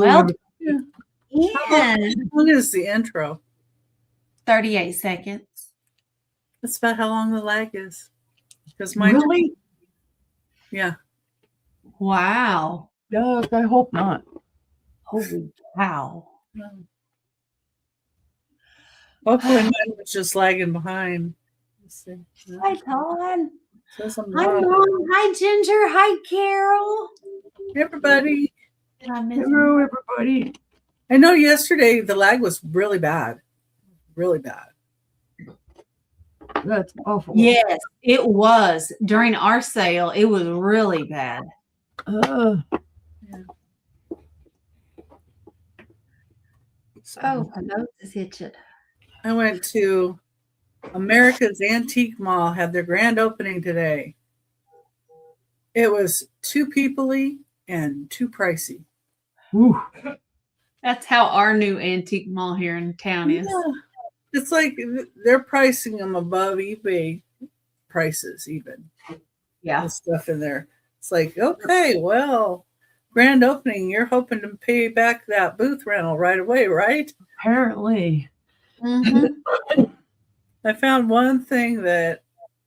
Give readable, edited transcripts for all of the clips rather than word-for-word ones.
Well, yeah. yeah. How long is the intro? 38 seconds. That's about how long the lag is. Because mine, Really? yeah. Wow. Yuck, I hope not. Holy cow. Hopefully mine was just lagging behind. Let's see. Hi, Todd. Says I'm Hi, live. Mom. Hi, Ginger. Hi, Carol. Hey, everybody. I miss Hello, everybody. I know yesterday the lag was really bad. Really bad. That's awful. Yes, it was. During our sale, it was really bad. Uh, Oh, my nose is itching. I went to America's Antique Mall, had their grand opening today. It was too people-y and too pricey. whew. That's how our new antique mall here in town is. Yeah. It's like they're pricing them above eBay prices even. Yeah. The stuff in there. It's like, okay, well, grand opening, you're hoping to pay back that booth rental right away, right? Apparently. Mm-hmm. I found one thing that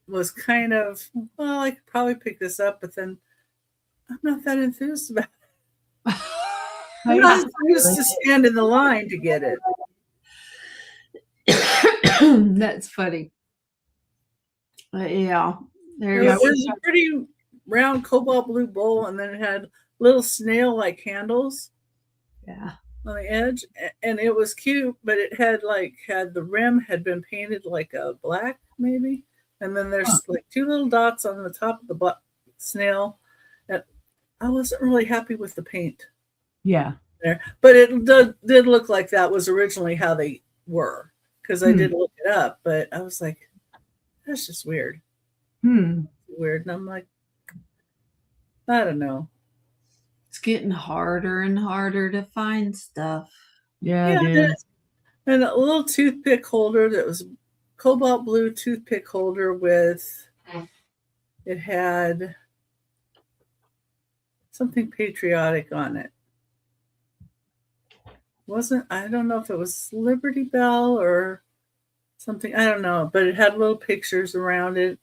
was kind of, well, I could probably pick this up, but then I'm not that enthused about it. I'm not enthused to stand in the line to get it. That's funny. Yeah. It was a pretty round cobalt blue bowl, and then it had little snail-like handles. Yeah. On the edge, and it was cute, but it had the rim had been painted like a black maybe, and then there's like two little dots on the top of the black snail. And I wasn't really happy with the paint. Yeah. There, but it did look like that was originally how they were, because I did look it up, but I was like, that's just weird. Weird, and I'm like, I don't know. It's getting harder and harder to find stuff. Yeah, it is. And a little toothpick holder that was cobalt blue toothpick holder with, it had something patriotic on it. I don't know if it was Liberty Bell or something, I don't know, but it had little pictures around it.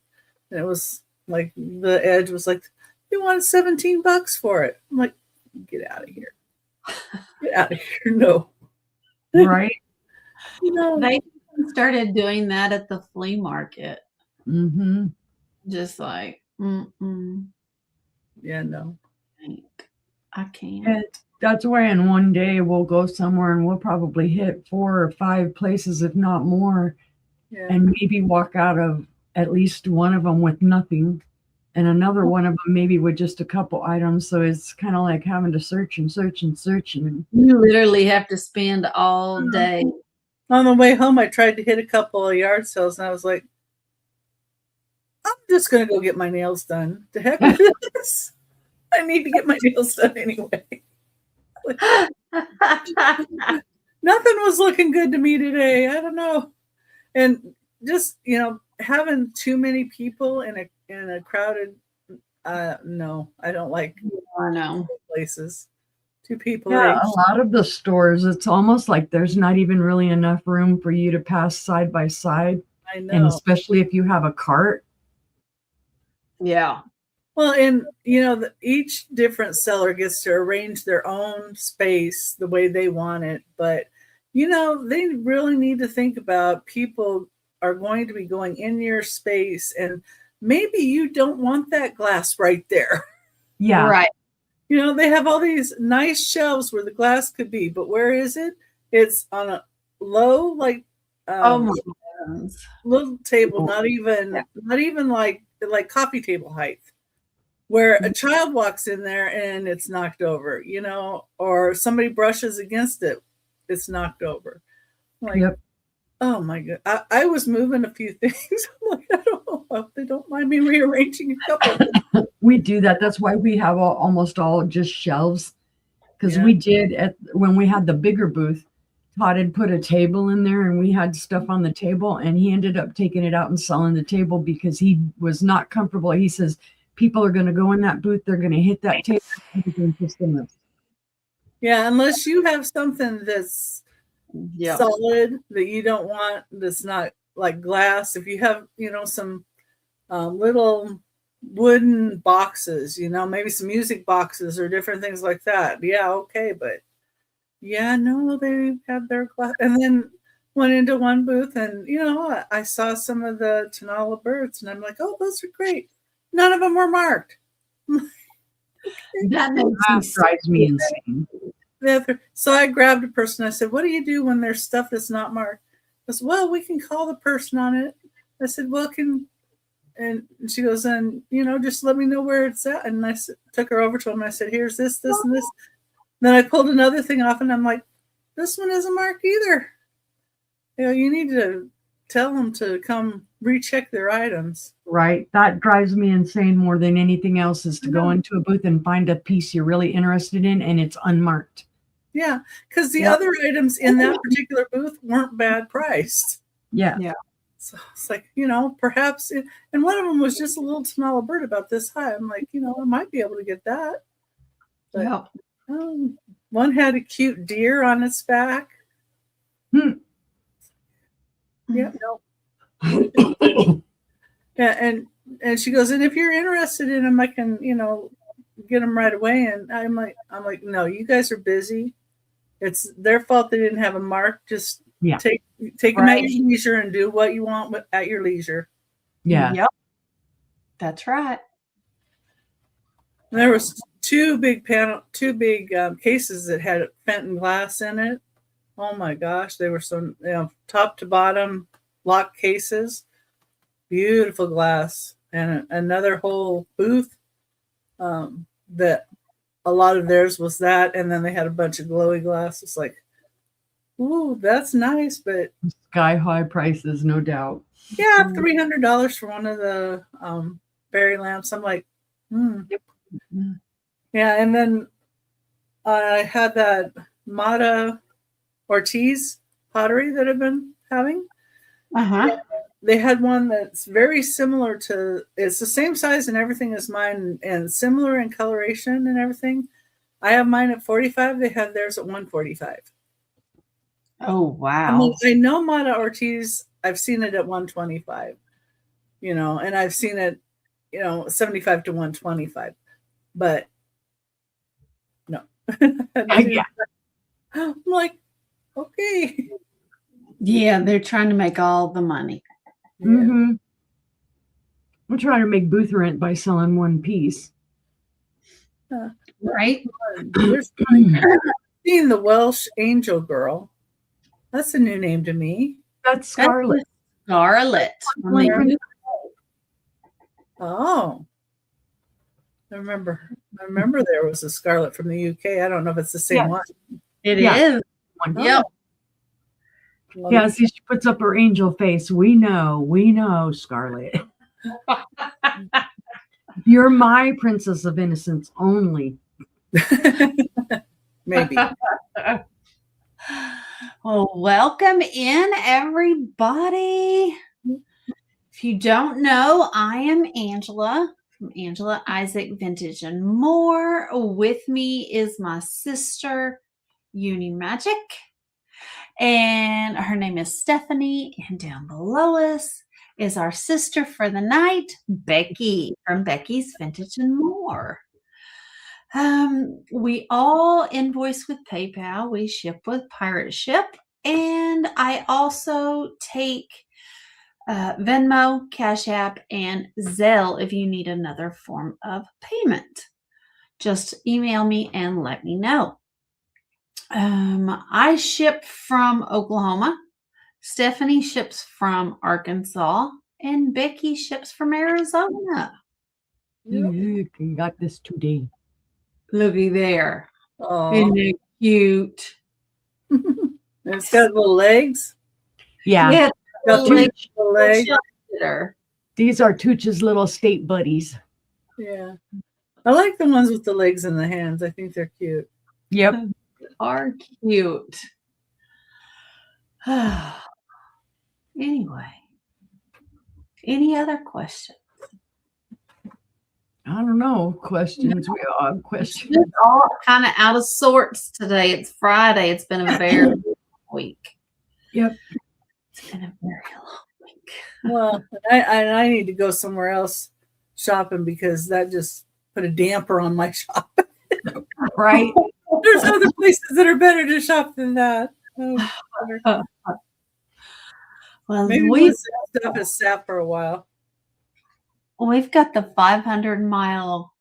And it was like, the edge was like, you wanted $17 for it. I'm like, get out of here. Get out of here. No. Right. They started doing that at the flea market. Mm-hmm. Just like, yeah, no. I can't. And that's why in one day we'll go somewhere and we'll probably hit 4 or 5 places, if not more, and maybe walk out of at least one of them with nothing. And another one of them maybe with just a couple items. So it's kind of like having to search and search and search. And you literally have to spend all day. On the way home, I tried to hit a couple of yard sales, and I was like, I'm just going to go get my nails done. The heck with this. I need to get my nails done anyway. Nothing was looking good to me today. I don't know. And just, having too many people in a crowded, no, I don't like places. 2 people. Yeah, a lot of the stores, it's almost like there's not even really enough room for you to pass side by side. I know. And especially if you have a cart. Yeah. Well, and each different seller gets to arrange their own space the way they want it. But, they really need to think about people are going to be going in your space, and maybe you don't want that glass right there. Yeah. Right. They have all these nice shelves where the glass could be, but where is it? It's on a low, like, little table, not even like coffee table height, where a child walks in there and it's knocked over, or somebody brushes against it, it's knocked over. Like, oh my God. I was moving a few things. I'm like, I don't know if they don't mind me rearranging a couple. We do that. That's why we have almost all just shelves. Because we did, when we had the bigger booth, Todd had put a table in there and we had stuff on the table, and he ended up taking it out and selling the table because he was not comfortable. He says, people are going to go in that booth. They're going to hit that table. Yeah, unless you have something that's Yep. solid that you don't want, that's not like glass. If you have, some little wooden boxes, maybe some music boxes or different things like that. Yeah, okay, but yeah, no, they have their glass. And then went into one booth, and I saw some of the Tenala birds, and I'm like, oh, those are great. None of them were marked. That makes That me so drives me insane. So I grabbed a person. I said, what do you do when there's stuff that's not marked? I said, well, we can call the person on it. I said, well, and she goes, and just let me know where it's at. And I took her over to him. I said, here's this, and this. Then I pulled another thing off, and I'm like, this one isn't marked either. You need to tell them to come recheck their items. Right. That drives me insane more than anything else, is to go into a booth and find a piece you're really interested in and it's unmarked. Yeah, because the other items in that particular booth weren't bad priced. Yeah. So it's like, perhaps, and one of them was just a little Tenala bird about this high. I'm like, I might be able to get that. But one had a cute deer on its back. Yeah, no. Yeah, and she goes, and if you're interested in them, I can, get them right away. And I'm like, no, you guys are busy. It's their fault they didn't have a mark. Just take them at your leisure and do what you want at your leisure. Yeah. Yep. That's right. And there was two big cases that had Fenton glass in it. Oh my gosh, they were so top to bottom lock cases, beautiful glass, and another whole booth that a lot of theirs was that, and then they had a bunch of glowy glass. It's like, ooh, that's nice, but sky high prices, no doubt. Yeah, $300 for one of the berry lamps. I'm like, Yep. Yeah, and then I had that Mata Ortiz pottery that I've been having. Uh-huh. They had one that's very similar to, it's the same size and everything as mine, and similar in coloration and everything. I have mine at 45. They have theirs at 145. Oh, wow. I know Mata Ortiz, I've seen it at 125, and I've seen it, 75 to 125, but no. Yeah. I'm like, okay. Yeah, they're trying to make all the money. Yeah. Mm-hmm. We're trying to make booth rent by selling one piece. Right? There's seeing the Welsh Angel Girl. That's a new name to me. That's Scarlet. Scarlet. Oh. I remember there was a Scarlet from the UK. I don't know if it's the same one. It is. Yep. Yeah, see, she puts up her angel face. We know, Scarlet. You're my princess of innocence only. Maybe. Well, welcome in, everybody. If you don't know, I am Angela from Anglia.Isaac Vintage and More. With me is my sister, Unimagique, and her name is Stephanie. And down below us is our sister for the night, Becky from Becky's Vintage and More. We all invoice with PayPal. We ship with Pirate Ship, and I also take Venmo, Cash App, and Zelle if you need another form of payment. Just email me and let me know. I ship from Oklahoma. Stephanie ships from Arkansas, and Becky ships from Arizona. Look, I got this today. Looky there. Oh, Isn't it cute? It's got little legs. Yeah. Got two little legs. These are Tooch's little state buddies. Yeah. I like the ones with the legs and the hands. I think they're cute. Yep. Are cute. Anyway, any other questions? I don't know. Questions. We all have questions. It's all kind of out of sorts today. It's Friday. It's been a very long week. Yep. It's been a very long week. Well, I need to go somewhere else shopping because that just put a damper on my shopping. Right. There's other places that are better to shop than that. Oh, Well, maybe once that stuff is sat for a while. we've got the 500-mile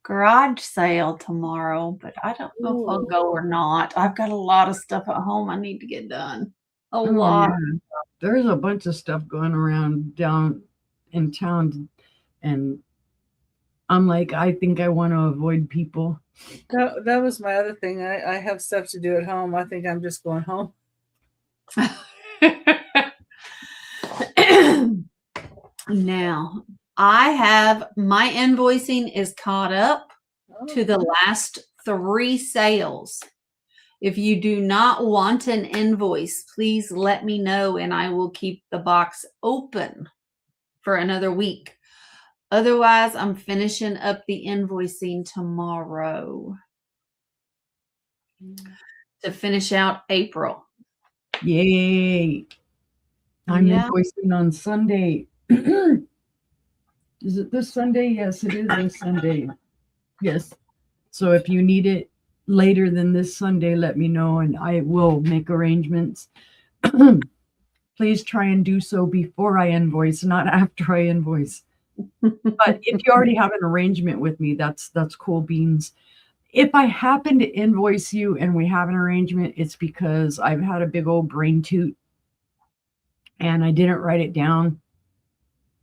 garage sale tomorrow, but I don't know if I'll go or not. I've got a lot of stuff at home I need to get done. A lot. Yeah. There's a bunch of stuff going around down in town, and I'm like, I think I want to avoid people. That was my other thing. I have stuff to do at home. I think I'm just going home. Now, I have my invoicing is caught up to the last 3 sales. If you do not want an invoice, please let me know and I will keep the box open for another week. Otherwise, I'm finishing up the invoicing tomorrow to finish out April. Yay. I'm invoicing on Sunday. Is it this Sunday? Yes, it is this Sunday. Yes. So if you need it later than this Sunday, let me know and I will make arrangements. Please try and do so before I invoice, not after I invoice. But if you already have an arrangement with me, that's cool beans. If I happen to invoice you and we have an arrangement, it's because I've had a big old brain toot and I didn't write it down.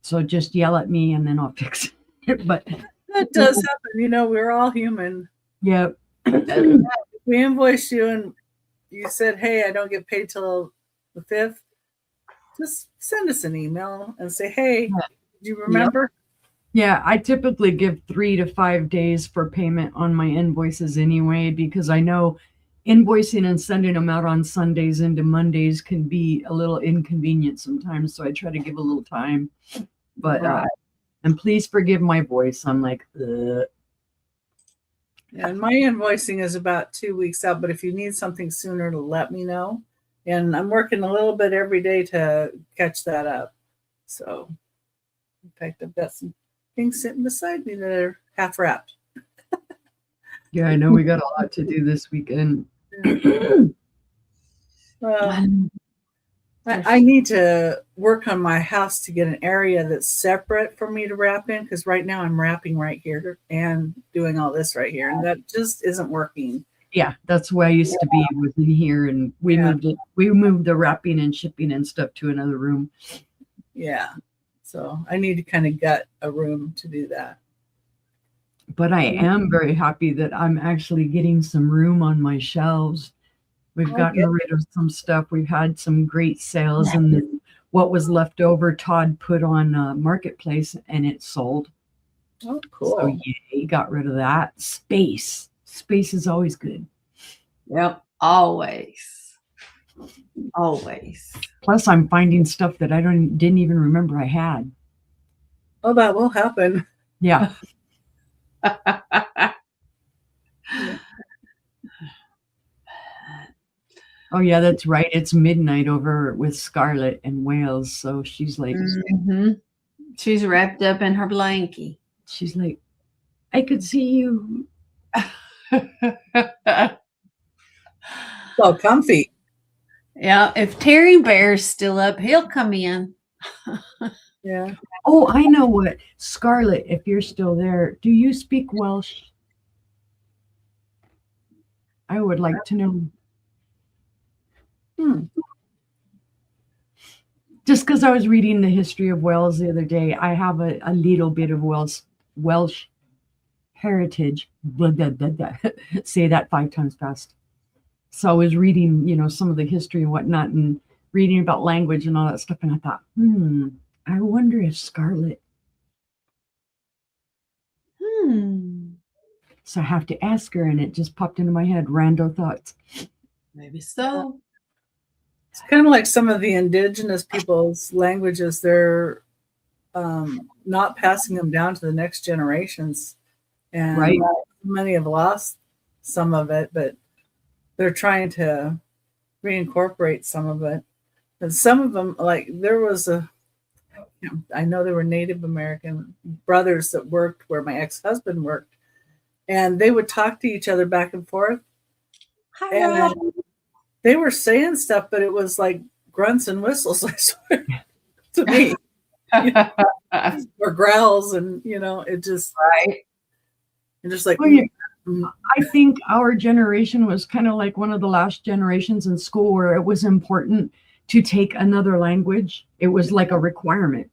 So just yell at me and then I'll fix it. But that does happen. You know, we're all human. Yep. If we invoice you and you said, hey, I don't get paid till the 5th, just send us an email and say, hey, do you remember? Yeah, I typically give 3 to 5 days for payment on my invoices anyway, because I know invoicing and sending them out on Sundays into Mondays can be a little inconvenient sometimes. So I try to give a little time. But and please forgive my voice. I'm like, ugh. And my invoicing is about 2 weeks out, but if you need something sooner, let me know. And I'm working a little bit every day to catch that up. So, in fact, I've got some things sitting beside me that are half wrapped. Yeah, I know we got a lot to do this weekend. I need to work on my house to get an area that's separate for me to wrap in, because right now I'm wrapping right here and doing all this right here, and that just isn't working. Yeah, that's where I used to be, was in here, and we moved the wrapping and shipping and stuff to another room. Yeah, so I need to kind of gut a room to do that. But I am very happy that I'm actually getting some room on my shelves. We've gotten rid of some stuff. We've had some great sales, and then what was left over, Todd put on Marketplace, and it sold. Oh, cool. So yeah, got rid of that. Space is always good. Yep, always. Plus, I'm finding stuff that I didn't even remember I had. Oh, that will happen. Yeah. Oh yeah, that's right. It's midnight over with Scarlett in Wales, so she's like, she's wrapped up in her blankie. She's like, I could see you. So comfy. Yeah, if Terry Bear's still up, he'll come in. Yeah. Oh, I know what. Scarlett, if you're still there, do you speak Welsh? I would like to know. Just because I was reading the history of Wales the other day, I have a little bit of Welsh heritage. Blah, blah, blah, blah. Say that 5 times fast. So I was reading, some of the history and whatnot, and reading about language and all that stuff. And I thought, I wonder if Scarlett. So I have to ask her, and it just popped into my head. Rando thoughts. Maybe so. It's kind of like some of the indigenous people's languages. They're not passing them down to the next generations. And Right. many have lost some of it, but they're trying to reincorporate some of it. And some of them, like there was I know there were Native American brothers that worked where my ex-husband worked, and they would talk to each other back and forth. And they were saying stuff, but it was like grunts and whistles, I swear, to me. Or growls, and it just Right. and just like I think our generation was kind of like one of the last generations in school where it was important to take another language. It was like a requirement.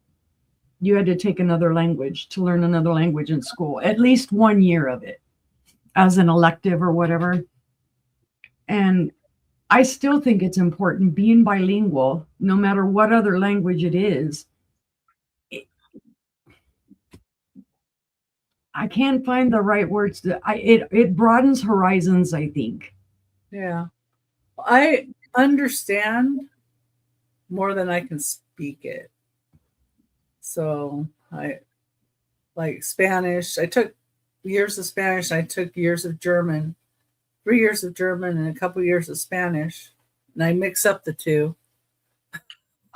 You had to take another language, to learn another language in school, at least 1 year of it as an elective or whatever. And I still think it's important being bilingual, no matter what other language it is. I can't find the right words. It broadens horizons, I think. Yeah. I understand more than I can speak it. So I like Spanish. I took years of Spanish. I took years of German, 3 years of German and a couple years of Spanish. And I mix up the two.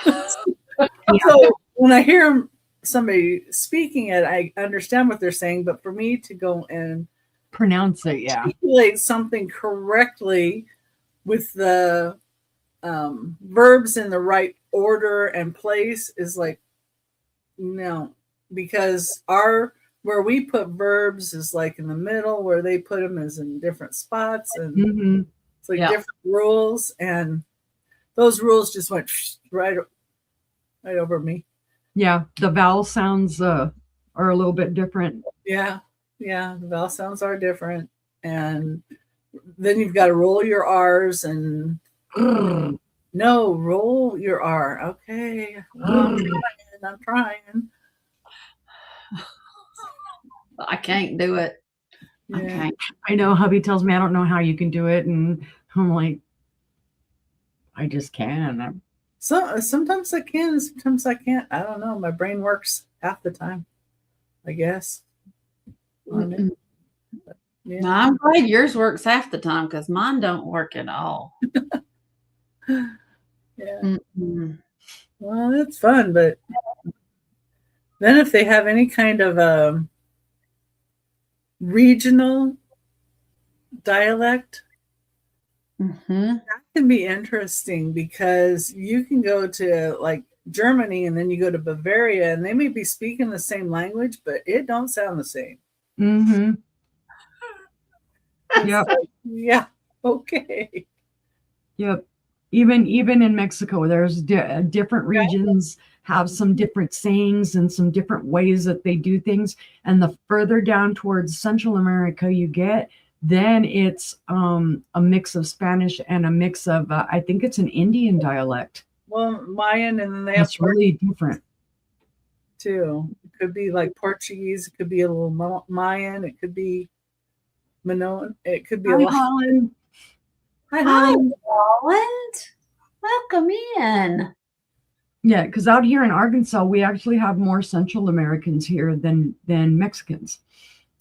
So when I hear somebody speaking it, I understand what they're saying. But for me to go and pronounce it, articulate something correctly with the verbs in the right order and place is like, no, because where we put verbs is like in the middle, where they put them is in different spots, and it's like different rules, and those rules just went right over me. Yeah, the vowel sounds are a little bit different. Yeah, the vowel sounds are different, and then you've got to roll your R's and no, roll your R. Okay, well, I'm trying. I can't do it. Yeah. Okay. I know hubby tells me I don't know how you can do it, and I'm like, I just can. So sometimes I can, sometimes I can't. I don't know. My brain works half the time, I guess. Yeah. I'm glad yours works half the time because mine don't work at all. Yeah. Well, it's fun, but then if they have any kind of regional dialect, that can be interesting because you can go to like Germany and then you go to Bavaria and they may be speaking the same language, but it don't sound the same. Yep. Like, yeah. Okay. Yep. Even in Mexico, there's different regions have some different sayings and some different ways that they do things. And the further down towards Central America you get, then it's a mix of Spanish and a mix of, I think it's an Indian dialect. Well, Mayan, and then they have really different too. It could be like Portuguese. It could be a little Mayan. It could be Minoan. It could be a Holland. Hi, Holland. Welcome in. Yeah, because out here in Arkansas, we actually have more Central Americans here than Mexicans.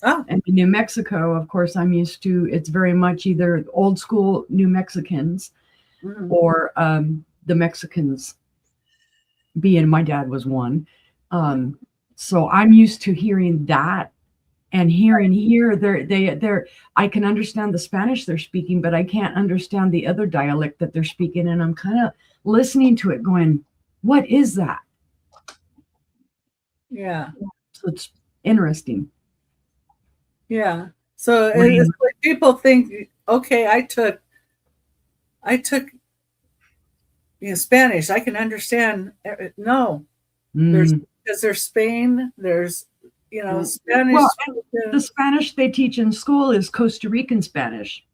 Oh. And in New Mexico, of course, I'm used to, it's very much either old school New Mexicans or the Mexicans being, my dad was one. So I'm used to hearing that. And hearing here, they're I can understand the Spanish they're speaking, but I can't understand the other dialect that they're speaking. And I'm kind of listening to it going, what is that? Yeah. So it's interesting. Yeah. So it's like people think, okay, I took Spanish. I can understand. No, there's Spain. There's Spanish. Well, the Spanish they teach in school is Costa Rican Spanish,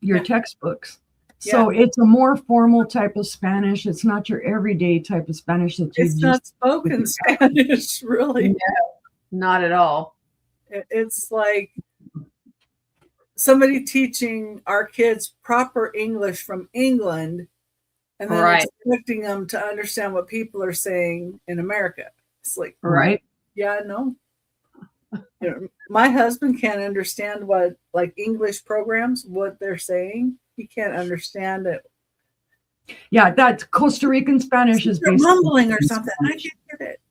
your textbooks. So it's a more formal type of Spanish. It's not your everyday type of Spanish that you It's not spoken Spanish, really. No, not at all. It's like somebody teaching our kids proper English from England and then expecting them to understand what people are saying in America. It's like, right? yeah, no. My husband can't understand what, like, English programs, what they're saying. He can't understand it. Yeah, that's Costa Rican Spanish is basically mumbling or something. Spanish. I can't get it.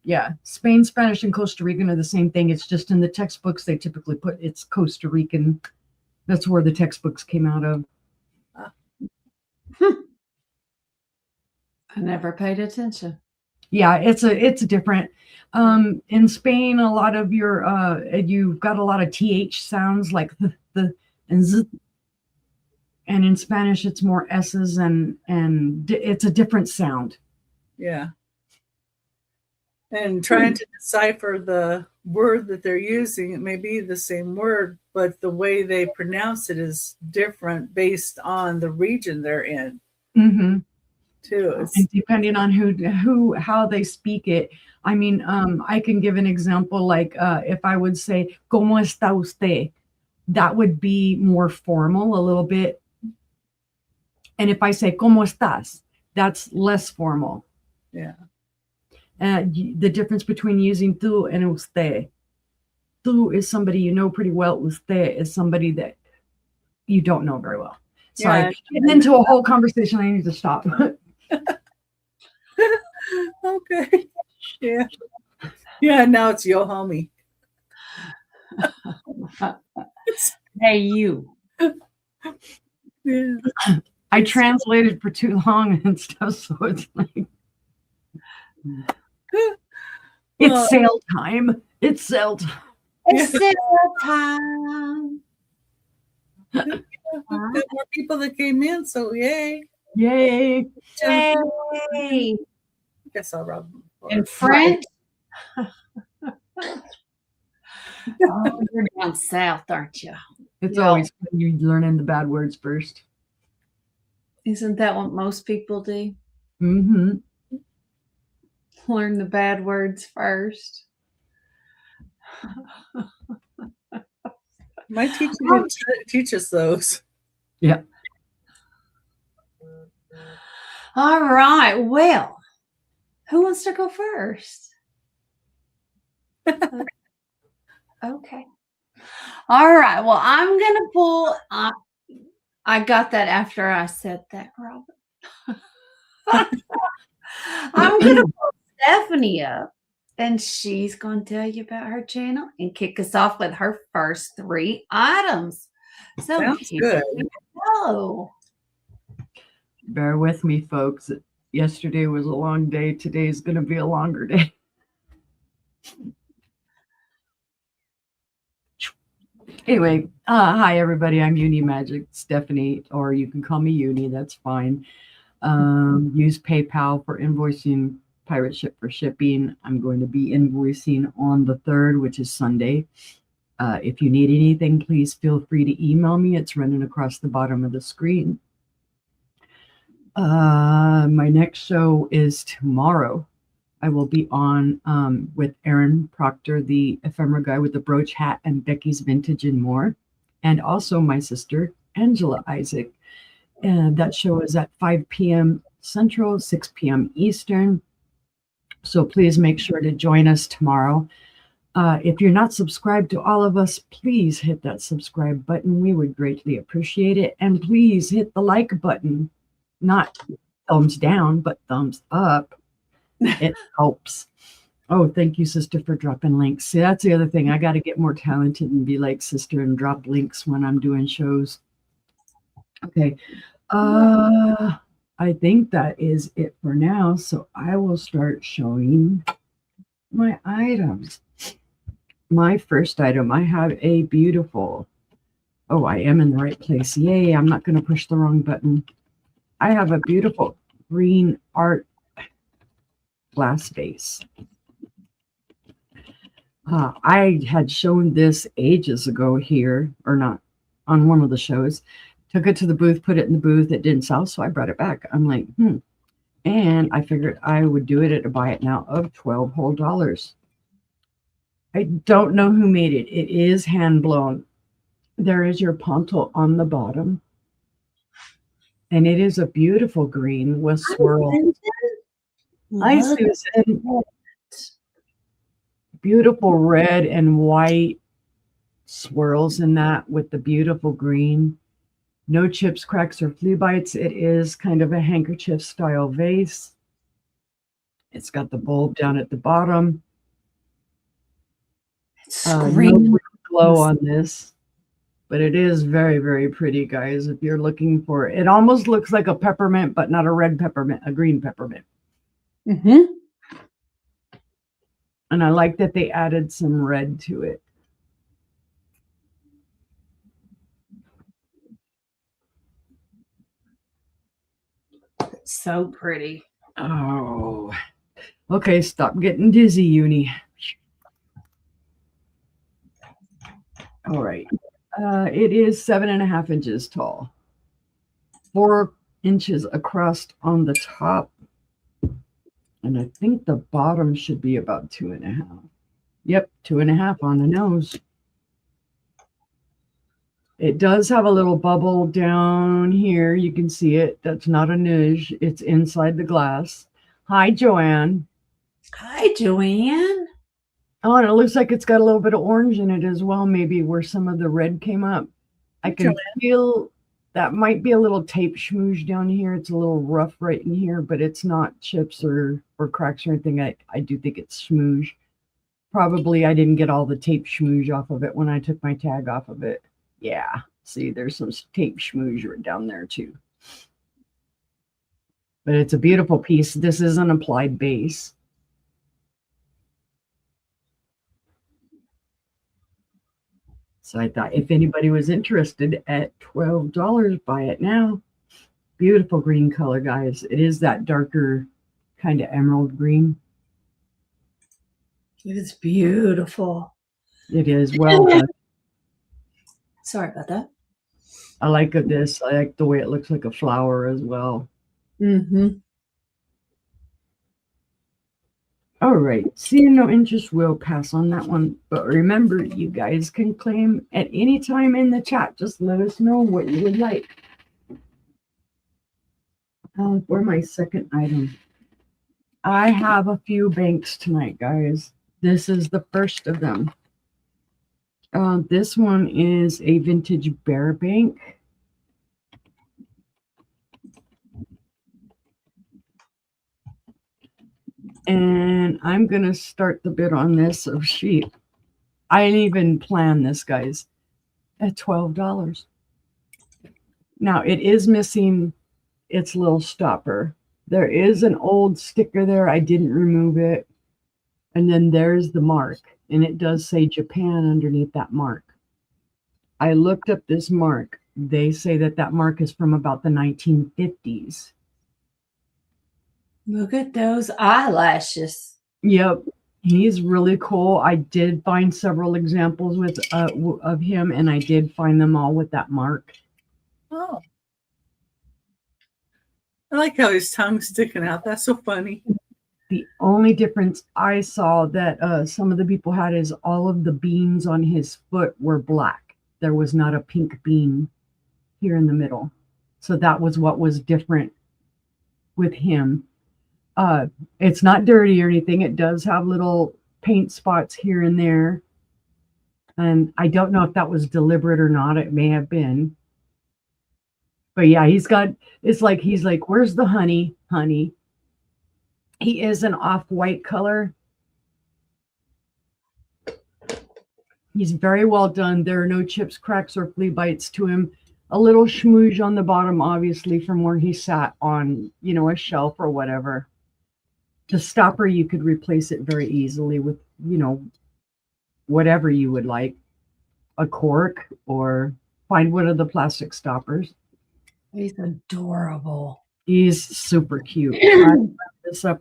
Yeah, Spain Spanish and Costa Rican are the same thing. It's just in the textbooks they typically put it's Costa Rican. That's where the textbooks came out of. I never paid attention. Yeah, it's different. In Spain, a lot of your you've got a lot of th sounds like the and z. And in Spanish, it's more s's and it's a different sound. Yeah. And trying to decipher the word that they're using, it may be the same word, but the way they pronounce it is different based on the region they're in. Mm-hmm. Too. And depending on how they speak it. I mean, I can give an example, like if I would say, ¿Cómo está usted? That would be more formal a little bit. And if I say, ¿Cómo estás? That's less formal. Yeah. The difference between using tú and usted. Tú is somebody you know pretty well. Usted is somebody that you don't know very well. Sorry, getting into a whole conversation. I need to stop. Okay. Yeah. Yeah, now it's yo homie. Hey, you. Yeah. I translated for too long and stuff, so it's like it's sale time. It's sale time. It's sale time. Got more people that came in, so yay. Yay. Yay. I guess I'll rub them. In French? Oh, you're down south, aren't you? It's always fun you learning the bad words first. Isn't that what most people do? Mm-hmm. Learn the bad words first. My teacher didn't teach us those. Yeah. All right. Well, who wants to go first? Okay. All right. Well, I'm going to pull. I got that after I said that, Robin. I'm going to pull Stephanie up, and she's going to tell you about her channel and kick us off with her first 3 items. So sounds good. Go. Bear with me, folks. Yesterday was a long day. Today's going to be a longer day. Anyway, hi everybody. I'm Unimagique, Stephanie, or you can call me Uni. That's fine. Use PayPal for invoicing, Pirate Ship for shipping. I'm going to be invoicing on the 3rd, which is Sunday. If you need anything, please feel free to email me. It's running across the bottom of the screen. My next show is tomorrow. I will be on with Aaron Proctor, the ephemera guy with the brooch hat, and Becky's Vintage and More, and also my sister, Angela.Isaac. And that show is at 5 p.m. Central, 6 p.m. Eastern. So please make sure to join us tomorrow. If you're not subscribed to all of us, please hit that subscribe button. We would greatly appreciate it. And please hit the like button. Not thumbs down, but thumbs up. It helps. Oh, thank you, sister, for dropping links. See, that's the other thing. I got to get more talented and be like sister and drop links when I'm doing shows. Okay. I think that is it for now. So I will start showing my items. My first item, I have a beautiful, oh, I am in the right place. Yay, I'm not going to push the wrong button. I have a beautiful green art glass vase. I had shown this ages ago here, or not, on one of the shows. Took it to the booth, put it in the booth. It didn't sell, so I brought it back. I'm like, And I figured I would do it at a buy it now of $12 whole. I don't know who made it. It is hand blown. There is your pontal on the bottom. And it is a beautiful green with swirl. Hi, Susan. beautiful red and white swirls in that with the beautiful green. No chips, cracks, or flea bites. It is kind of a handkerchief style vase. It's got the bulb down at the bottom. No glow on this, but it is very, very pretty, guys. If you're looking for it, almost looks like a peppermint, but not a red peppermint, a green peppermint. Mm-hmm. And I like that they added some red to it. So pretty. Oh, okay. Stop getting dizzy, Uni. All right. It is 7.5 inches tall, 4 inches across on the top, and I think the bottom should be about 2.5. Yep, 2.5 on the nose. It does have a little bubble down here. You can see it. That's not a nudge. It's inside the glass. Hi, Joanne. Hi, Joanne. Oh, and it looks like it's got a little bit of orange in it as well, maybe where some of the red came up. I can feel that might be a little tape schmooze down here. It's a little rough right in here, but it's not chips or cracks or anything. I do think it's schmooze. Probably I didn't get all the tape schmooze off of it when I took my tag off of it. Yeah, see, there's some tape schmooze right down there too. But it's a beautiful piece. This is an applied base. So I thought if anybody was interested at $12, buy it now. Beautiful green color, guys. It is that darker kind of emerald green. It is beautiful. It is well done. Sorry about that. I like this. I like the way it looks like a flower as well. Mm-hmm. All right. Seeing no interest, we'll pass on that one. But remember, you guys can claim at any time in the chat. Just let us know what you would like. For my second item, I have a few banks tonight, guys. This is the first of them. This one is a vintage bear bank. And I'm going to start the bid on this. Oh, sheep. I didn't even plan this, guys. At $12. Now, it is missing its little stopper. There is an old sticker there. I didn't remove it. And then there's the mark. And it does say Japan underneath that mark. I looked up this mark. They say that that mark is from about the 1950s. Look at those eyelashes. Yep. He's really cool. I did find several examples with of him, and I did find them all with that mark. Oh. I like how his tongue's sticking out. That's so funny. The only difference I saw that some of the people had is all of the beans on his foot were black. There was not a pink bean here in the middle. So that was what was different with him. It's not dirty or anything. It does have little paint spots here and there. And I don't know if that was deliberate or not. It may have been. But yeah, he's like, where's the honey? Honey. He is an off-white color. He's very well done. There are no chips, cracks, or flea bites to him. A little schmooze on the bottom, obviously, from where he sat on, a shelf or whatever. The stopper, you could replace it very easily with, whatever you would like. A cork or find one of the plastic stoppers. He's adorable. He's super cute.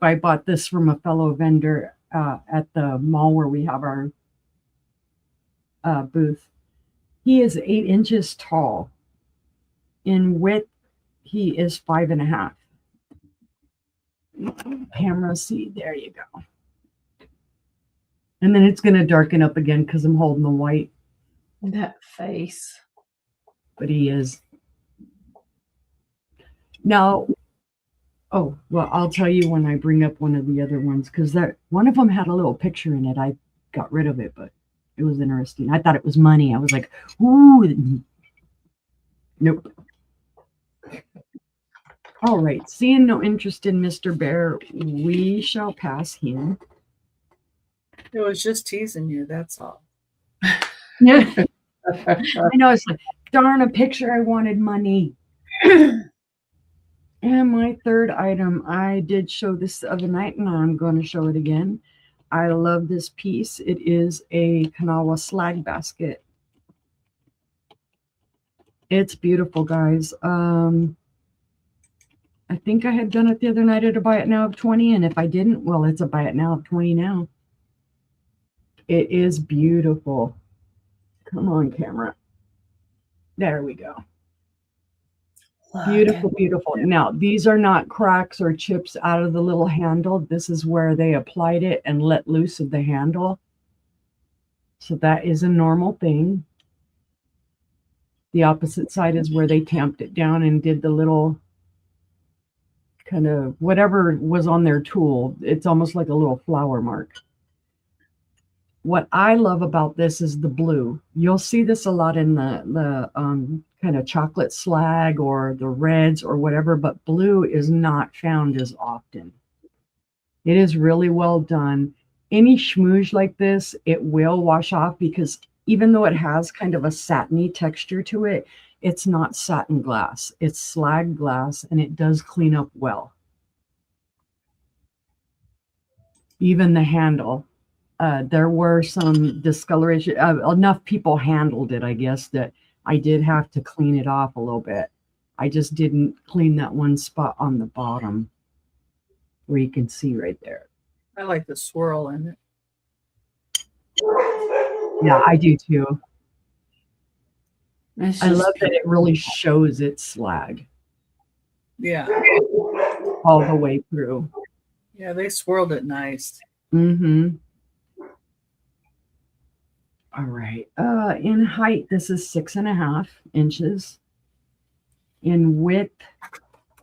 I bought this from a fellow vendor at the mall where we have our booth. He is 8 inches tall. In width, he is 5.5. Camera, see, there you go. And then it's going to darken up again because I'm holding the white. That face. But he is. Now, I'll tell you when I bring up one of the other ones, because one of them had a little picture in it. I got rid of it, but it was interesting. I thought it was money. I was like, ooh, nope. All right, seeing no interest in Mr. Bear, we shall pass him. It was just teasing you, that's all. Yeah. I know, it's like, darn, a picture, I wanted money. And my third item, I did show this the other night, and I'm going to show it again. I love this piece. It is a Kanawha slag basket. It's beautiful, guys. I think I had done it the other night at a buy it now of 20, and if I didn't, well, it's a buy it now of 20 now. It is beautiful. Come on, camera. There we go. Beautiful, beautiful. Now, these are not cracks or chips out of the little handle. This is where they applied it and let loose of the handle. So that is a normal thing. The opposite side is where they tamped it down and did the little kind of whatever was on their tool. It's almost like a little flower mark. What I love about this is the blue. You'll see this a lot in the kind of chocolate slag or the reds or whatever, but blue is not found as often. It is really well done. Any schmooze like this, it will wash off because even though it has kind of a satiny texture to it, it's not satin glass. It's slag glass, and it does clean up well. Even the handle. There were some discoloration. Enough people handled it, I guess, that I did have to clean it off a little bit. I just didn't clean that one spot on the bottom where you can see right there. I like the swirl in it. Yeah, I do too. I love that it really shows its slag. Yeah. All the way through. Yeah, they swirled it nice. Mm-hmm. All right. In height, this is 6.5 inches. In width,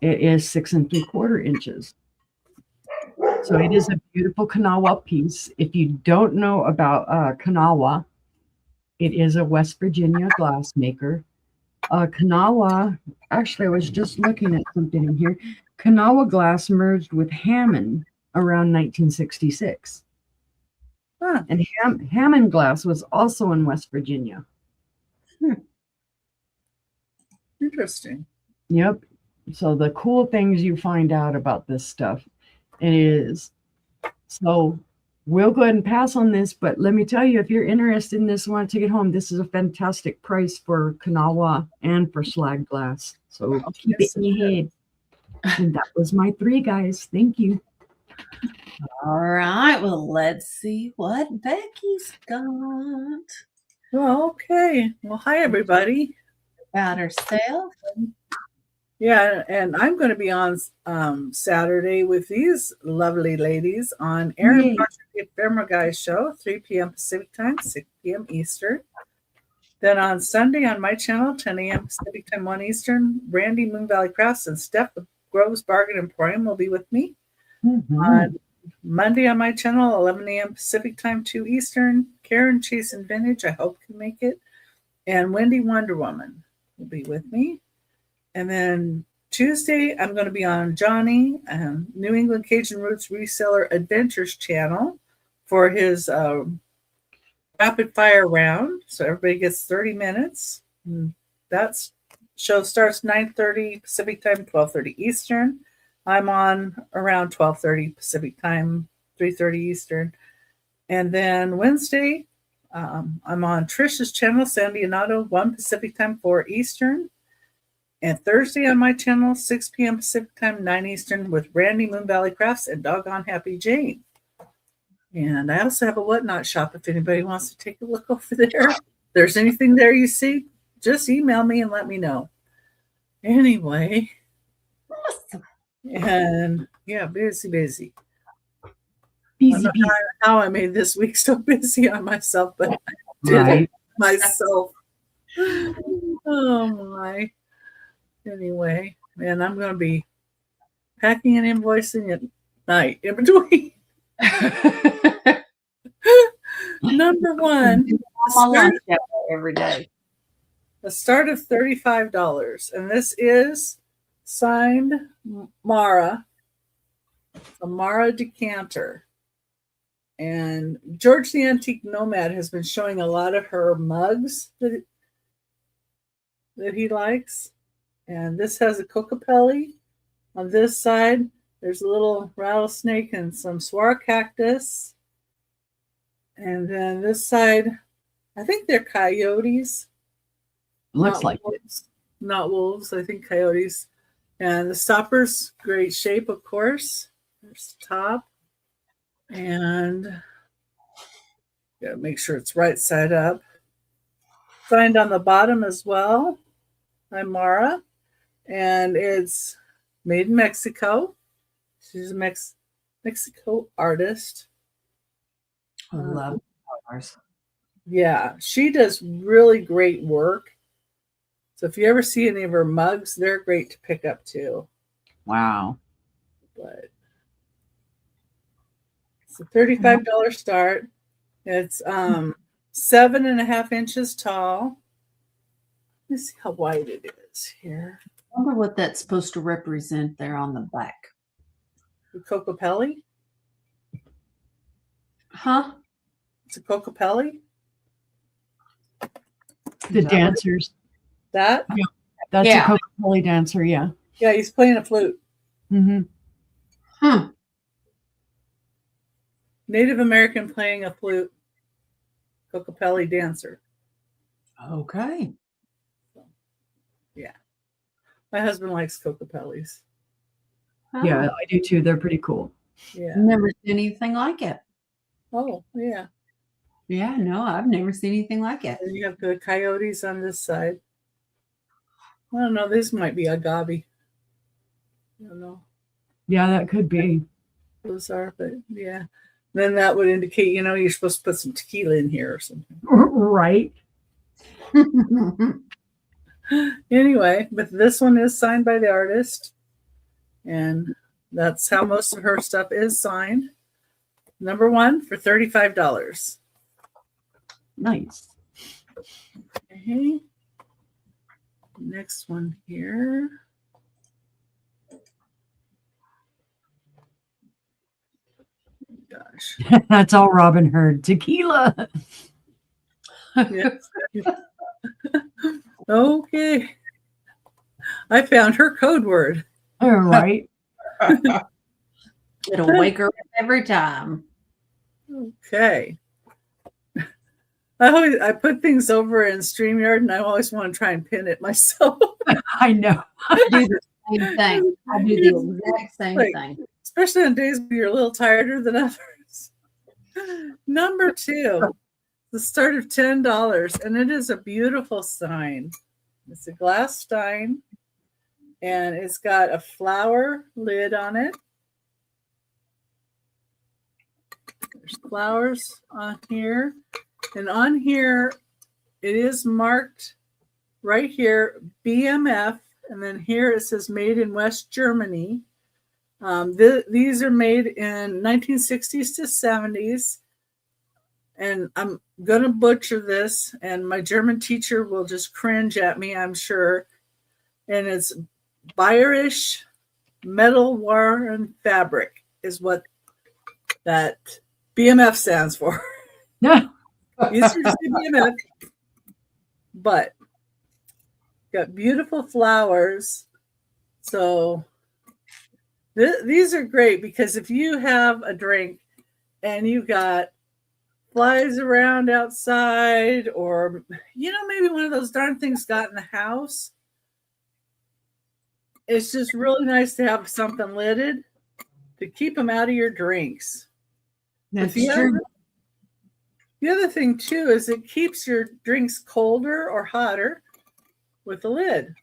it is 6 3/4 inches. So it is a beautiful Kanawha piece. If you don't know about Kanawha, it is a West Virginia glass maker. Kanawha, actually, I was just looking at something in here. Kanawha glass merged with Hammond around 1966. Huh. And Hammond glass was also in West Virginia. Interesting. Yep. So the cool things you find out about this stuff, it is. So we'll go ahead and pass on this, but let me tell you, if you're interested in this, want to take it home, this is a fantastic price for Kanawha and for slag glass. So keep it in your head. And that was my 3, guys. Thank you. All right. Well, let's see what Becky's got. Well, okay. Well, hi, everybody. About herself. Yeah, and I'm going to be on Saturday with these lovely ladies on Aaron Patrick Ephemeral Guys Show, 3 p.m. Pacific Time, 6 p.m. Eastern. Then on Sunday on my channel, 10 a.m. Pacific Time, 1 Eastern, Randy Moon Valley Crafts and Steph of Groves Bargain Emporium will be with me. Mm-hmm. On Monday on my channel, 11 a.m. Pacific Time, 2 Eastern, Karen Chase and Vintage, I hope can make it. And Wendy Wonder Woman will be with me. And then Tuesday, I'm going to be on Johnny, New England Cajun Roots Reseller Adventures channel for his rapid fire round. So everybody gets 30 minutes. That show starts 9:30 Pacific Time, 12:30 Eastern. I'm on around 12:30 Pacific Time, 3:30 Eastern. And then Wednesday, I'm on Trish's channel, Sandy Anato, 1 Pacific Time, 4 Eastern. And Thursday on my channel, 6 p.m. Pacific Time, 9 Eastern, with Randy Moon Valley Crafts and Doggone Happy Jane. And I also have a Whatnot shop if anybody wants to take a look over there. If there's anything there you see, just email me and let me know. Anyway. Awesome. And yeah, busy. Busy. I don't know how I made this week so busy on myself, but I did it myself. Oh my. Anyway, man, I'm going to be packing and invoicing at night in between. Number one, My lunch every day. the start of $35. And this is signed Mara, a Mara decanter. And George the Antique Nomad has been showing a lot of her mugs that he likes. And this has a cocopelli. On this side, there's a little rattlesnake and some saguaro cactus. And then this side, I think they're coyotes. Looks like wolves. Not wolves, I think coyotes. And the stopper's great shape, of course. There's the top. And gotta make sure it's right side up. Signed on the bottom as well by Mara. And it's made in Mexico. She's a Mexico artist. I love flowers. Yeah, she does really great work. So if you ever see any of her mugs, they're great to pick up too. wow. But it's a $35 start. It's 7.5 inches tall. Let's see how wide it is here. I wonder what that's supposed to represent there on the back. The cocopelli. Huh? It's a cocopelli. The dancers. That? That's Yeah. a Coca-Cola dancer, yeah. Yeah, he's playing a flute. Mm-hmm. Hmm. Native American playing a flute. Cocopelli dancer. Okay. Yeah. My husband likes cocopellis. Oh, Yeah, I do too. They're pretty cool. Yeah. never seen anything like it. Oh, yeah. Yeah, no, I've never seen anything like it. And you have the coyotes on this side. I don't know. This might be agave. I don't know. Yeah, that could be. Those are, but yeah. Then that would indicate, you're supposed to put some tequila in here or something. Right. Anyway, but this one is signed by the artist. And that's how most of her stuff is signed. Number one for $35. Nice. Okay. Next one here. Gosh. That's all Robin heard. Tequila. Yes. Okay. I found her code word. All right. It'll wake her up every time. Okay. I put things over in StreamYard and I always want to try and pin it myself. I know. I do the same thing. I do the exact same thing. Especially on days when you're a little tireder than others. Number two, the start of $10, and it is a beautiful sign. It's a glass stein, and it's got a flower lid on it. There's flowers on here, and on here it is marked right here, BMF, and then here it says made in West Germany. These are made in 1960s to 70s, and I'm going to butcher this, and my German teacher will just cringe at me, I'm sure. And it's Bayerisch Metalwaren Fabric is what that BMF stands for. Yeah. Easier to say BMF, but got beautiful flowers. So these are great because if you have a drink and you got flies around outside, or maybe one of those darn things got in the house, it's just really nice to have something lidded to keep them out of your drinks. That's true. The other thing too is it keeps your drinks colder or hotter with the lid.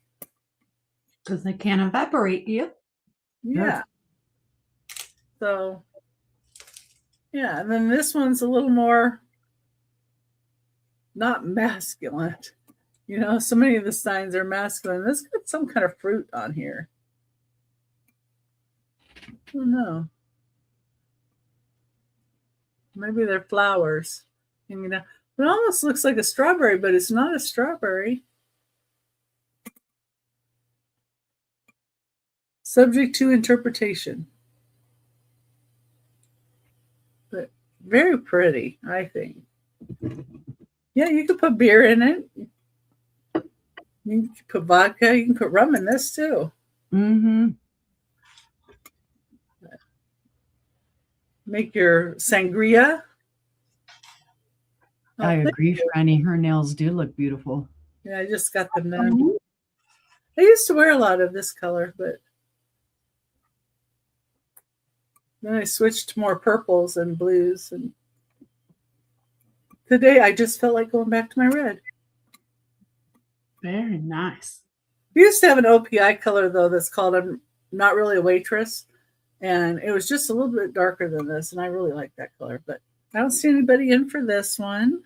Because they can't evaporate you. Yeah. So, yeah. And then this one's a little more not masculine. So many of the signs are masculine. This got some kind of fruit on here. I don't know. Maybe they're flowers. And, it almost looks like a strawberry, but it's not a strawberry. Subject to interpretation. But very pretty, I think. Yeah, you could put beer in it. You can put vodka. You can put rum in this too. Mm-hmm. Make your sangria. I agree, Franny. Her nails do look beautiful. Yeah, I just got them done. I used to wear a lot of this color, but then I switched to more purples and blues. And today I just felt like going back to my red. Very nice. We used to have an OPI color, though, that's called I'm Not Really a Waitress. And it was just a little bit darker than this. And I really like that color. But I don't see anybody in for this one.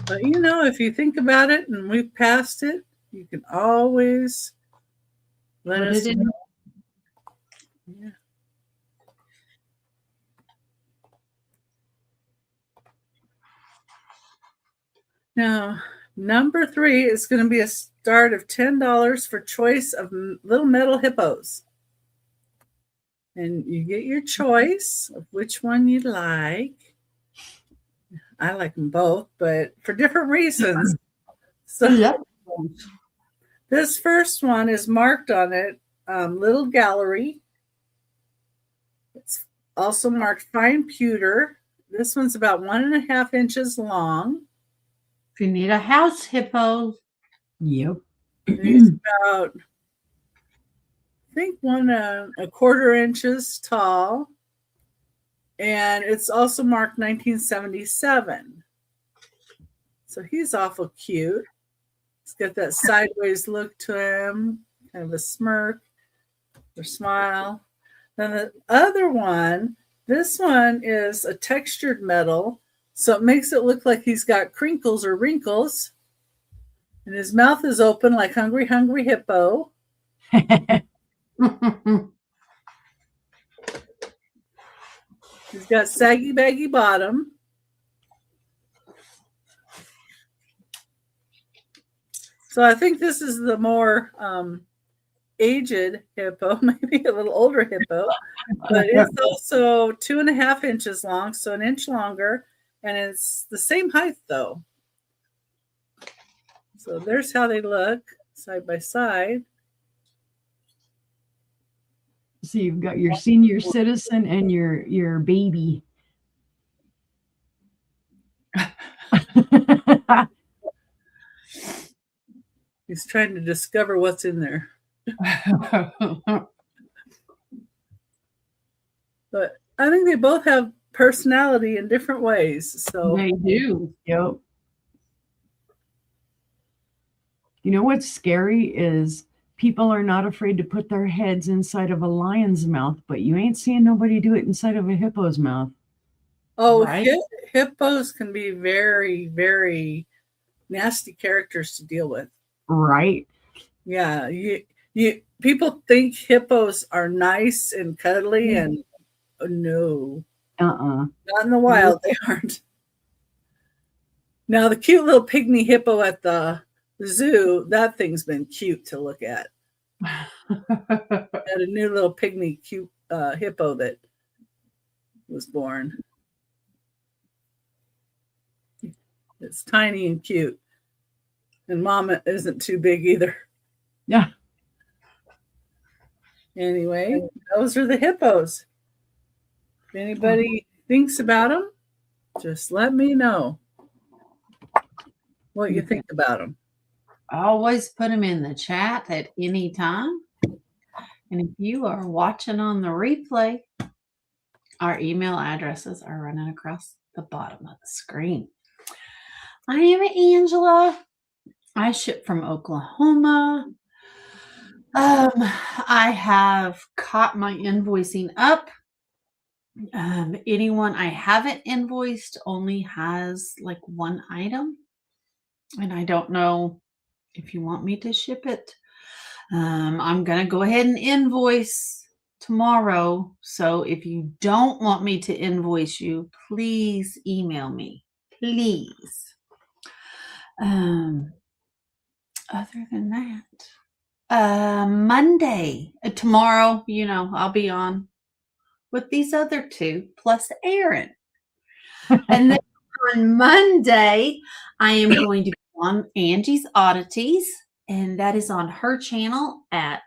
But, if you think about it and we've passed it, you can always let us know. Yeah. Now, number 3 is going to be a start of $10 for choice of little metal hippos. And you get your choice of which one you'd like. I like them both, but for different reasons. So this first one is marked on it, Little Gallery. It's also marked Fine Pewter. This one's about 1.5 inches long. If you need a house hippo. Yep. It's about, I think, 1.25 inches tall. And it's also marked 1977. So he's awful cute. He's got that sideways look to him, kind of a smirk or smile. Then the other one, this one is a textured metal. So it makes it look like he's got crinkles or wrinkles. And his mouth is open like Hungry, Hungry Hippo. He's got saggy, baggy bottom. So I think this is the more aged hippo, maybe a little older hippo. But it's also 2.5 inches long, so 1 inch longer. And it's the same height, though. So there's how they look side by side. So you've got your senior citizen and your baby. He's trying to discover what's in there. But I think they both have personality in different ways. So they do. Yep. You know what's scary is people are not afraid to put their heads inside of a lion's mouth, but you ain't seeing nobody do it inside of a hippo's mouth. Oh, right? Hippos can be very, very nasty characters to deal with. Right. Yeah. You people think hippos are nice and cuddly, and no. Not in the wild, they aren't. Now, the cute little pygmy hippo at the zoo, that thing's been cute to look at. Had a new little pygmy cute hippo that was born. It's tiny and cute. And Mama isn't too big either. Yeah. Anyway, those are the hippos. If anybody thinks about them, just let me know what you think about them. Always put them in the chat at any time. And if you are watching on the replay, our email addresses are running across the bottom of the screen. I am Angela. I ship from Oklahoma. I have caught my invoicing up. Anyone I haven't invoiced only has like one item. And I don't know if you want me to ship it. I'm going to go ahead and invoice tomorrow. So if you don't want me to invoice you, please email me. Please. Other than that, Monday, tomorrow, I'll be on with these other two plus Aaron. And then on Monday, I am going to be on Angie's Oddities, and that is on her channel at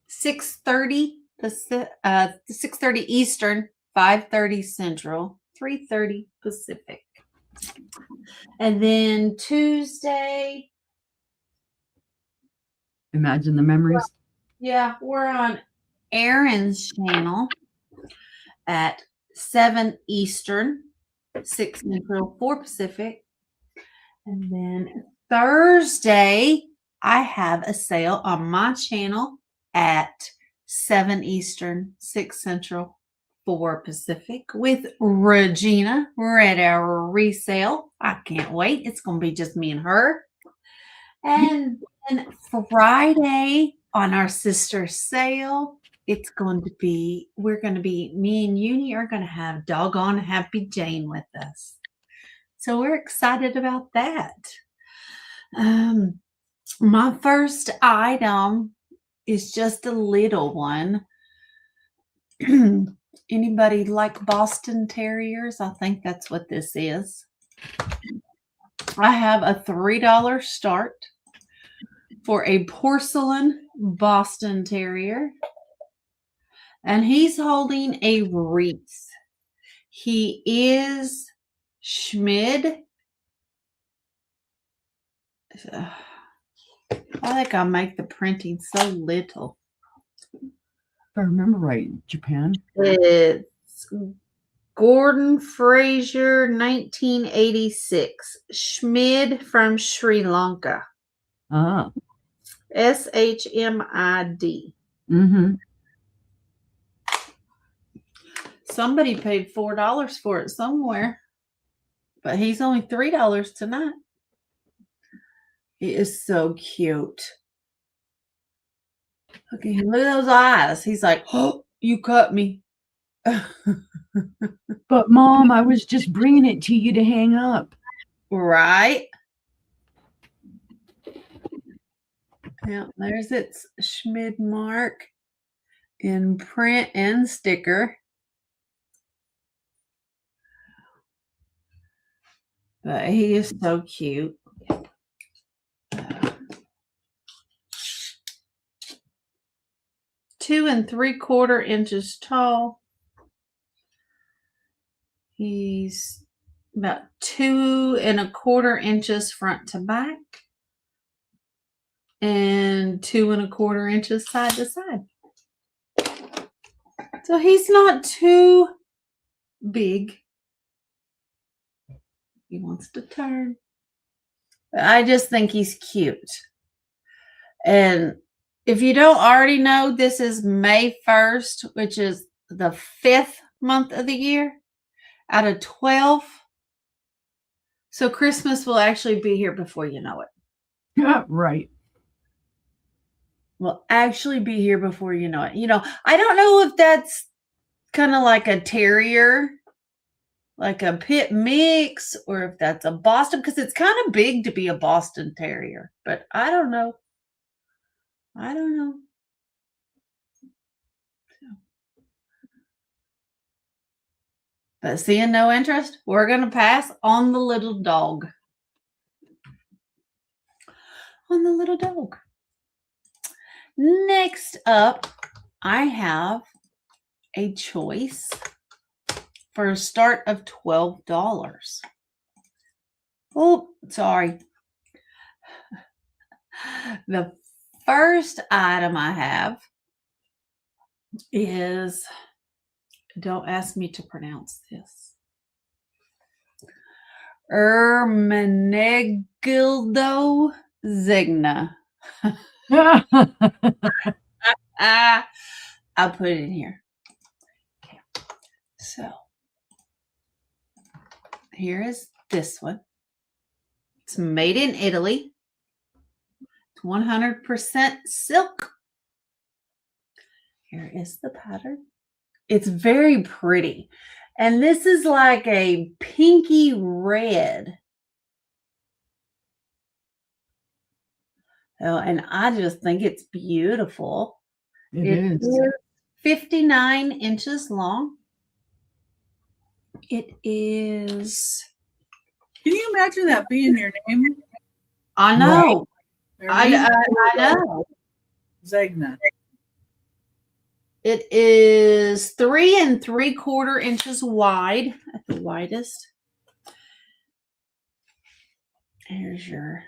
6:30 Eastern, 5:30 Central, 3:30 Pacific. And then Tuesday, Imagine the memories. yeah, we're on Aaron's channel at 7 Eastern, 6 Central, 4 Pacific. And then Thursday, I have a sale on my channel at 7 Eastern, 6 Central, 4 Pacific with Regina Red Hour resale. I can't wait. It's going to be just me and her. And then Friday on our sister sale, we're going to be, me and Uni are going to have doggone Happy Jane with us. So we're excited about that. My first item is just a little one. Anybody like Boston Terriers? I think that's what this is. I have a $3 start for a porcelain Boston Terrier. And he's holding a wreath. He is Schmid. I think I'll make the printing so little. If I remember right, Japan. It's Gordon Fraser, 1986. Schmid from Sri Lanka. Ah. SHMID. Mm-hmm. Somebody paid $4 for it somewhere, but he's only $3 tonight. He is so cute. Look at him. Look at those eyes. He's like, oh, you cut me. But Mom, I was just bringing it to you to hang up. Right? Yeah, there's its Schmid mark in print and sticker. But he is so cute. 2 3/4 inches tall. He's about 2 1/4 inches front to back, and 2 1/4 inches side to side. So he's not too big. He wants to turn. But I just think he's cute. And if you don't already know, this is May 1st, which is the 5th month of the year out of 12. So Christmas will actually be here before you know it. Right. Will actually be here before you know it. I don't know if that's kind of like a terrier, like a pit mix, or if that's a Boston, because it's kind of big to be a Boston Terrier. But I don't know. But seeing no interest, we're going to pass on the little dog. Next up, I have a choice for a start of $12. Oh, sorry. The first item I have is, don't ask me to pronounce this, Ermenegildo Zegna. I'll put it in here. Okay. So here is this one. It's made in Italy. It's 100% silk. Here is the pattern. It's very pretty. And this is like a pinky red. Oh, and I just think it's beautiful. It is. 59 inches long. It is. Can you imagine that being your name? I know. Right. I know. Zegna. It is 3 3/4 inches wide at the widest. Here's your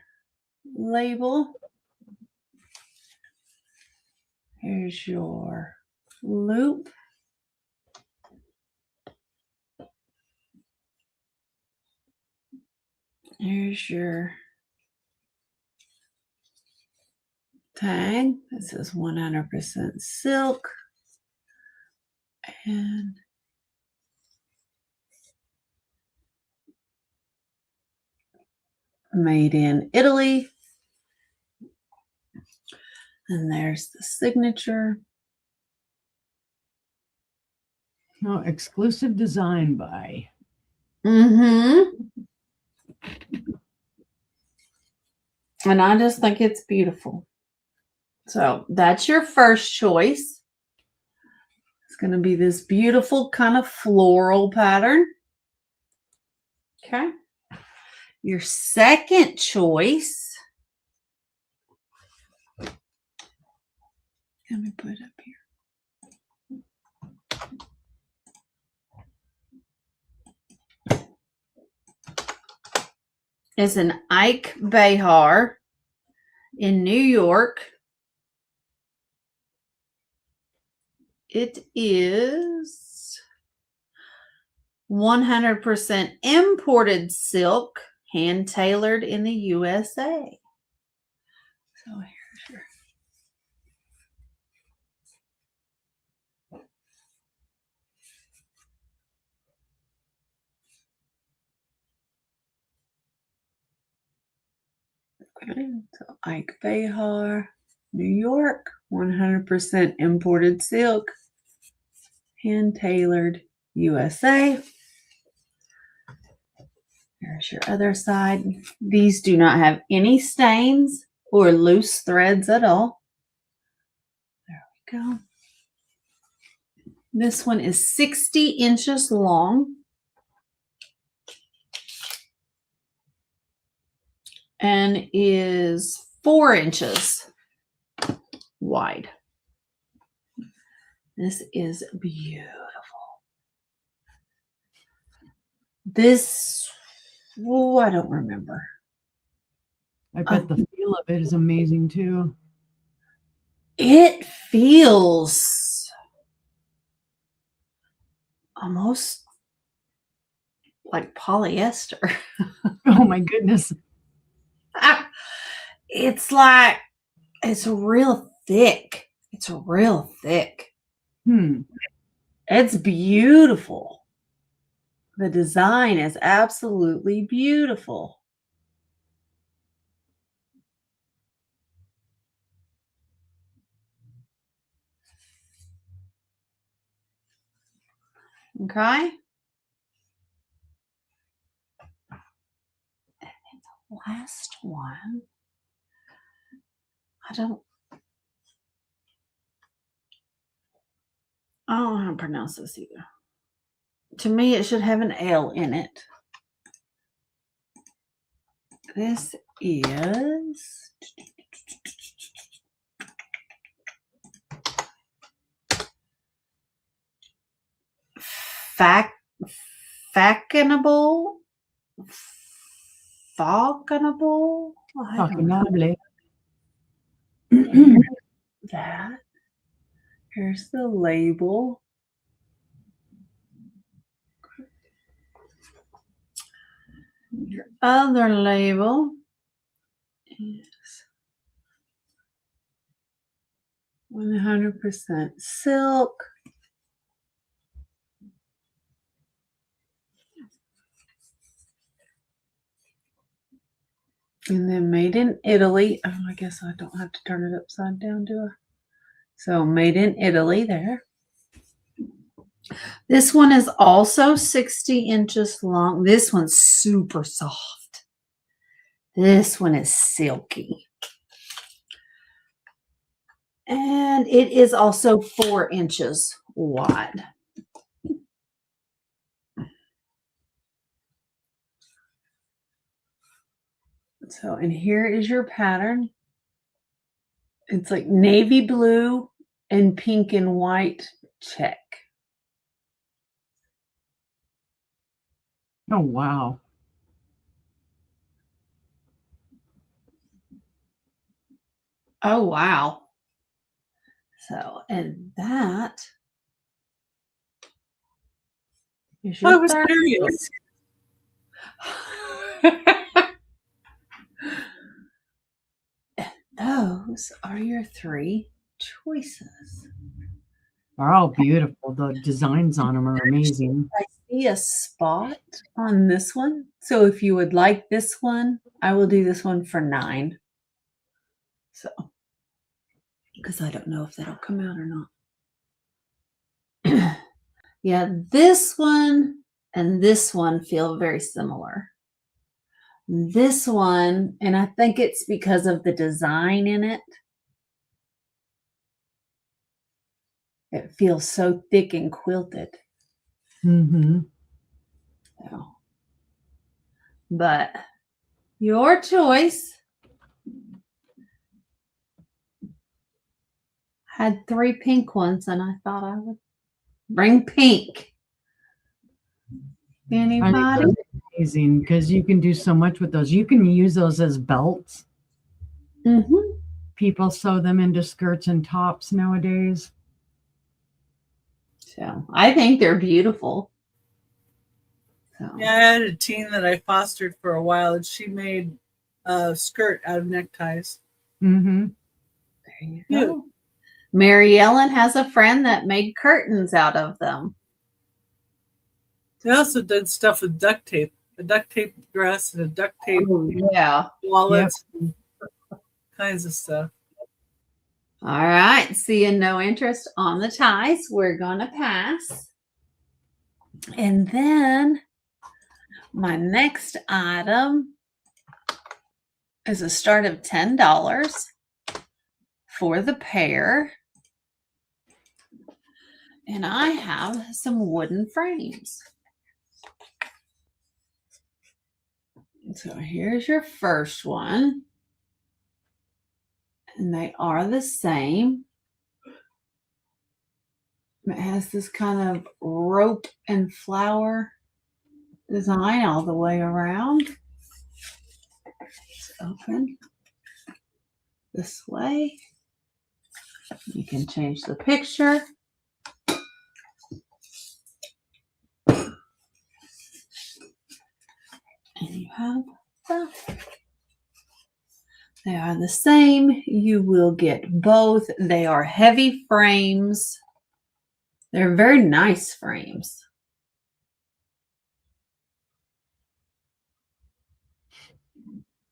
label. Here's your loop. Here's your tag. It says 100% silk. And made in Italy. And there's the signature. Oh, exclusive design by. Mm-hmm. And I just think it's beautiful. So that's your first choice. It's going to be this beautiful kind of floral pattern. Okay. Your second choice. Let me put it up here. Is an Ike Behar in New York. It is 100% imported silk, hand tailored in the USA. So here's your. Okay, so Ike Behar, New York, 100% imported silk, hand tailored USA. There's your other side. These do not have any stains or loose threads at all. There we go. This one is 60 inches long. And is 4 inches wide. This is beautiful. This, oh, I don't remember. I bet the feel of it is amazing too. It feels almost like polyester. Oh my goodness. It's like, it's real thick. It's real thick. It's beautiful. The design is absolutely beautiful. Okay. And the last one, I don't know how to pronounce this either. To me, it should have an L in it. This is Fashionable. That. Here's the label. Your other label is 100% silk. And then made in Italy. Oh, I guess I don't have to turn it upside down, do I? So made in Italy there. This one is also 60 inches long. This one's super soft. This one is silky. And it is also 4 inches wide. So, and here is your pattern. It's like navy blue and pink and white check. Oh, wow. Oh, wow. So, and that is I your was third. curious. Those are your 3 choices. They're all beautiful. The designs on them are amazing. I see a spot on this one. So if you would like this one, I will do this one for 9. So, because I don't know if that'll come out or not. Yeah, this one and this one feel very similar. This one, and I think it's because of the design in it. It feels so thick and quilted. Mm-hmm. So, but your choice. Had 3 pink ones, and I thought I would bring pink. Anybody? Amazing, because you can do so much with those. You can use those as belts. Mm-hmm. People sew them into skirts and tops nowadays. So I think they're beautiful. So. Yeah, I had a teen that I fostered for a while, and she made a skirt out of neckties. Mm-hmm. There you go. Mary Ellen has a friend that made curtains out of them. They also did stuff with duct tape, a duct tape dress and a duct tape wallets, and kinds of stuff. All right, seeing no interest on the ties, we're going to pass. And then my next item is a start of $10 for the pair. And I have some wooden frames. So here's your first one. And they are the same. It has this kind of rope and flower design all the way around. It's open this way. You can change the picture. And you have that. They are the same. You will get both. They are heavy frames. They're very nice frames.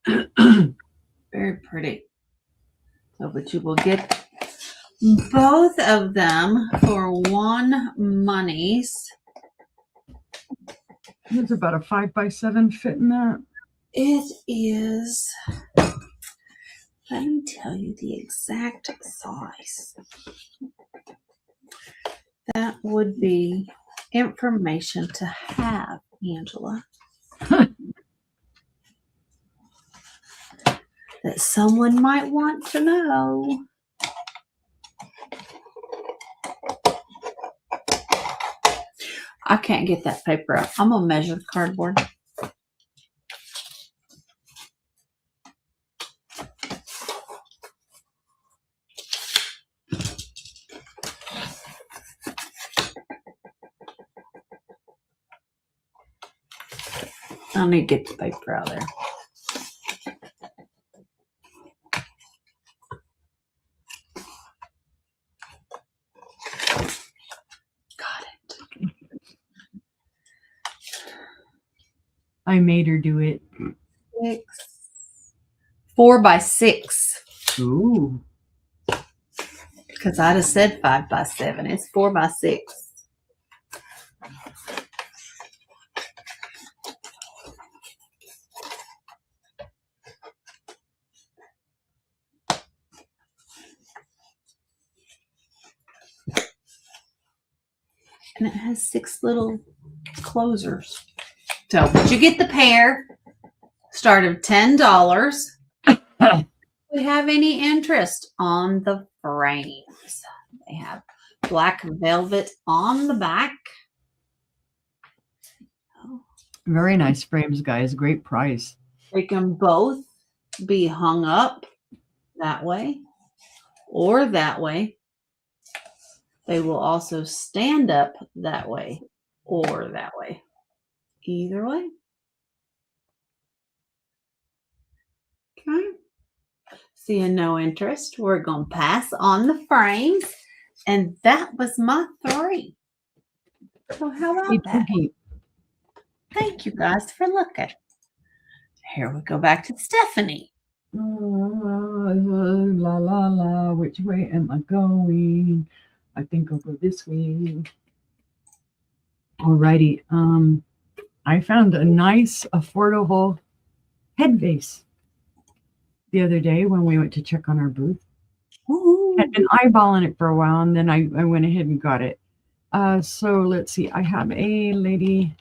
Very pretty. So, but you will get both of them for $1 monies. There's about a 5x7 fit in that. It is, let me tell you the exact size. That would be information to have, Angela. That someone might want to know. I can't get that paper out. I'm going to measure the cardboard. I need to get the paper out there. Got it. I made her do it. 4 by 6. Ooh. Because I'd have said 5 by 7. It's 4 by 6. And it has 6 little closers. So, but you get the pair. Start of $10. We have any interest on the frames? They have black velvet on the back. Very nice frames, guys. Great price. They can both be hung up that way or that way. They will also stand up that way or that way. Either way. Okay. Seeing no interest, we're going to pass on the frames. And that was my 3. So how about that? Thank you guys for looking. Here we go back to Stephanie. La, la, la, which way am I going? I think I'll go this way. Alrighty. I found a nice, affordable head vase the other day when we went to check on our booth. Ooh. Had been eyeballing it for a while, and then I went ahead and got it. So let's see. I have a lady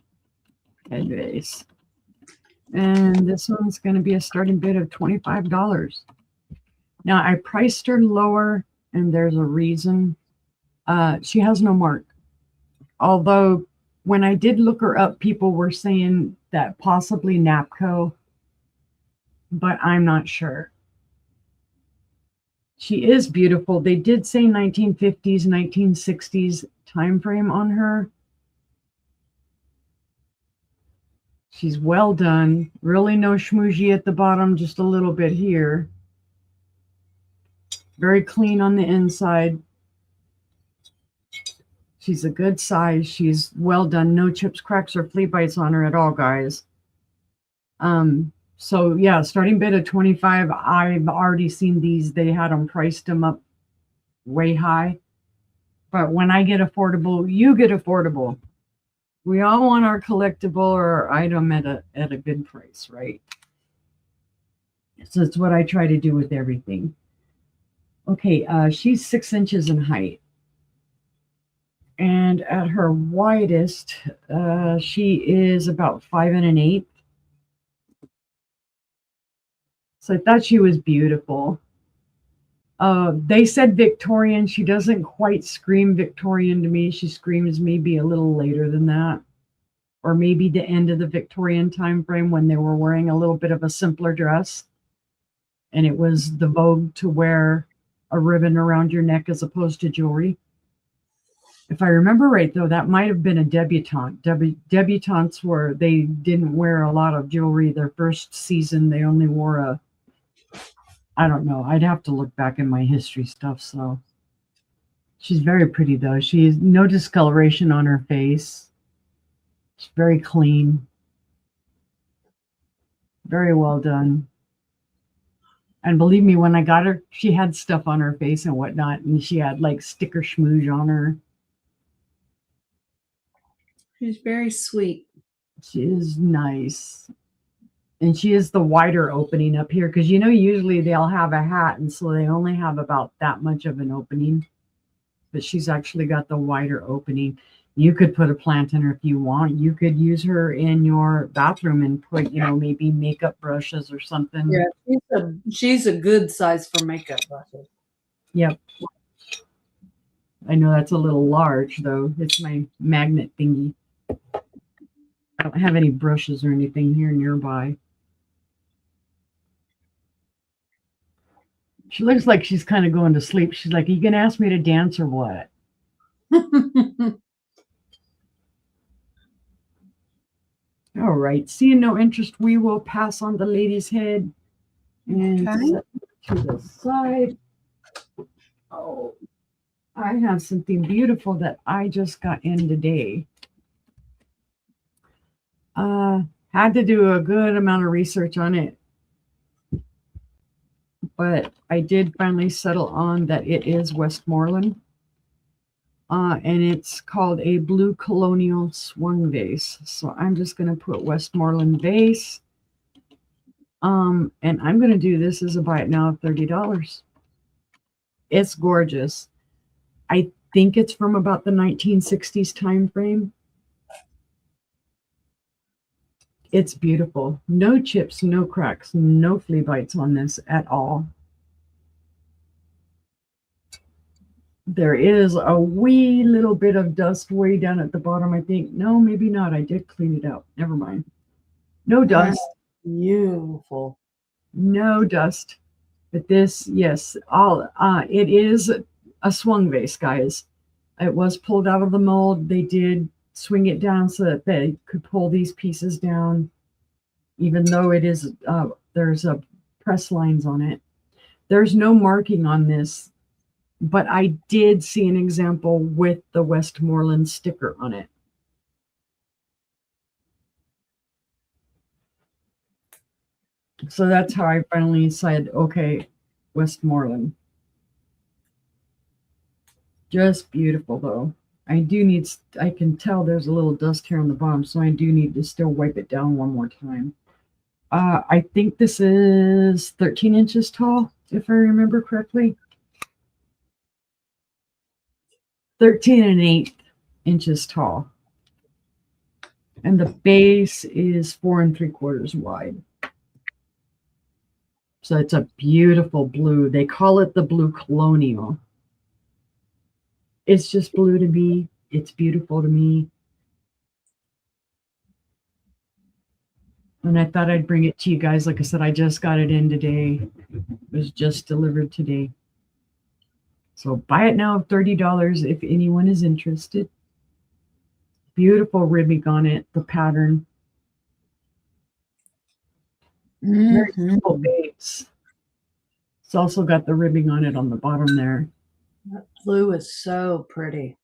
head vase. And this one's going to be a starting bid of $25. Now, I priced her lower, and there's a reason. She has no mark. Although, when I did look her up, people were saying that possibly Napco, but I'm not sure. She is beautiful. They did say 1950s, 1960s time frame on her. She's well done. Really no schmoozy at the bottom, just a little bit here. Very clean on the inside. She's a good size. She's well done. No chips, cracks, or flea bites on her at all, guys. So yeah, starting bid of $25. I've already seen these. They had them priced them up way high. But when I get affordable, you get affordable. We all want our collectible or our item at a good price, right? So that's what I try to do with everything. Okay, she's 6 inches in height. And at her widest, she is about 5 1/8. So I thought she was beautiful. They said Victorian. She doesn't quite scream Victorian to me. She screams maybe a little later than that. Or maybe the end of the Victorian time frame when they were wearing a little bit of a simpler dress. And it was the vogue to wear a ribbon around your neck as opposed to jewelry. If I remember right, though, that might have been a debutante. Debutantes they didn't wear a lot of jewelry. Their first season, they only wore I don't know. I'd have to look back in my history stuff. So she's very pretty, though. She has no discoloration on her face. She's very clean. Very well done. And believe me, when I got her, she had stuff on her face and whatnot. And she had like sticker schmooze on her. She's very sweet. She is nice. And she is the wider opening up here. Because, usually they'll have a hat. And so they only have about that much of an opening. But she's actually got the wider opening. You could put a plant in her if you want. You could use her in your bathroom and put, maybe makeup brushes or something. Yeah, she's a good size for makeup brushes. Yep. I know that's a little large, though. It's my magnet thingy. I don't have any brushes or anything here nearby. She looks like she's kind of going to sleep. She's like, are you going to ask me to dance or what? All right. Seeing no interest, we will pass on the lady's head and set to the side. Oh, I have something beautiful that I just got in today. Had to do a good amount of research on it. But I did finally settle on that it is Westmoreland. And it's called a blue colonial swung vase. So I'm just going to put Westmoreland vase. And I'm going to do this as a buy it now of $30. It's gorgeous. I think it's from about the 1960s time frame. It's beautiful. No chips, no cracks, no flea bites on this at all. There is a wee little bit of dust way down at the bottom, I think. No, maybe not. I did clean it out. Never mind. No dust. Beautiful. No dust. But this, yes, it is a swung vase, guys. It was pulled out of the mold. They did swing it down so that they could pull these pieces down, even though it is there's a press lines on it. There's no marking on this, but I did see an example with the Westmoreland sticker on it. So that's how I finally said, okay, Westmoreland. Just beautiful, though. I can tell there's a little dust here on the bottom, so I do need to still wipe it down one more time. I think this is 13 inches tall, if I remember correctly. 13 1/8 inches tall. And the base is 4 3/4 wide. So it's a beautiful blue. They call it the blue colonial. It's just blue to me. It's beautiful to me. And I thought I'd bring it to you guys. Like I said, I just got it in today. It was just delivered today. So buy it now, $30 if anyone is interested. Beautiful ribbing on it, the pattern. Very simple base. It's also got the ribbing on it on the bottom there. That blue is so pretty.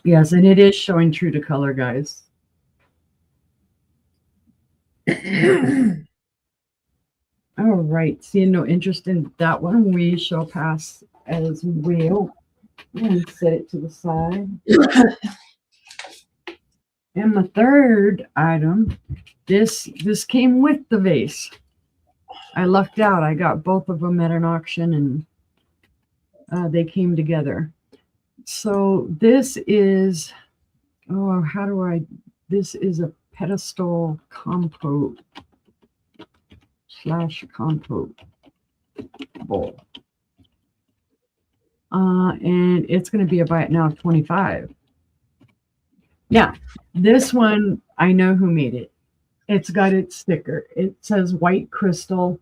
Yes, and it is showing true to color, guys. All right, seeing no interest in that one, we shall pass as well. And set it to the side. And the third item, this came with the vase. I lucked out. I got both of them at an auction, and they came together. So this is, this is a pedestal compote / compote bowl. And it's going to be a buy it now of $25. Now, this one, I know who made it. It's got its sticker. It says white crystal.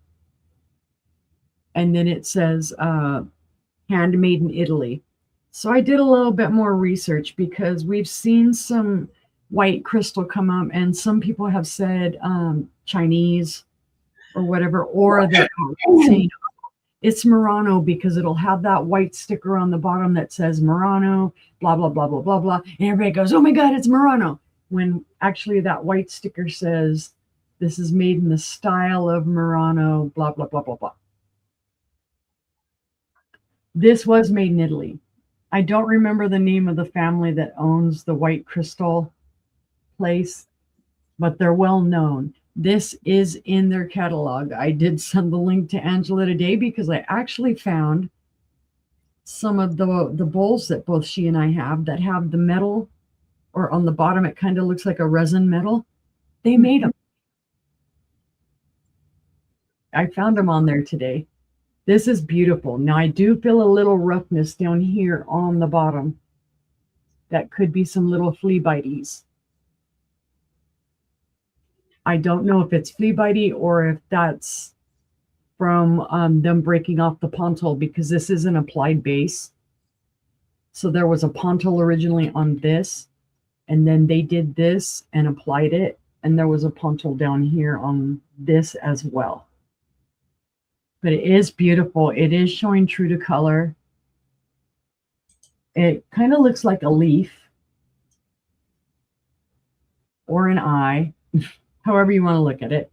And then it says handmade in Italy. So I did a little bit more research because we've seen some white crystal come up, and some people have said Chinese or whatever, or they're saying it's Murano because it'll have that white sticker on the bottom that says Murano, blah, blah, blah, blah, blah, blah. And everybody goes, oh my God, it's Murano. When actually that white sticker says this is made in the style of Murano, blah, blah, blah, blah, blah. This was made in Italy. I don't remember the name of the family that owns the white crystal place, but they're well known. This is in their catalog. I did send the link to Angela today because I actually found some of the bowls that both she and I have that have the metal, or on the bottom it kind of looks like a resin metal. They made them. I found them on there today. This is beautiful. Now I do feel a little roughness down here on the bottom. That could be some little flea bites. I don't know if it's flea bitey or if that's from them breaking off the pontil, because this is an applied base. So there was a pontil originally on this, and then they did this and applied it, and there was a pontil down here on this as well. But it is beautiful. It is showing true to color. It kind of looks like a leaf or an eye, however you want to look at it.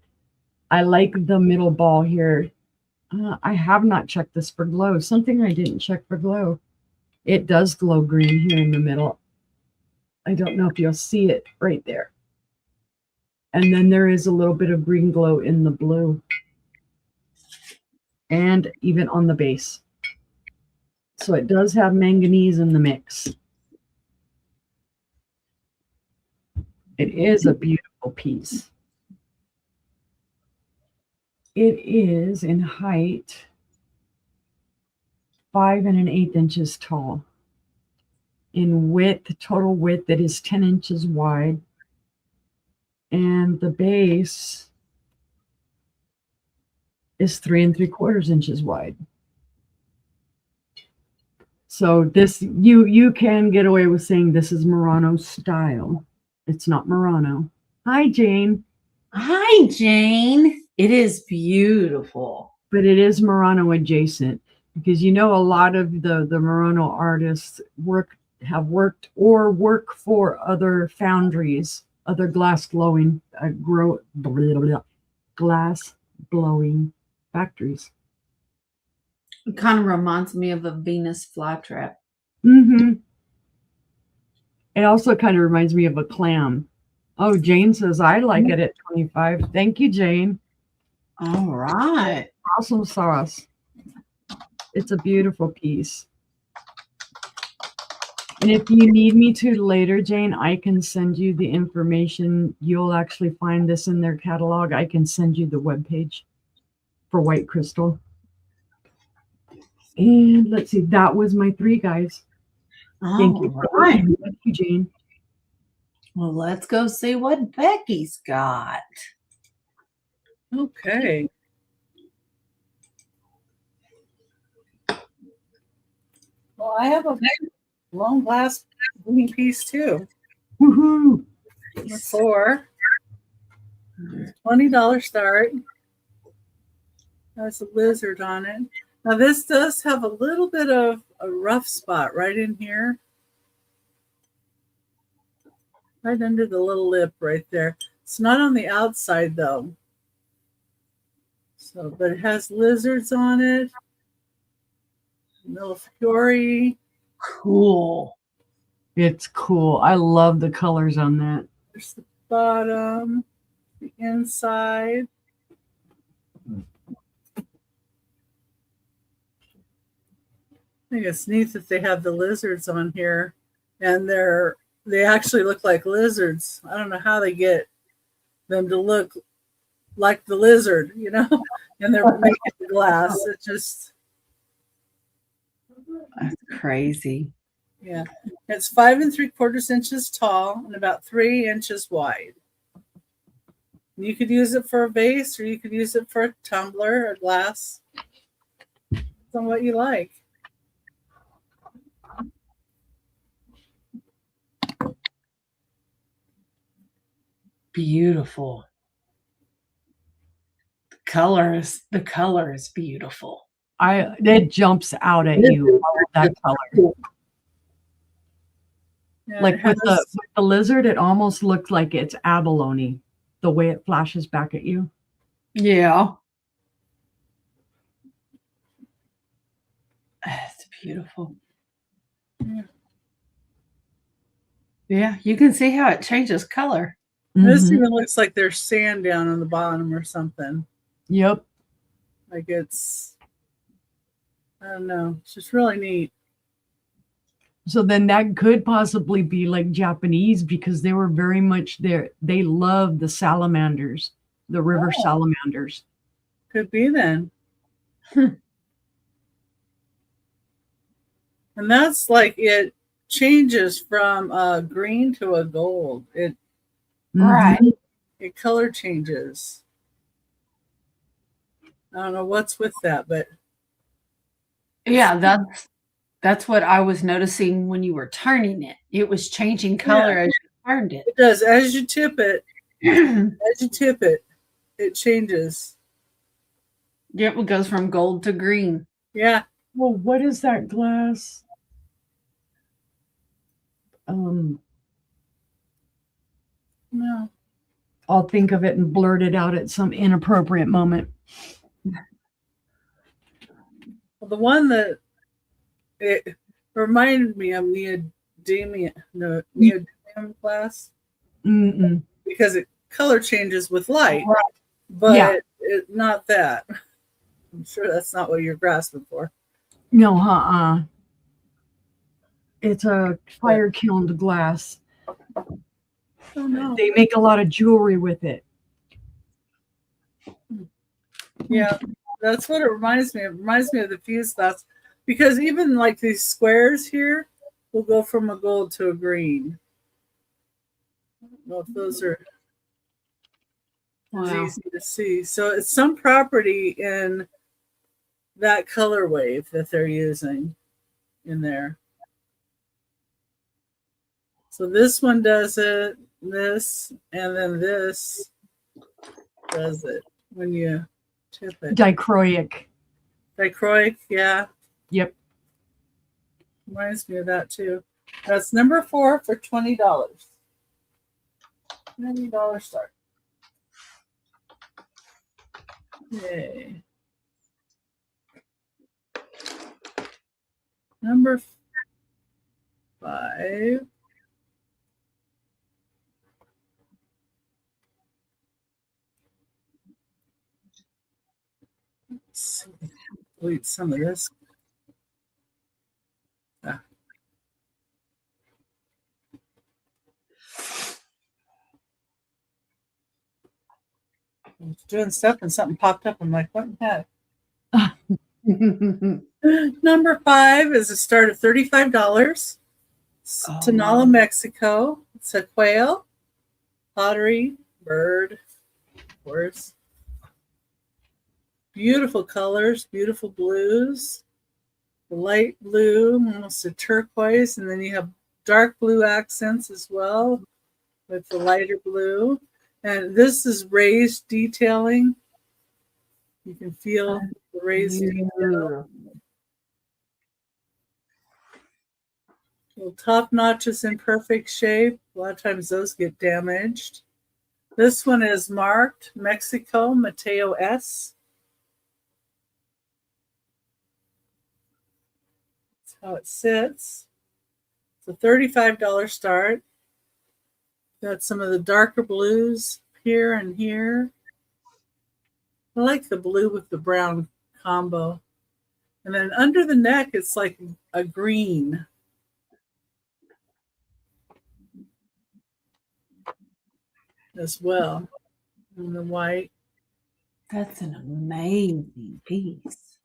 I like the middle ball here. I have not checked this for glow. Something I didn't check for glow. It does glow green here in the middle. I don't know if you'll see it right there. And then there is a little bit of green glow in the blue. And even on the base. So it does have manganese in the mix. It is a beautiful piece. It is in height 5 1/8 inches tall. In width, total width, it is 10 inches wide. And the base is 3 3/4 inches wide. So this, you can get away with saying this is Murano style. It's not Murano. Hi, Jane. Hi, Jane. It is beautiful. But it is Murano adjacent, because you know a lot of the Murano artists have worked or work for other foundries, other glass blowing factories. It kind of reminds me of a Venus flytrap. Mm-hmm. It also kind of reminds me of a clam. Oh, Jane says, I like it at 25. Thank you, Jane. All right. Awesome sauce. It's a beautiful piece. And if you need me to later, Jane, I can send you the information. You'll actually find this in their catalog. I can send you the webpage for white crystal. And let's see, that was my 3, guys. Thank you. Right. Thank you, Jane. Well, let's go see what Becky's got. Okay. Well, I have a long glass green piece too. Woohoo! For $20 start. Has a lizard on it. Now this does have a little bit of a rough spot right in here. Right under the little lip right there. It's not on the outside though. So, but it has lizards on it. Millefiori. Cool. It's cool. I love the colors on that. There's the bottom, the inside. I think it's neat that they have the lizards on here, and they actually look like lizards. I don't know how they get them to look like the lizard, you know, and they're making the glass. It just, that's crazy. Yeah, it's 5 3/4 inches tall and about 3 inches wide. You could use it for a vase, or you could use it for a tumbler or glass. It's on what you like. Beautiful. The color is beautiful. It jumps out at you, that color. Yeah, like with the lizard, it almost looks like it's abalone, the way it flashes back at you. Yeah. That's beautiful. Yeah, you can see how it changes color. This even looks like there's sand down on the bottom or something. Yep. Like it's, I don't know, it's just really neat. So then that could possibly be like Japanese, because they were very much there. They loved the salamanders, the river salamanders. Could be then. And that's like, it changes from green to a gold. Right. It color changes. I don't know what's with that, but yeah, that's what I was noticing when you were turning it. It was changing color as you turned it. It does. As you tip it, it changes. Yep, it goes from gold to green. Yeah. Well, what is that glass? No. I'll think of it and blurt it out at some inappropriate moment. The one that it reminded me of neodymium glass Mm-mm. because it color changes with light, Right. but not that. I'm sure that's not what you're grasping for. No, it's a fire kilned glass. Oh no. They make a lot of jewelry with it. Yeah, that's what it reminds me of. It reminds me of the fuse glass because even like these squares here will go from a gold to a green. I don't know if those are as easy to see. So it's some property in that color wave that they're using in there. So this one does it, this, and then this does it when you tip it. Dichroic. Dichroic, yeah. Yep. Reminds me of that too. That's number 4 for $20. $20 start. Yay. Number 5. Let's see. Delete some of this. Ah. I was doing stuff and something popped up. I'm like, what in the heck? Number 5 is a start of $35. Tonala, Mexico. It's a quail, pottery, bird, of course. Beautiful colors, beautiful blues. The light blue, almost a turquoise, and then you have dark blue accents as well with the lighter blue. And this is raised detailing. You can feel the raised detail. Little top notches in perfect shape. A lot of times those get damaged. This one is marked Mexico, Mateo S. That's how it sits. It's a $35 start. Got some of the darker blues here and here. I like the blue with the brown combo. And then under the neck, it's like a green. As well. And the white. That's an amazing piece.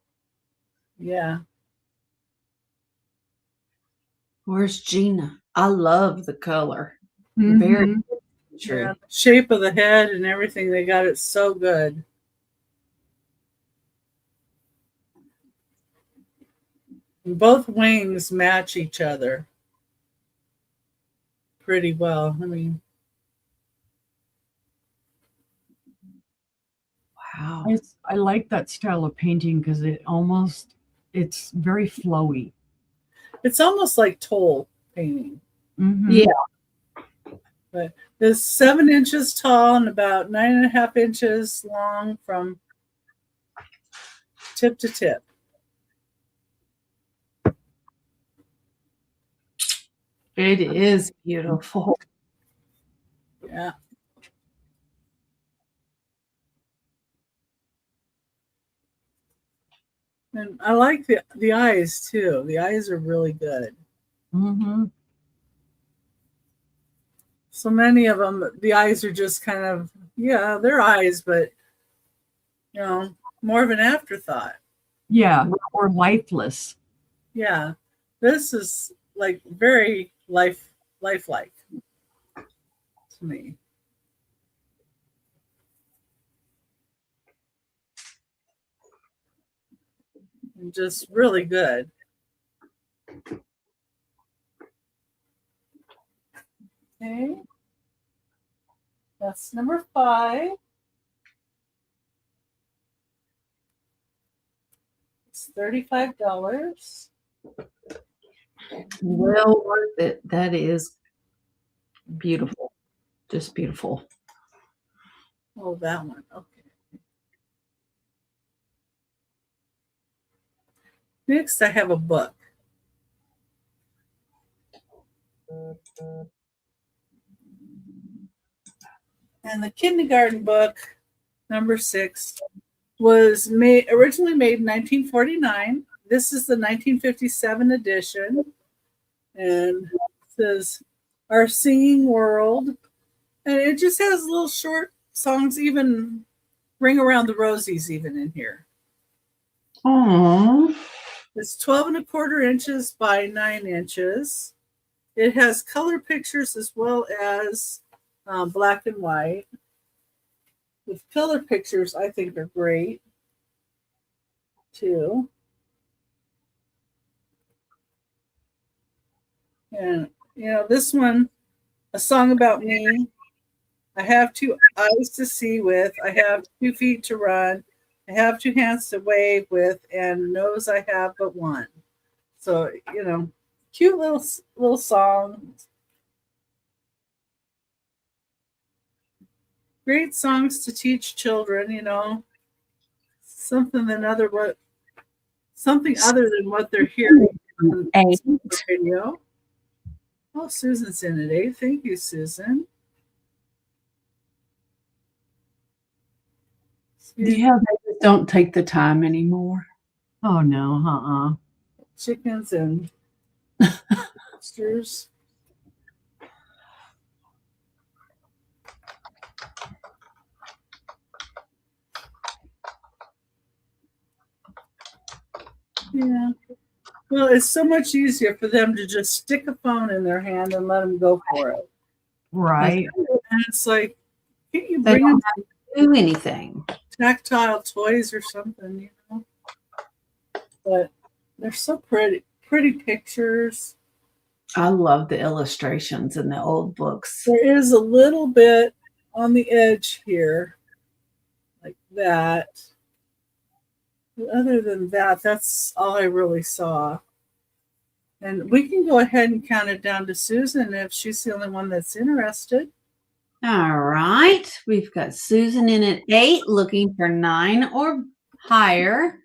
Yeah. Where's Gina? I love the color. Mm-hmm. Very true. Yeah. Shape of the head and everything. They got it so good. And both wings match each other pretty well. I mean, wow. I like that style of painting because it's very flowy. it's almost like toll painting. Mm-hmm. Yeah. But it's 7 inches tall and about 9.5 inches long from tip to tip. It is beautiful. Yeah. And I like the eyes too. The eyes are really good. Mm-hmm. So many of them, the eyes are just kind of, yeah, they're eyes, but, you know, more of an afterthought. Yeah, or lifeless. Yeah. This is like very lifelike to me. And just really good. Okay. That's number 5. It's $35. Well worth it. That is beautiful. Just beautiful. Oh, that one. Okay. Next, I have a book. And the kindergarten book, number 6, was originally made in 1949. This is the 1957 edition. And it says, Our Singing World. And it just has little short songs, even Ring Around the Rosies even in here. Aww. It's 12 1/4 inches by 9 inches. It has color pictures as well as black and white. The color pictures, I think, are great, too. And, this one, A Song About Me. I have 2 eyes to see with. I have 2 feet to run. I have 2 hands to wave with, and nose I have but one. So, cute little songs. Great songs to teach children, something other than what they're hearing on the radio. Oh, Susan's in it, 8. Thank you, Susan. Yeah, they just don't take the time anymore. Oh no, Chickens and oysters. Yeah. Well, it's so much easier for them to just stick a phone in their hand and let them go for it. Right. And it's like, can't you They bring don't them have to do anything. tactile toys or something, But they're so pretty. Pretty pictures. I love the illustrations in the old books. There is a little bit on the edge here, like that. But other than that, that's all I really saw. And we can go ahead and count it down to Susan if she's the only one that's interested. All right. We've got Susan in at 8, looking for 9 or higher.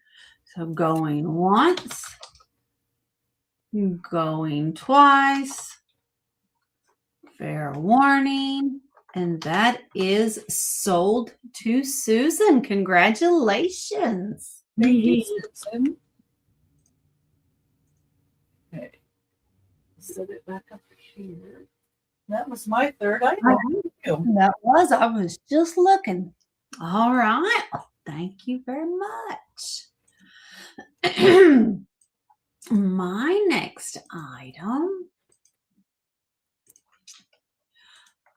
So going once, going twice, fair warning. And that is sold to Susan. Congratulations. Thank you, Susan. Okay. Set it back up here. That was my third item. That was. I was just looking. All right. Thank you very much. My next item,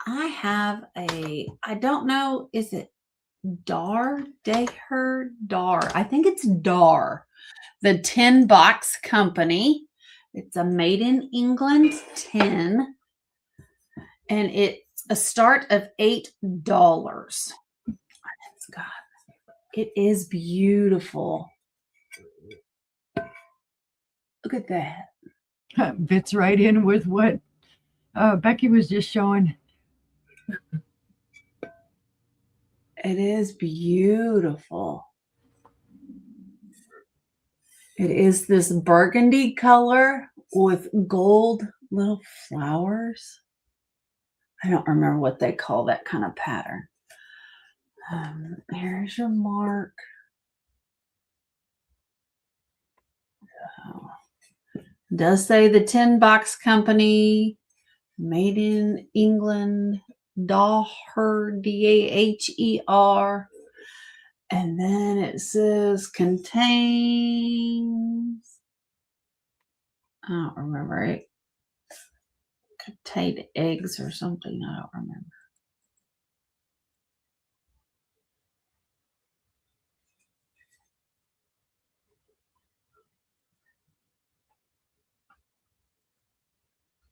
I have I don't know, is it Dar? I think it's Dar, the 10 box company. It's a made in England 10, and it's a start of $8. It is beautiful. Look at that. Fits right in with what Becky was just showing. It is beautiful. It is this burgundy color with gold little flowers. I don't remember what they call that kind of pattern. Here's your mark. It does say the 10 box company, made in England, Daher, Daher. And then it says contains, I don't remember it. Contained eggs or something. I don't remember.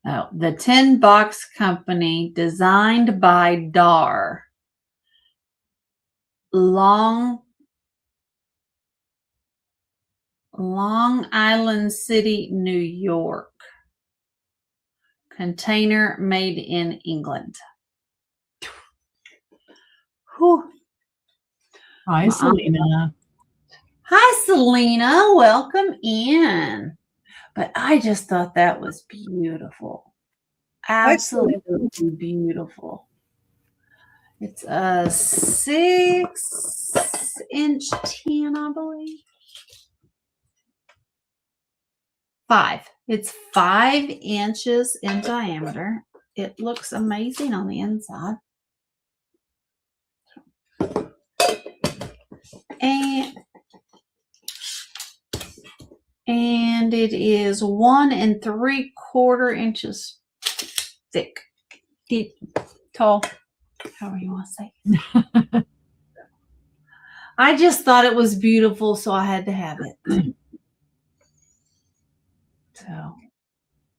Oh, the 10 box company, designed by Dar. Long Island City, New York. Container made in England. Whew. Hi, Selena. Hi, Selena. Welcome in. But I just thought that was beautiful. Absolutely beautiful. It's a 6-inch tin, I believe. 5. It's 5 inches in diameter. It looks amazing on the inside. And it is 1 3/4 inches thick, deep, tall, however you want to say. I just thought it was beautiful, so I had to have it. So,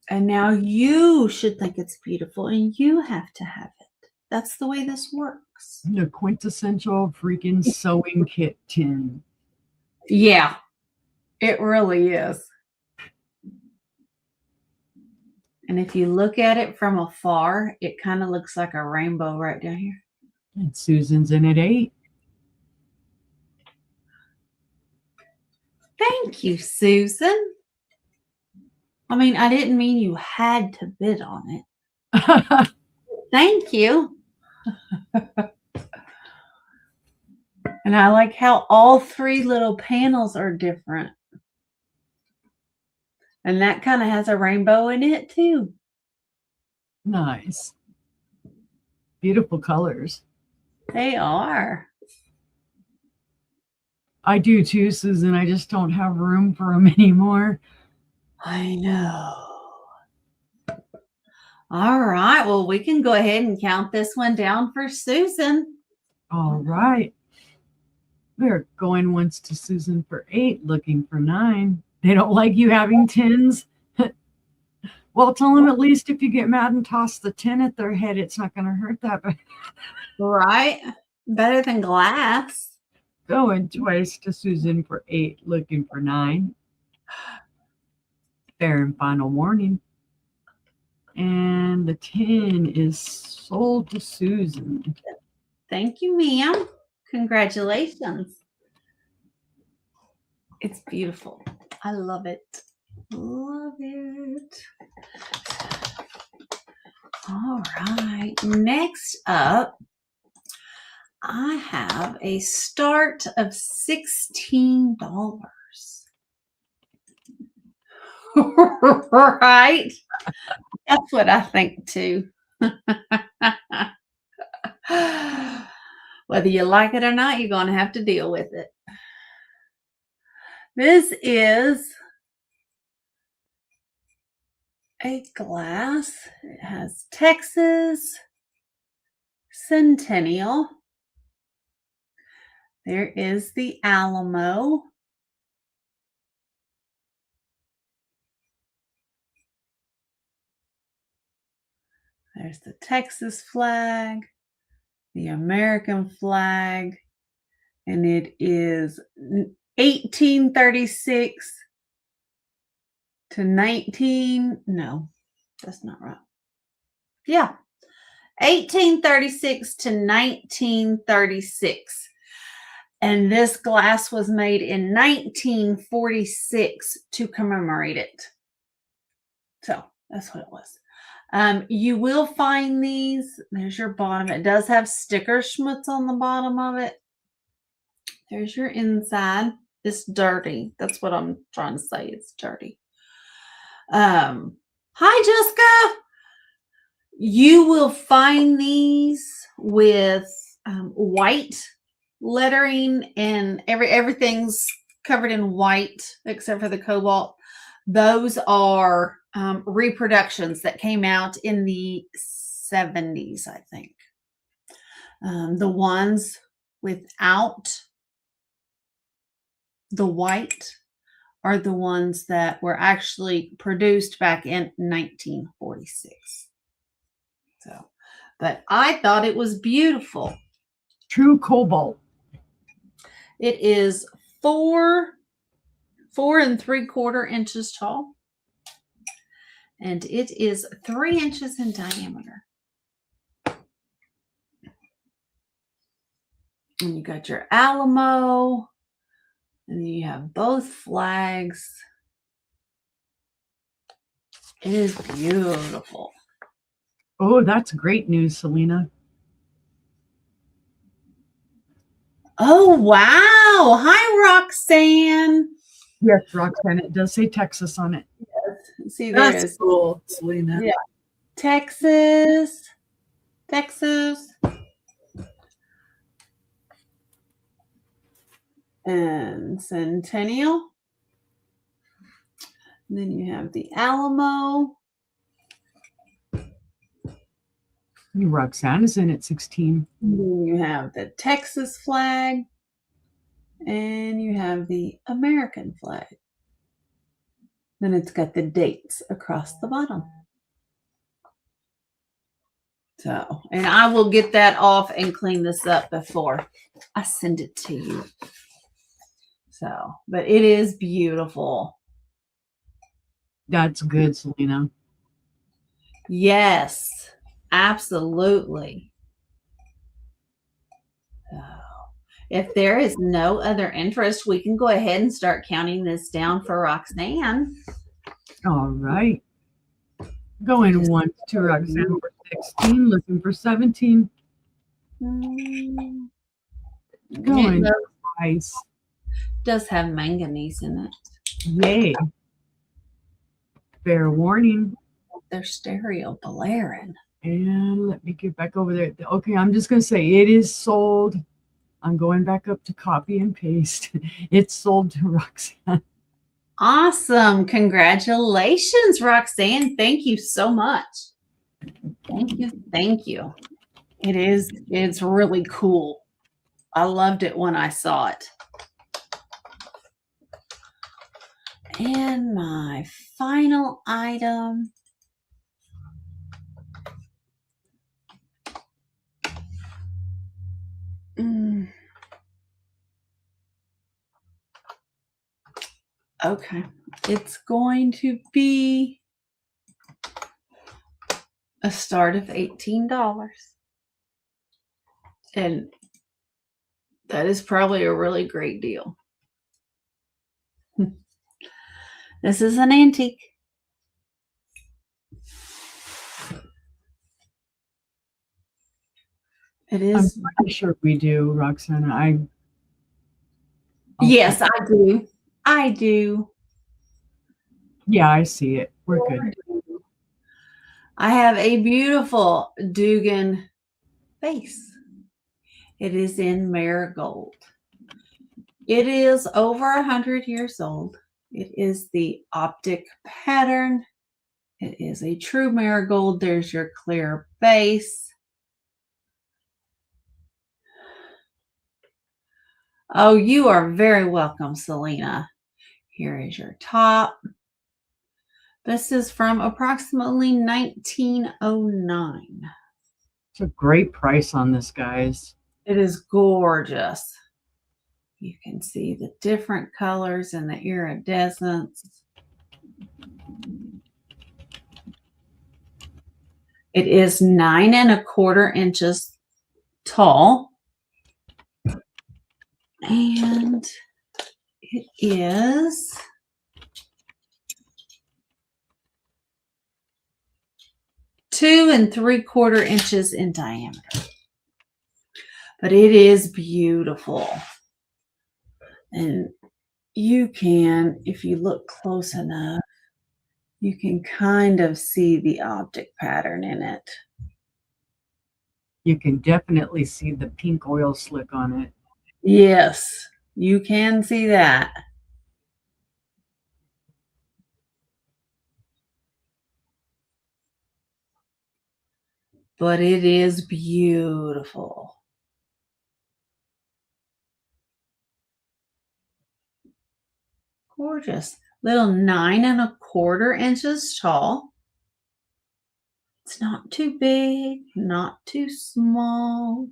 and now you should think it's beautiful, and you have to have it. That's the way this works. The quintessential freaking sewing kit tin. Yeah, it really is. And if you look at it from afar, it kind of looks like a rainbow right down here. And Susan's in at 8. Thank you, Susan. I mean, I didn't mean you had to bid on it. Thank you. And I like how all 3 little panels are different. And that kind of has a rainbow in it too. Nice. Beautiful colors. They are. I do too, Susan. I just don't have room for them anymore. I know. All right. Well, we can go ahead and count this one down for Susan. All right. We're going once to Susan for 8, looking for 9. They don't like you having tins. Well, tell them at least if you get mad and toss the tin at their head, it's not going to hurt that bad. Right? Better than glass. Going twice to Susan for 8, looking for 9. Fair and final warning. And the tin is sold to Susan. Thank you, ma'am. Congratulations. It's beautiful. I love it. Love it. All right. Next up, I have a start of $16. Right? That's what I think too. Whether you like it or not, you're going to have to deal with it. This is a glass. It has Texas Centennial. There is the Alamo. There's the Texas flag, the American flag, and it is 1836 to 19. No, that's not right. Yeah. 1836 to 1936. And this glass was made in 1946 to commemorate it. So that's what it was. You will find these. There's your bottom. It does have sticker schmutz on the bottom of it. There's your inside. It's dirty. That's what I'm trying to say. It's dirty. Hi, Jessica. You will find these with white lettering, and everything's covered in white except for the cobalt. Those are reproductions that came out in the 70s, I think. The ones without the white are the ones that were actually produced back in 1946. So, but I thought it was beautiful. True cobalt. It is 4 3/4 inches tall, and it is 3 inches in diameter. And you got your Alamo, And you have both flags. It is beautiful. Oh, that's great news, Selena. Oh, wow. Hi, Roxanne. Yes, Roxanne, it does say Texas on it. Yes. See, there That's is cool, Selena. Yeah. Texas. And Centennial. And then you have the Alamo. Roxanne is in at 16. And then you have the Texas flag. And you have the American flag. Then it's got the dates across the bottom. So, and I will get that off and clean this up before I send it to you. So, but it is beautiful. That's good, Selena. Yes, absolutely. So, if there is no other interest, we can go ahead and start counting this down for Roxanne. All right. Going once to Roxanne for 16, looking for 17. Going twice. Does have manganese in it. Yay. Fair warning. They're stereo blaring. And let me get back over there. Okay, I'm just going to say it is sold. I'm going back up to copy and paste. It's sold to Roxanne. Awesome. Congratulations, Roxanne. Thank you so much. Thank you. Thank you. It's really cool. I loved it when I saw it. And my final item. Okay. It's going to be a start of $18. And that is probably a really great deal. This is an antique. It is. I'm pretty sure we do, Roxanne. Yes, I do. I do. Yeah, I see it. We're good. I have a beautiful Dugan vase. It is in marigold. It is over 100 years old. It is the optic pattern. It is a true marigold. There's your clear base. Oh, you are very welcome, Selena. Here is your top. This is from approximately 1909. It's a great price on this, guys. It is gorgeous. You can see the different colors and the iridescence. It is 9 1/4 inches tall. And it is two 3/4 inches in diameter. But it is beautiful. And you can, if you look close enough, you can kind of see the optic pattern in it. You can definitely see the pink oil slick on it. Yes, you can see that. But it is beautiful. Gorgeous. Little 9 1/4 inches tall. It's not too big, not too small.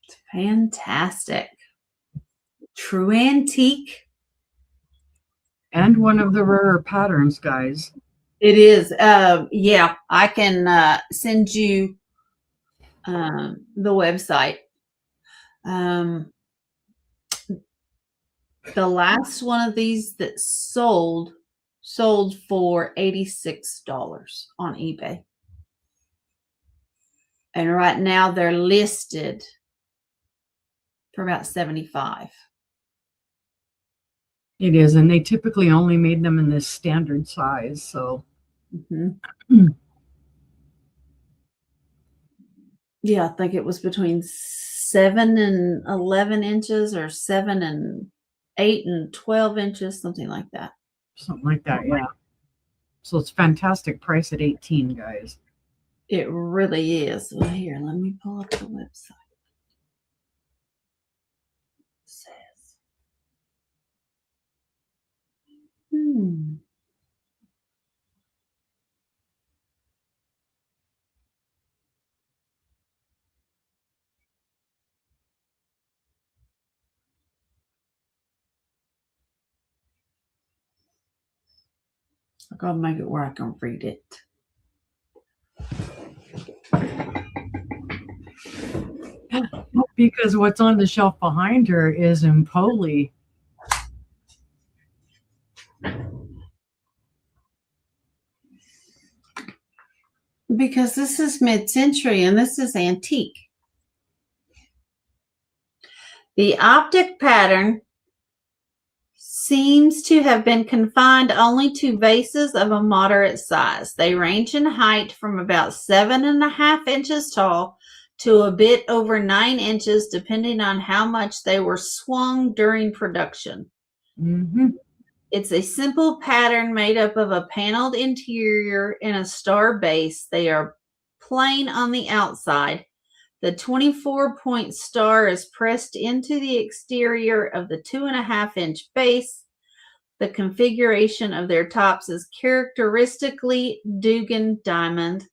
It's fantastic. True antique. And one of the rarer patterns, guys. It is. Yeah, I can send you the website. The last one of these that sold for $86 on eBay. And right now they're listed for about $75. It is, and they typically only made them in this standard size, so. Yeah, I think it was between 7 and 11 inches or 7 and 8 and 12 inches, something like that. Something like that, yeah. So it's fantastic price at 18, guys. It really is. Well, here, let me pull up the website. It says, I gotta make it where I can read it. Because what's on the shelf behind her is Empoli. Because this is mid-century and this is antique. The optic pattern seems to have been confined only to vases of a moderate size. They range in height from about 7.5 inches tall to a bit over 9 inches, depending on how much they were swung during production. It's a simple pattern made up of a paneled interior and a star base. They are plain on the outside. The 24-point star is pressed into the exterior of the 2.5-inch base. The configuration of their tops is characteristically Dugan diamond.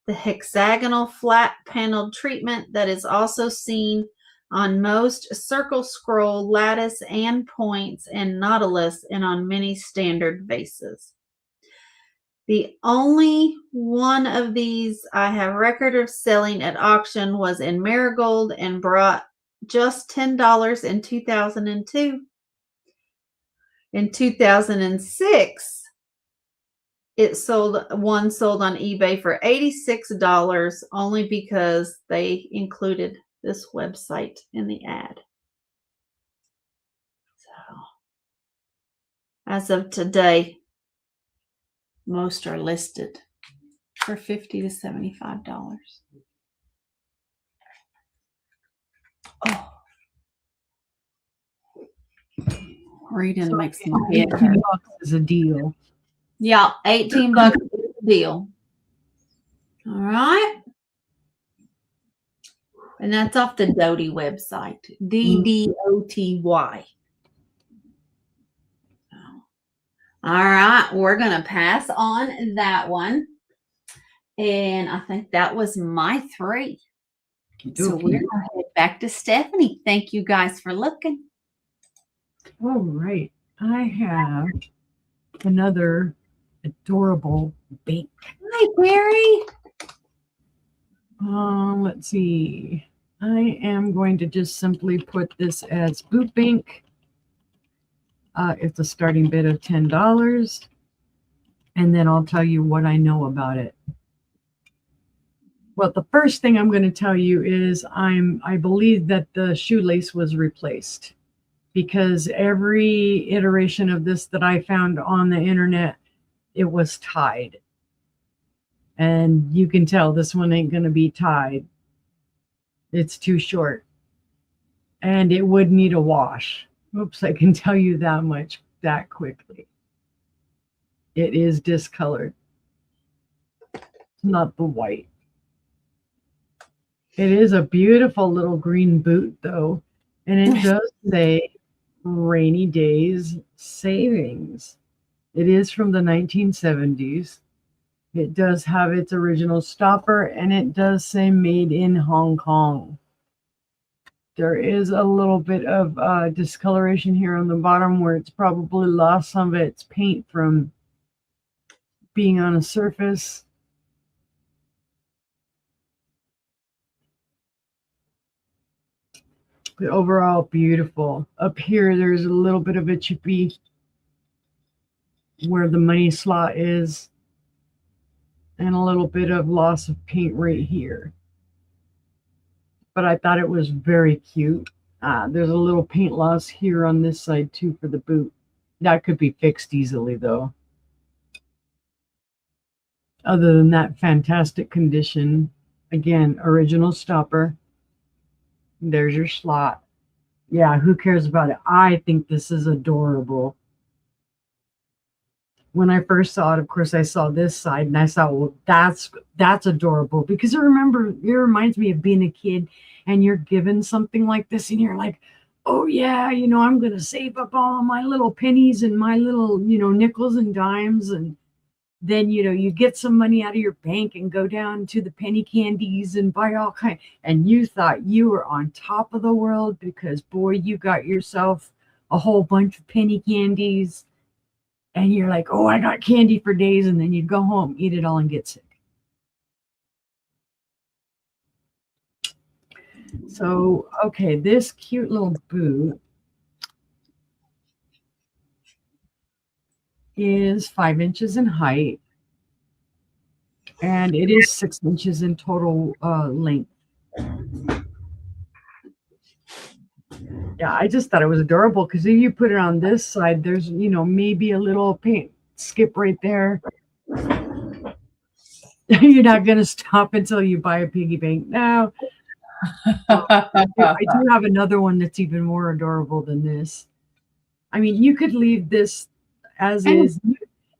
The hexagonal flat paneled treatment that is also seen on most circle scroll, lattice, and points and nautilus, and on many standard vases. The only one of these I have record of selling at auction was in marigold and brought just $10 in 2002. In 2006, sold on eBay for $86 only because they included this website in the ad. So, as of today, most are listed for $50 to $75. Oh, reading makes my head hurt. $18 is a deal. Yeah, $18 is a deal. All right. And that's off the Doty website. DDOTY. All right. We're going to pass on that one. And I think that was my 3. So we're going to head back to Stephanie. Thank you guys for looking. All right. I have another adorable bake. Hi, Barry. Let's see. I am going to just simply put this as boot bank. It's a starting bid of $10. And then I'll tell you what I know about it. Well, the first thing I'm going to tell you is I believe that the shoelace was replaced, because every iteration of this that I found on the internet, it was tied. And you can tell this one ain't going to be tied. It's too short. And it would need a wash. Oops, I can tell you that much that quickly. It is discolored. It's not the white. It is a beautiful little green boot, though. And it does say Rainy Days Savings. It is from the 1970s. It does have its original stopper, and it does say made in Hong Kong. There is a little bit of discoloration here on the bottom where it's probably lost some of its paint from being on a surface. But overall, beautiful. Up here, there's a little bit of a chippy where the money slot is, and a little bit of loss of paint right here. But I thought it was very cute. There's a little paint loss here on this side too for the boot. That could be fixed easily though. Other than that, fantastic condition. Again, original stopper. There's your slot. Yeah, who cares about it? I think this is adorable. When I first saw it, of course, I saw this side and I thought, well, that's adorable, because it reminds me of being a kid and you're given something like this and you're like, oh yeah, I'm going to save up all my little pennies and my little, nickels and dimes. And then, you get some money out of your bank and go down to the penny candies and buy all kinds. And you thought you were on top of the world because, boy, you got yourself a whole bunch of penny candies. And you're like, oh, I got candy for days. And then you'd go home, eat it all, and get sick. So, okay, this cute little boot is 5 inches in height. And it is 6 inches in total length. Yeah, I just thought it was adorable because if you put it on this side, there's, maybe a little paint skip right there. You're not going to stop until you buy a piggy bank. Now, I do have another one that's even more adorable than this. I mean, you could leave this as is.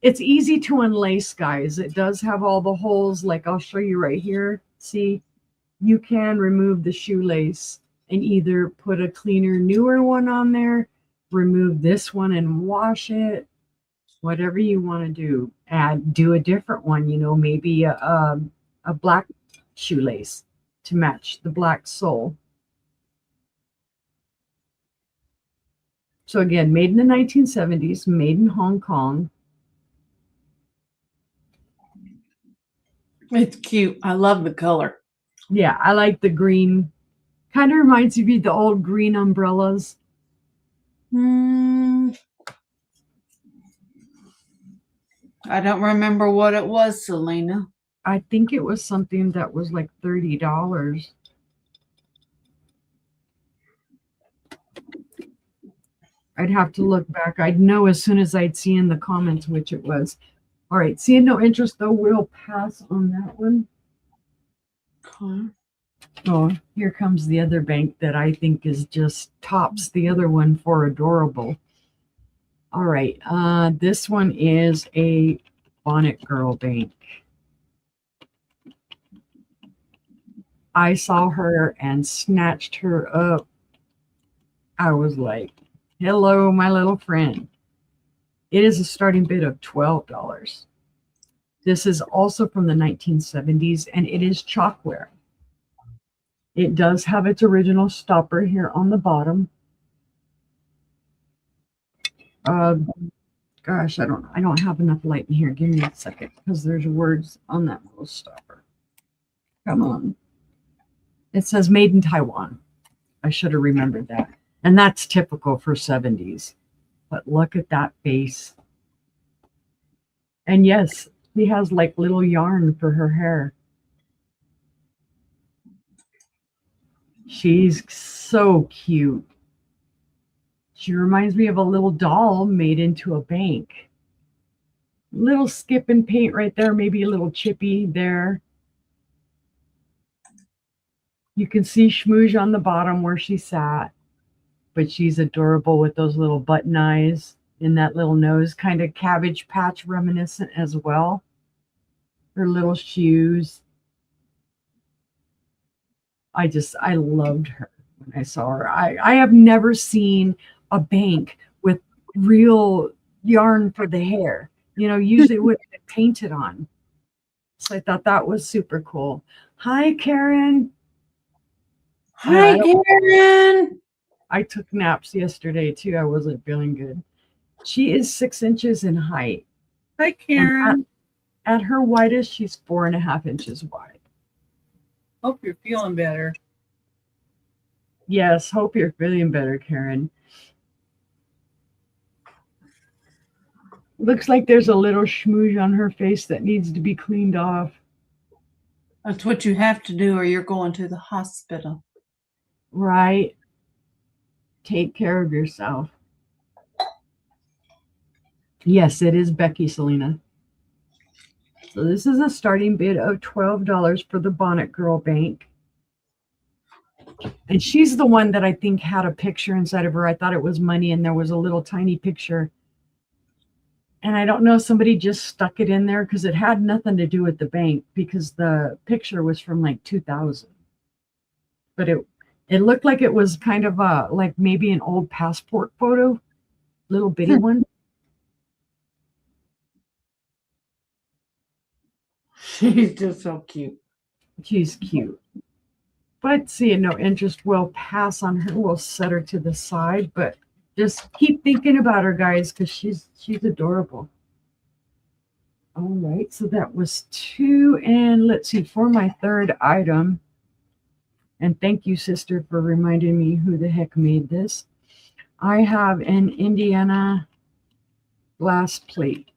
It's easy to unlace, guys. It does have all the holes, like I'll show you right here. See, you can remove the shoelace and either put a cleaner, newer one on there, remove this one and wash it, whatever you want to do. Do a different one, maybe a black shoelace to match the black sole. So again, made in the 1970s, made in Hong Kong. It's cute. I love the color. Yeah, I like the green. Kind of reminds me of the old green umbrellas. I don't remember what it was, Selena. I think it was something that was like $30. I'd have to look back. I'd know as soon as I'd see in the comments which it was. All right, seeing no interest though, we'll pass on that one. Okay. Oh, here comes the other bank that I think is just tops the other one for adorable. All right, this one is a Bonnet Girl bank. I saw her and snatched her up. I was like, hello, my little friend. It is a starting bid of $12. This is also from the 1970s, and it is chalkware. It does have its original stopper here on the bottom. Gosh, I don't have enough light in here. Give me a second, because there's words on that little stopper. Come on. It says made in Taiwan. I should have remembered that. And that's typical for 70s. But look at that face. And yes, he has like little yarn for her hair. She's so cute. She reminds me of a little doll made into a bank. Little skip and paint right there, maybe a little chippy there. You can see Schmooge on the bottom where she sat, but she's adorable with those little button eyes and that little nose, kind of Cabbage Patch reminiscent as well. Her little shoes. I loved her when I saw her. I have never seen a bank with real yarn for the hair. Usually it would have been painted on. So I thought that was super cool. Hi, Karen. Hi, Karen. I took naps yesterday too. I wasn't feeling good. She is 6 inches in height. Hi, Karen. At her widest, she's 4.5 inches wide. Hope you're feeling better. Yes, hope you're feeling better, Karen. Looks like there's a little schmooze on her face that needs to be cleaned off. That's what you have to do, or you're going to the hospital. Right. Take care of yourself. Yes, it is Becky, Selena. So this is a starting bid of $12 for the Bonnet Girl Bank. And she's the one that I think had a picture inside of her. I thought it was money, and there was a little tiny picture. And I don't know, somebody just stuck it in there because it had nothing to do with the bank, because the picture was from like 2000. But it looked like it was kind of like maybe an old passport photo, little bitty one. She's just so cute. She's cute. But seeing no interest, we'll pass on her. We'll set her to the side, but just keep thinking about her, guys, because she's adorable. All right, so that was 2, and let's see, for my third item, and thank you, sister, for reminding me who the heck made this. I have an Indiana glass plate.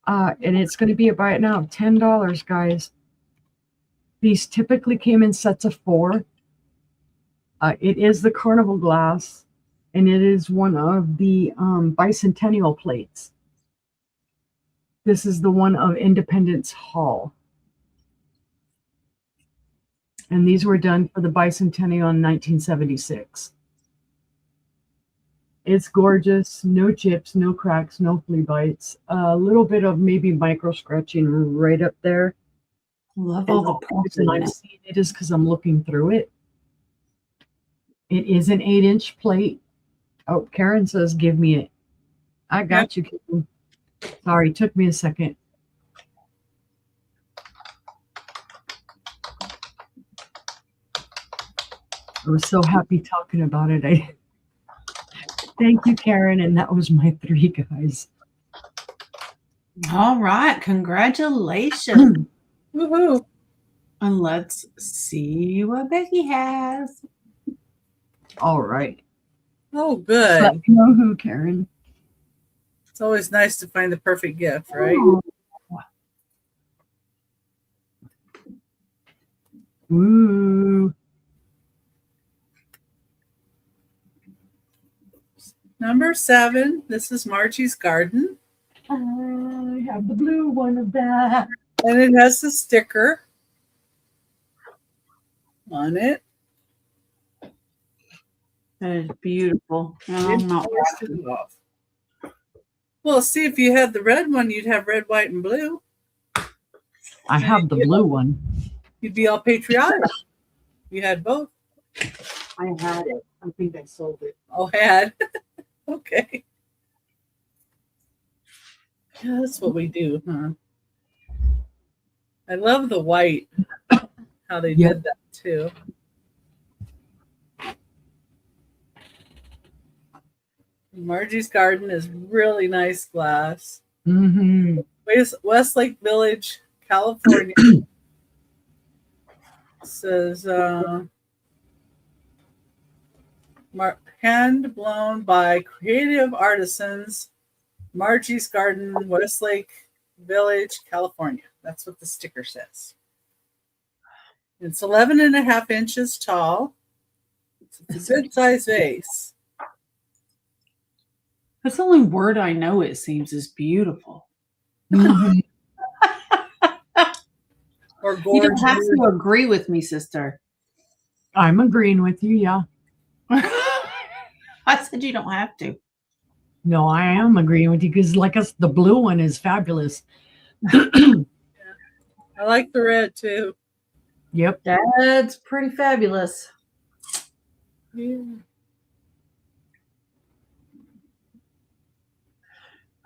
And it's going to be a buy it now of $10, guys. These typically came in sets of 4. It is the Carnival glass, and it is one of the bicentennial plates. This is the one of Independence Hall. And these were done for the bicentennial in 1976. It's gorgeous. No chips, no cracks, no flea bites. A little bit of maybe micro scratching right up there. Love all the reason I'm seeing it is because I'm looking through it. It is an 8-inch plate. Oh, Karen says, give me it. I got you, Karen. Sorry, took me a second. I was so happy talking about it. Thank you, Karen. And that was my 3, guys. All right. Congratulations. Woohoo. And let's see what Becky has. All right. Oh, good. Let me know who, Karen. It's always nice to find the perfect gift, right? Oh. Ooh. Number 7. This is Margie's Garden. I have the blue one of that. And it has the sticker on it. That is beautiful. Well, see, if you had the red one, you'd have red, white, and blue. I have the blue one. You'd be all patriotic. You had both. I had it. I think I sold it. Oh, had. Okay. Yeah, that's what we do, huh? I love the white. How they did that too. Margie's Garden is really nice glass. Mm-hmm. Westlake Village, California. Says hand blown by creative artisans. Margie's Garden, Westlake Village, California. That's what the sticker says. It's 11.5 inches tall. It's a good size vase. That's the only word I know, it seems, is beautiful. Mm-hmm. Or gorgeous. You don't have to agree with me, sister. I'm agreeing with you, yeah. I said you don't have to. No, I am agreeing with you because, like us, the blue one is fabulous. Yeah. I like the red too. Yep. That's pretty fabulous. Yeah.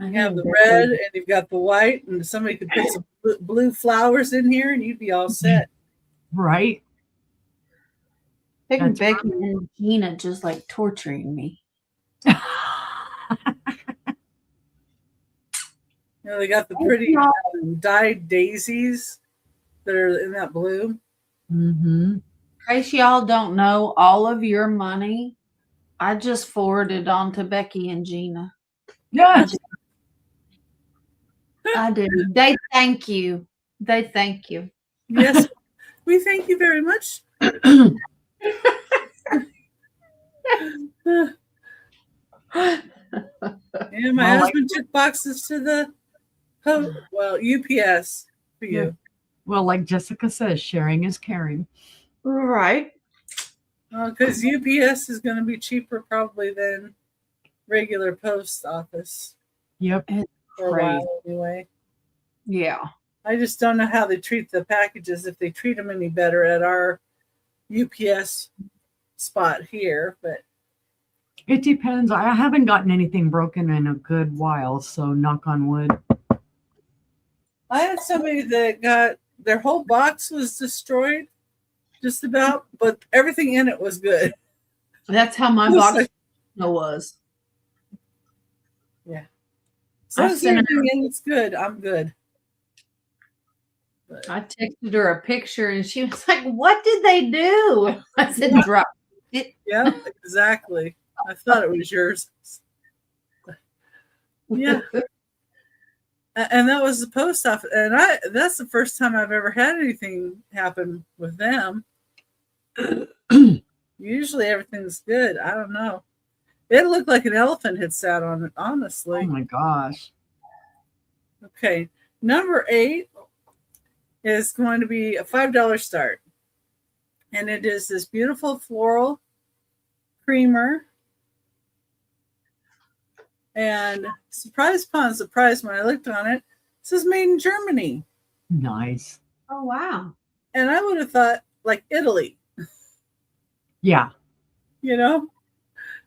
You have the red and you've got the white, and somebody could put some blue flowers in here and you'd be all set. Right? Becky and Gina just like torturing me. You know, they got the pretty dyed daisies that are in that blue. Mm-hmm. case y'all don't know, all of your money, I just forwarded on to Becky and Gina. Yes. I did. They thank you. They thank you. Yes, we thank you very much. Yeah, my husband took boxes to the UPS for you. Well, like Jessica says, sharing is caring. Right. Because UPS is going to be cheaper probably than regular post office. Yep. For a while anyway. Yeah. I just don't know how they treat the packages, if they treat them any better at our UPS spot here, but it depends. I haven't gotten anything broken in a good while, so knock on wood. I had somebody that got their whole box was destroyed, just about, but everything in it was good. That's how my box was. Yeah. So as everything in it's good, I'm good. But I texted her a picture and she was like, "What did they do?" I said, "Drop it." Yeah, exactly. I thought it was yours. Yeah. And that was the post office. And that's the first time I've ever had anything happen with them. Usually everything's good. I don't know. It looked like an elephant had sat on it, honestly. Oh my gosh. Okay. Number 8 is going to be a $5 start. And it is this beautiful floral creamer. And surprise upon surprise, when I looked on it, it says made in Germany. Nice. Oh, wow. And I would have thought like Italy. Yeah. You know,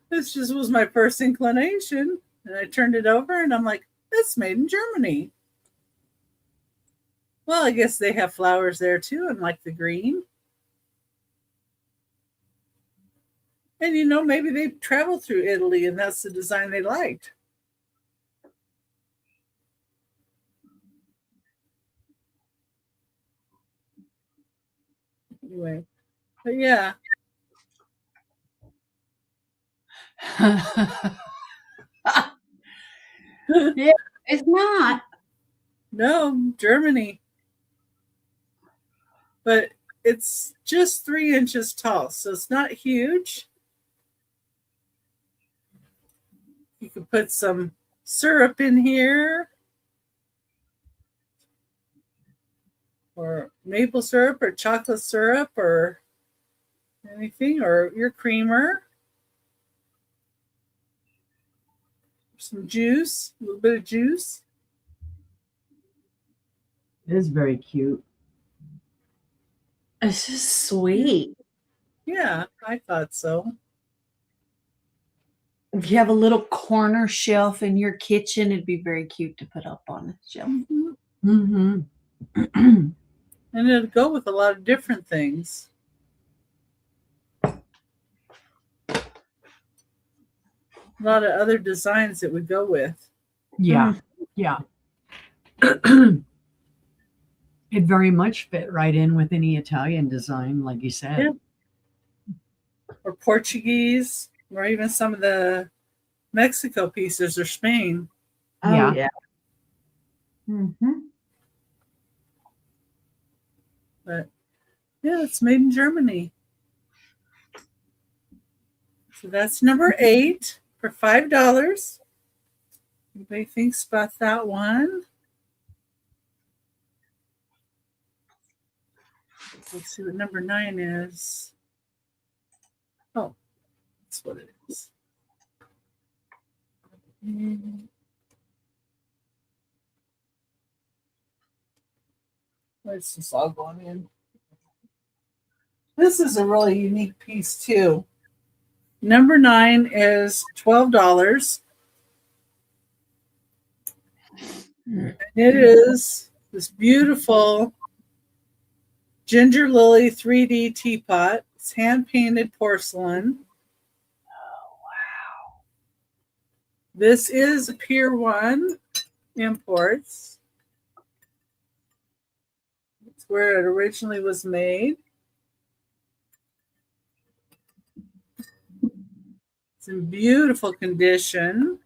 this just was my first inclination. And I turned it over and I'm like, it's made in Germany. Well, I guess they have flowers there too, and like the green. And you know, maybe they traveled through Italy and that's the design they liked. Anyway, but yeah. Yeah, it's not. No, Germany. But it's just 3 inches tall, so it's not huge. You can put some syrup in here, or maple syrup or chocolate syrup or anything, or your creamer. Some juice, a little bit of juice. It is very cute. It's just sweet. Yeah, I thought so. If you have a little corner shelf in your kitchen, it'd be very cute to put up on the shelf. Mm-hmm. And it'd go with a lot of different things. A lot of other designs that would go with. Yeah. Yeah. It very much fit right in with any Italian design, like you said. Yeah. Or Portuguese, or even some of the Mexico pieces, or Spain. Oh, yeah. Mm-hmm. But yeah, it's made in Germany. So that's number 8 for $5. Anybody thinks about that one? Let's see what number 9 is. Oh, that's what it is. Let's just all going in. This is a really unique piece too. Number 9 is $12. It is this beautiful ginger lily 3D teapot. It's hand painted porcelain. Oh, wow. This is a Pier 1 Imports. It's where it originally was made. It's in beautiful condition.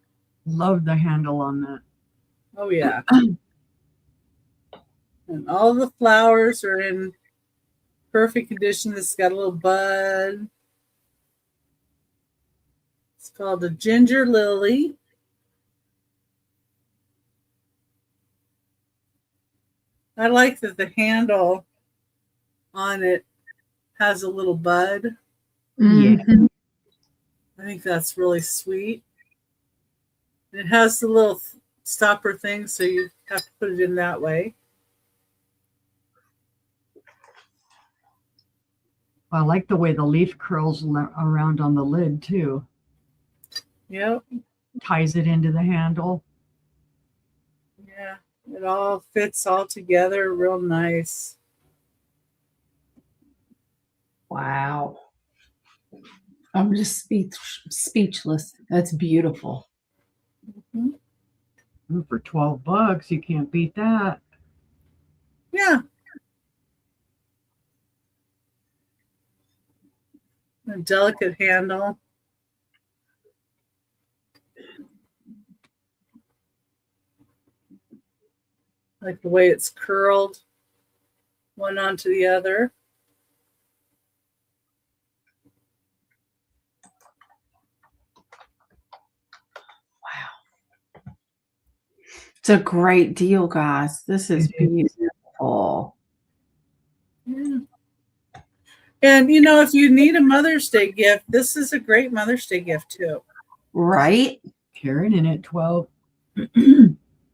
Love the handle on that. Oh, yeah. And all the flowers are in perfect condition. It's got a little bud. It's called a ginger lily. I like that the handle on it has a little bud. Yeah. I think that's really sweet. It has the little stopper thing, so you have to put it in that way. I like the way the leaf curls around on the lid too. Yep. Ties it into the handle. Yeah. It all fits all together real nice. Wow. I'm just speechless. That's beautiful. Mm-hmm. For $12, you can't beat that. Yeah. A delicate handle. Like the way it's curled one onto the other. Wow. It's a great deal, guys. This is beautiful. Yeah. And, you know, if you need a Mother's Day gift, this is a great Mother's Day gift, too. Right? Karen in at 12.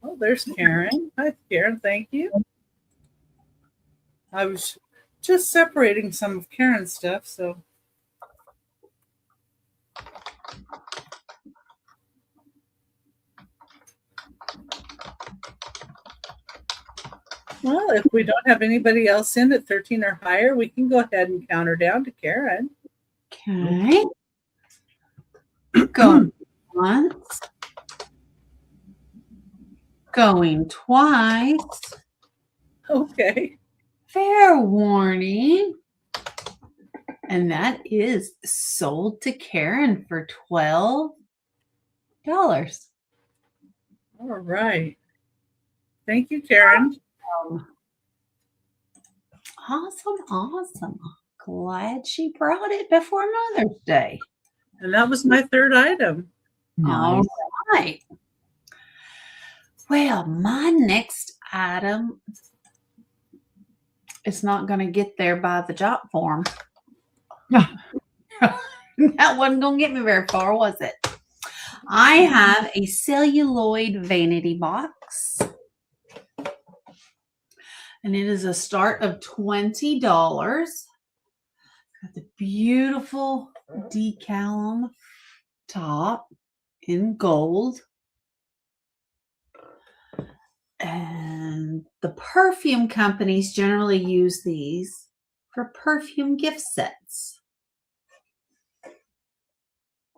Oh, there's Karen. Hi, Karen. Thank you. I was just separating some of Karen's stuff, so. Well, if we don't have anybody else in at 13 or higher, we can go ahead and count her down to Karen. Okay. Going once. Going twice. Okay. Fair warning. And that is sold to Karen for $12. All right. Thank you, Karen. Awesome. Glad she brought it before Mother's Day. And that was my third item. Nice. All right. Well, my next item is not going to get there by the jot form. Yeah. That wasn't going to get me very far, was it? I have a celluloid vanity box. And it is a start of $20. Got the beautiful decal on the top in gold. And the perfume companies generally use these for perfume gift sets.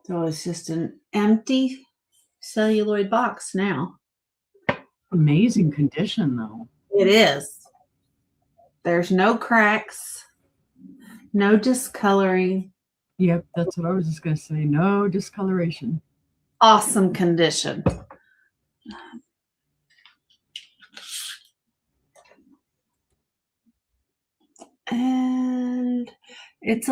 So it's just an empty celluloid box now. Amazing condition, though. It is. There's no cracks, no discoloring. Yep, that's what I was just going to say. No discoloration. Awesome condition. And it's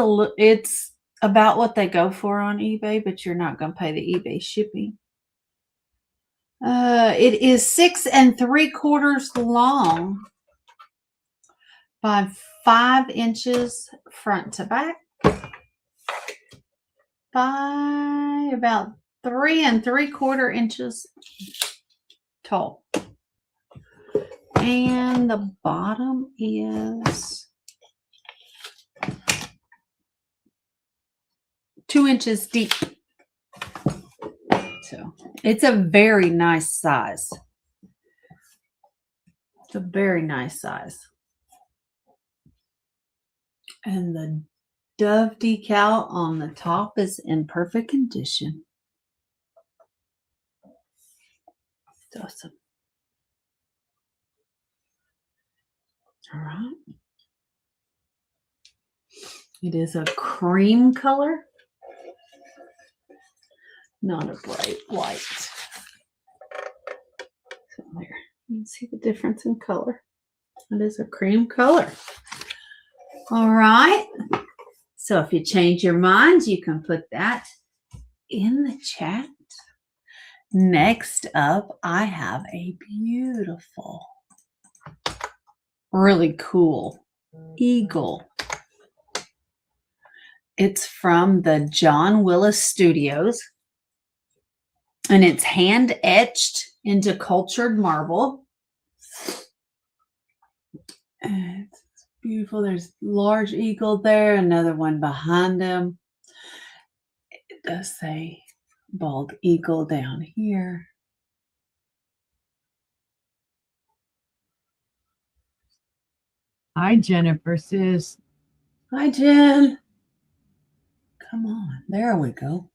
about what they go for on eBay, but you're not going to pay the eBay shipping. It is 6 3/4 long by 5 inches front to back by about 3 3/4 inches tall. And the bottom is 2 inches deep. So it's a very nice size. It's a very nice size. And the Dove decal on the top is in perfect condition. It's awesome. All right. It is a cream color. not a bright white. So there, you can see the difference in color. It is a cream color. All right. So if you change your mind, you can put that in the chat. Next up, I have a beautiful, really cool eagle. It's from the John Willis Studios, and it's hand etched into cultured marble. And it's beautiful. There's a large eagle there, another one behind him. It does say bald eagle down here. Hi, Jennifer, sis. Hi, Jen. Come on. There we go.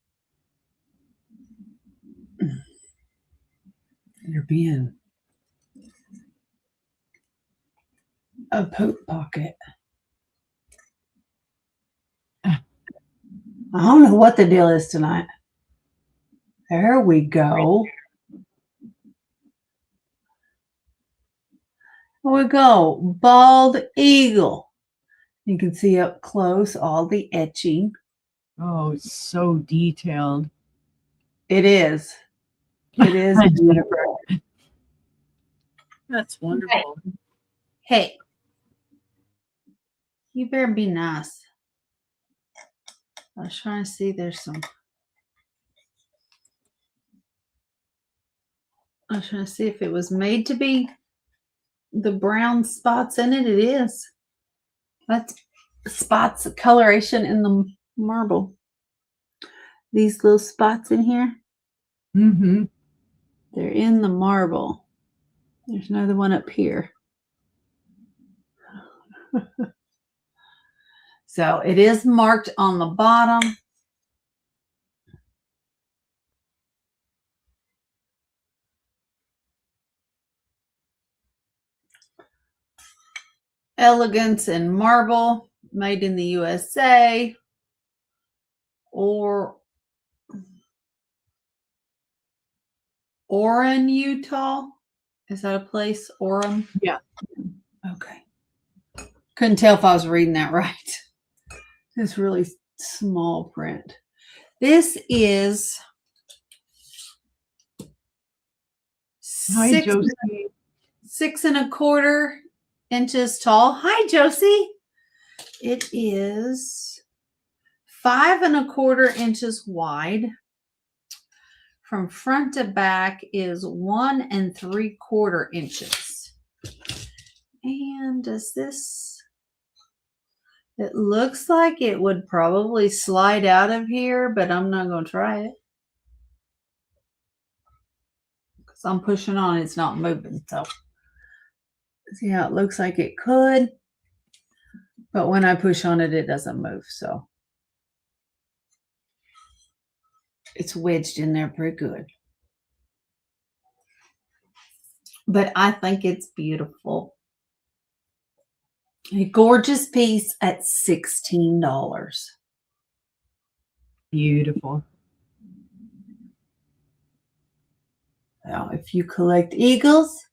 You're being a poop pocket. I don't know what the deal is tonight. There we go. There we go. Bald eagle. You can see up close all the etching. Oh, it's so detailed. It is. It is beautiful. That's wonderful. Hey, you better be nice. I was trying to see, there's some. I was trying to see if it was made to be the brown spots in it. It is. That's spots, coloration in the marble. These little spots in here, Mm-hmm. they're in the marble. There's another one up here. So it is marked on the bottom. Elegance in marble, made in the USA. Or Orem, Utah. Is that a place? Orem? Yeah. Okay. Couldn't tell if I was reading that right. It's really small print. This is Hi, six, Josie. 6¼ inches tall. Hi, Josie. It is 5¼ inches wide. From front to back is 1¾ inches. And does this, it looks like it would probably slide out of here, but I'm not going to try it. Because I'm pushing on it, it's not moving. So see how it looks like it could. But when I push on it, it doesn't move. So it's wedged in there pretty good. But I think it's beautiful. A gorgeous piece at $16. Beautiful. Now, if you collect eagles,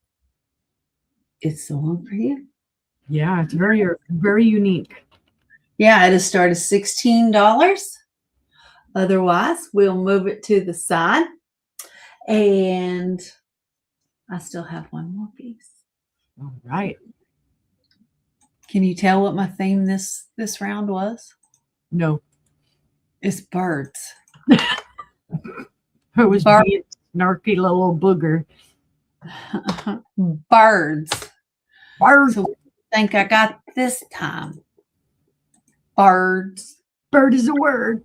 it's the one for you. Yeah, it's very, very unique. Yeah, it'll start at $16. Otherwise, we'll move it to the side. And I still have one more piece. All right. Can you tell what my theme this round was? No, It's birds. it was being a snarky little booger. Birds. Bird. So what do you think I got this time? Birds. Bird is a word.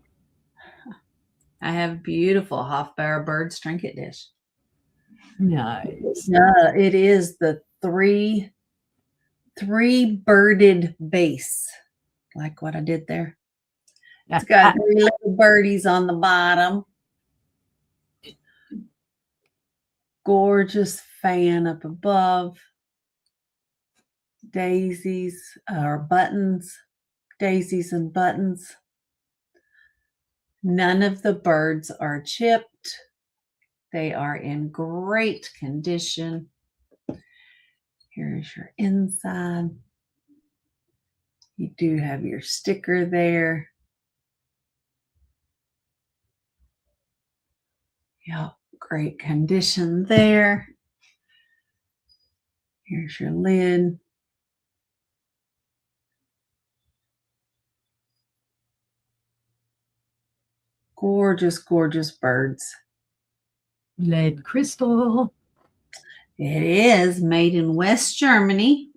I have a beautiful Hofbauer birds trinket dish. Nice. It is the three birded base, like what I did there. It's got 3 little birdies on the bottom. Gorgeous fan up above. Daisies or buttons. Daisies and buttons. None of the birds are chipped. They are in great condition. Here's your inside. You do have your sticker there. Yep, great condition there. Here's your lid. Gorgeous, gorgeous birds. Lead crystal. It is made in West Germany.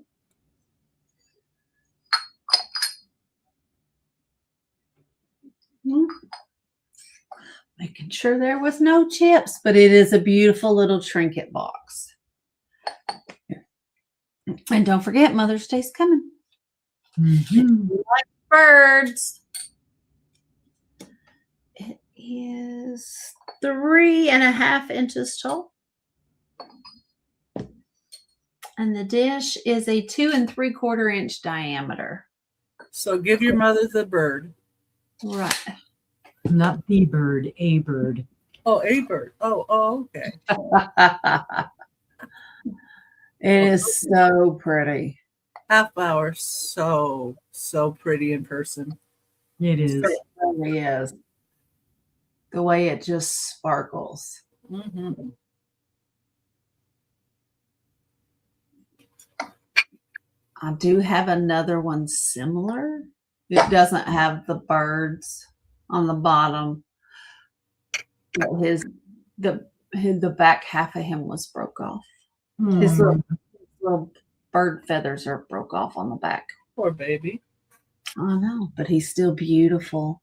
Making sure there was no chips, but it is a beautiful little trinket box. And don't forget, Mother's Day's coming. Mm-hmm. Like birds. It is 3.5 inches tall. And the dish is a 2 3/4 inch diameter. So give your mother the bird. Right. Not the bird, a bird. Oh, a bird. Oh, okay. It is so pretty. Half hour, so pretty in person. It is. It really is. The way it just sparkles. Mm-hmm. I do have another one similar. It doesn't have the birds on the bottom. The back half of him was broke off. His little bird feathers are broke off on the back. Poor baby. I know, but he's still beautiful.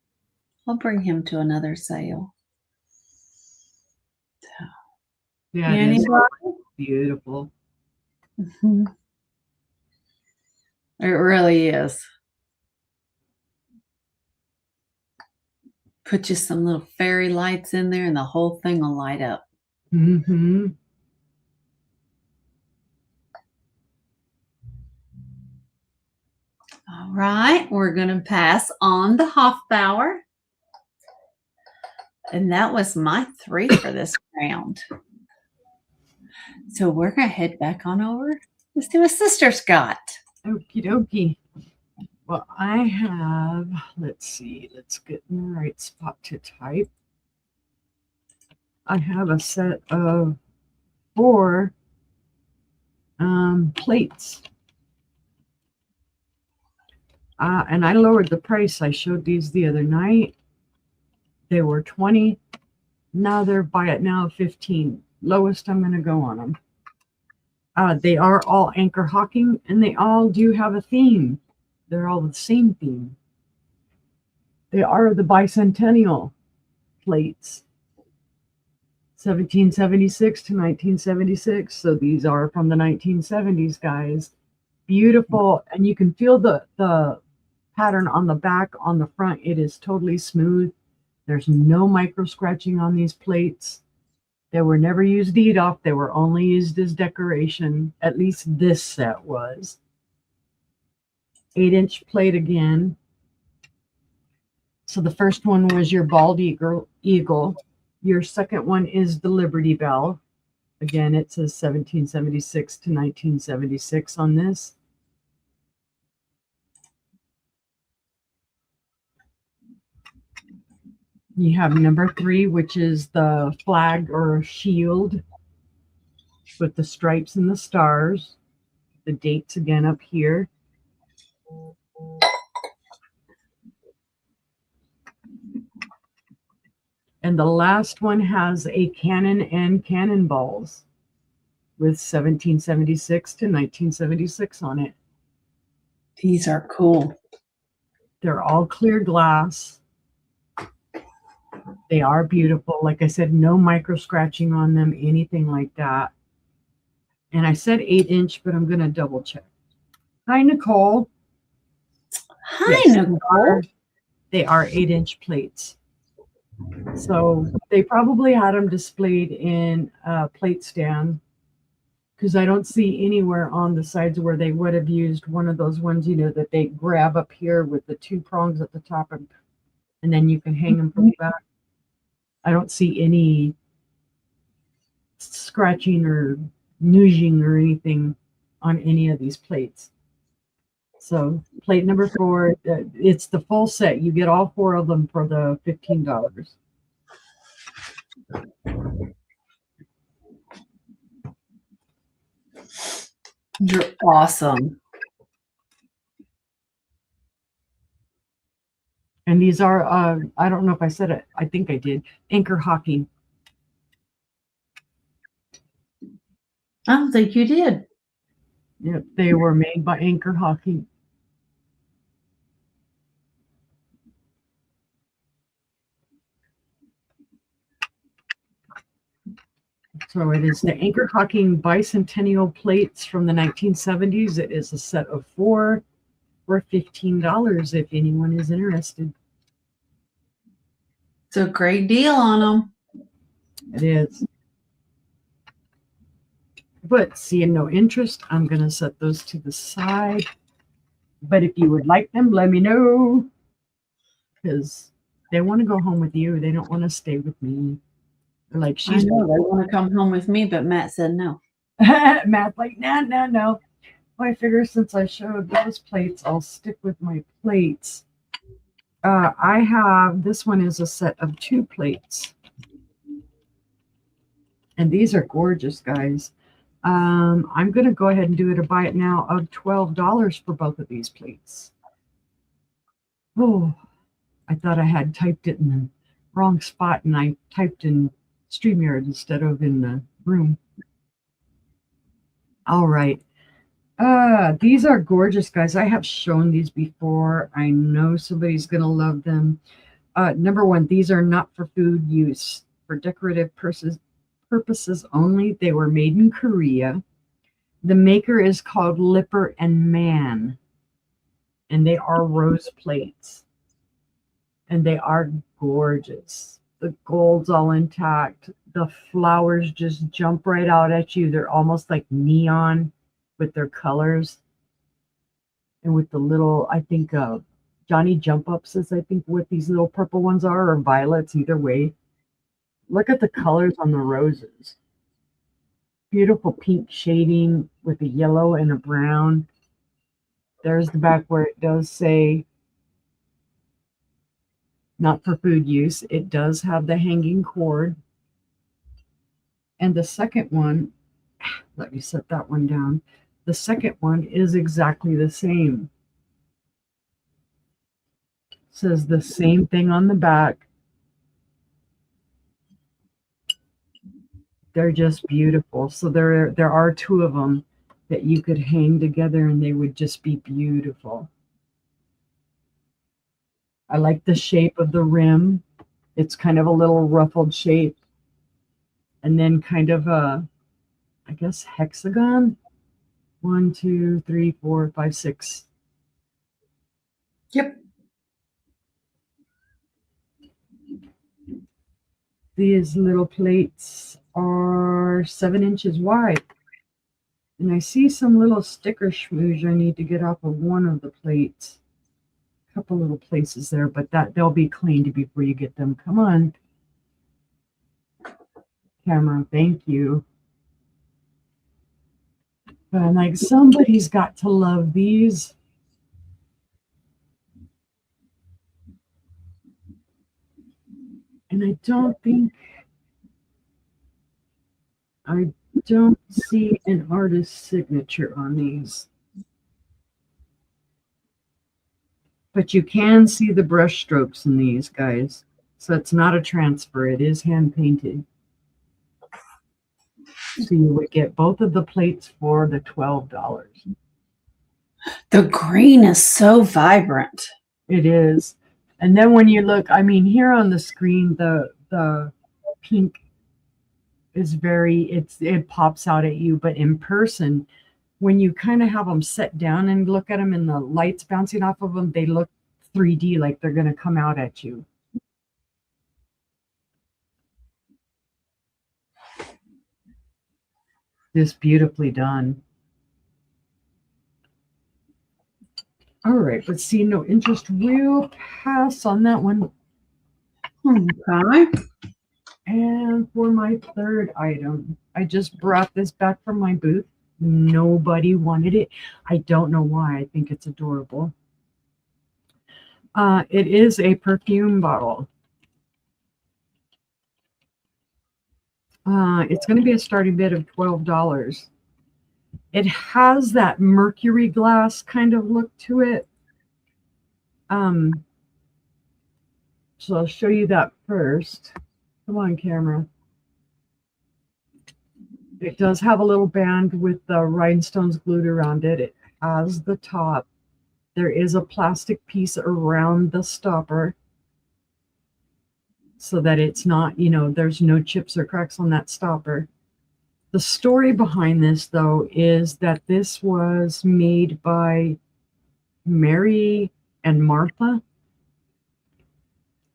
I'll bring him to another sale. Yeah, it is beautiful. Mm-hmm. It really is. Put you some little fairy lights in there and the whole thing will light up. Mm-hmm. All right, we're going to pass on the Hofbauer. And that was my 3 for this round. So we're going to head back on over. Let's do a Sister Scott. Okie dokie. Well, I have, let's see, let's get in the right spot to type. I have a set of 4 plates. And I lowered the price. I showed these the other night. They were $20. Now they're buy it now $15. Lowest I'm going to go on them. They are all anchor hocking, and they all do have a theme. They're all the same theme. They are the bicentennial plates, 1776 to 1976. So these are from the 1970s, guys. Beautiful, and you can feel the pattern on the back, on the front. It is totally smooth. There's no micro scratching on these plates. They were never used to eat off. They were only used as decoration. At least this set was. 8-inch plate again. So the first one was your bald eagle. Your second one is the Liberty Bell. Again, it says 1776 to 1976 on this. You have number 3, which is the flag or shield with the stripes and the stars. The dates again up here. And the last one has a cannon and cannonballs with 1776 to 1976 on it. These are cool. They're all clear glass. They are beautiful. Like I said, no micro scratching on them, anything like that. And I said 8-inch, but I'm going to double check. Hi, Nicole. Hi, yes, Nicole. They are 8-inch plates. So they probably had them displayed in a plate stand, because I don't see anywhere on the sides where they would have used one of those ones, you know, that they grab up here with the 2 prongs at the top and and then you can hang them from the back. I don't see any scratching or nouging or anything on any of these plates. So plate number 4, it's the full set. You get all 4 of them for the $15. You're awesome. And these are, I don't know if I said it. I think I did. Anchor hocking. I don't think you did. Yep, they were made by Anchor Hocking. So it is the Anchor Hocking bicentennial plates from the 1970s. It is a set of 4 for $15 if anyone is interested. It's a great deal on them. It is. But seeing no interest, I'm going to set those to the side. But if you would like them, let me know. Because they want to go home with you. They don't want to stay with me. They're like, I know they want to come home with me, but Matt said no. Matt's like, no. Well, I figure since I showed those plates, I'll stick with my plates. I have, this one is a set of 2 plates. And these are gorgeous, guys. I'm going to go ahead and do it a buy it now of $12 for both of these plates. Oh, I thought I had typed it in the wrong spot, and I typed in StreamYard instead of in the room. All right. These are gorgeous, guys. I have shown these before. I know somebody's going to love them. Number 1, these are not for food use, for decorative purposes only. They were made in Korea. The maker is called Lipper and Man, and they are rose plates, and they are gorgeous. The gold's all intact. The flowers just jump right out at you. They're almost like neon with their colors, and with the little, I think Johnny Jump Ups is, I think, what these little purple ones are, or violets, either way. Look at the colors on the roses. Beautiful pink shading with a yellow and a brown. There's the back where it does say not for food use. It does have the hanging cord. And the second one, let me set that one down. The second one is exactly the same. It says the same thing on the back. They're just beautiful. So there are 2 of them that you could hang together, and they would just be beautiful. I like the shape of the rim. It's kind of a little ruffled shape. And then kind of a, I guess, hexagon. 1, 2, 3, 4, 5, 6. Yep. These little plates are 7 inches wide. And I see some little sticker schmooze I need to get off of one of the plates. A couple little places there, but they'll be cleaned before you get them. Come on, camera. Thank you. But like, somebody's got to love these. And I don't see an artist's signature on these. But you can see the brush strokes in these, guys. So it's not a transfer. It is hand painted. So you would get both of the plates for the $12. The green is so vibrant. It is. And then when you look, I mean, here on the screen, the pink is it pops out at you. But in person, when you kind of have them set down and look at them and the lights bouncing off of them, they look 3D, like they're going to come out at you. Just beautifully done. All right, let's see. No interest. We'll pass on that one. Okay. And for my third item, I just brought this back from my booth. Nobody wanted it. I don't know why. I think it's adorable. It is a perfume bottle. It's going to be a starting bid of $12. It has that mercury glass kind of look to it. So I'll show you that first. Come on, camera. It does have a little band with the rhinestones glued around it. It has the top. There is a plastic piece around the stopper so that it's not, there's no chips or cracks on that stopper. The story behind this, though, is that this was made by Mary and Martha.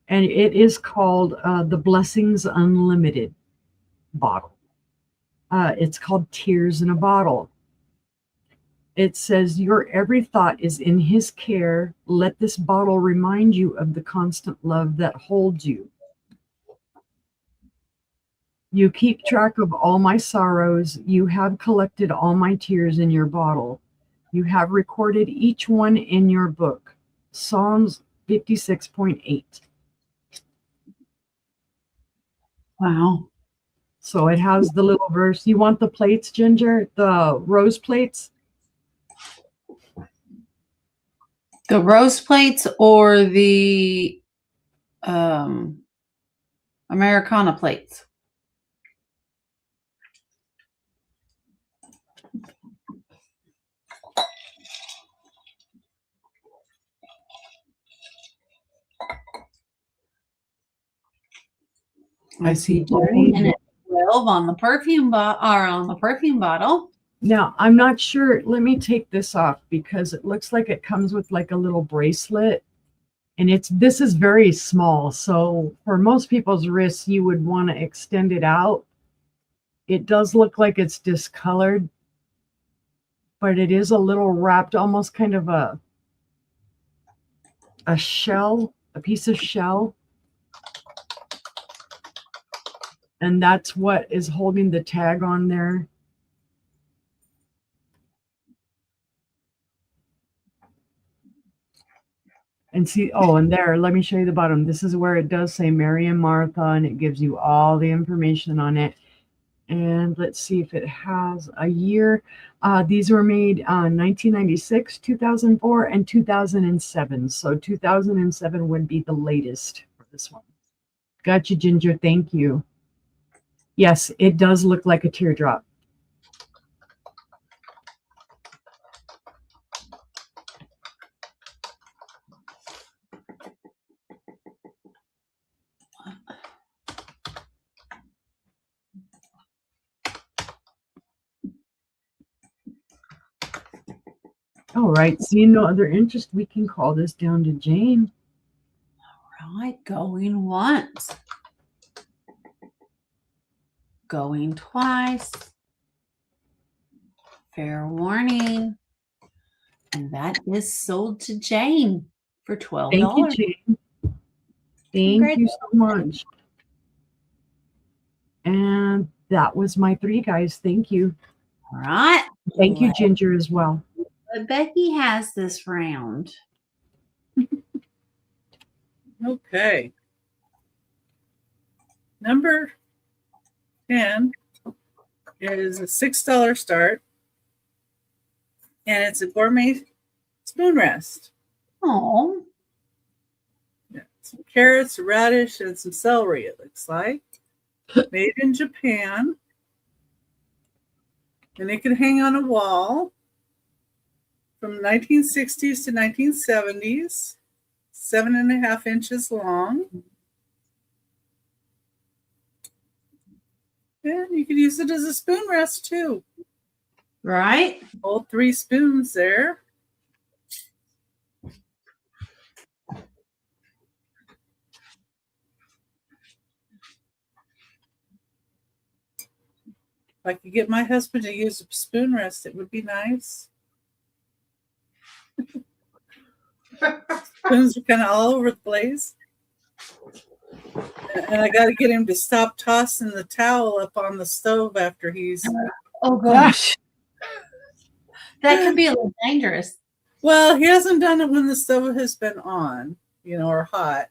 And it is called the Blessings Unlimited bottle. It's called Tears in a Bottle. It says, your every thought is in his care. Let this bottle remind you of the constant love that holds you. You keep track of all my sorrows. You have collected all my tears in your bottle. You have recorded each one in your book. Psalms 56.8. Wow. So it has the little verse. You want the plates, Ginger? The rose plates? The rose plates or the Americana plates? I see 30 and 12 on the perfume bottle. Now, I'm not sure. Let me take this off because it looks like it comes with like a little bracelet. And this is very small. So for most people's wrists, you would want to extend it out. It does look like it's discolored, but it is a little wrapped, almost kind of a shell, a piece of shell. And that's what is holding the tag on there. And see, and there, let me show you the bottom. This is where it does say Mary and Martha, and it gives you all the information on it. And let's see if it has a year. These were made 1996, 2004, and 2007. So 2007 would be the latest for this one. Gotcha, Ginger. Thank you. Yes, it does look like a teardrop. All right, seeing no other interest, we can call this down to Jane. All right, going once. Going twice. Fair warning. And that is sold to Jane for $12. Thank you, Jane. Thank you so much. And that was my 3, guys. Thank you. All right. Thank you, Ginger, as well. But Becky has this round. Okay. Number 10 is a $6 start, and it's a gourmet spoon rest. Oh. Yeah, some carrots, radish, and some celery, it looks like. Made in Japan. And it can hang on a wall from 1960s to 1970s, 7.5 inches long. And you could use it as a spoon rest too. Right. All 3 spoons there. If I could get my husband to use a spoon rest, it would be nice. Spoons are kind of all over the place. And I got to get him to stop tossing the towel up on the stove after he's. Oh gosh. That could be a little dangerous. Well, he hasn't done it when the stove has been on, or hot.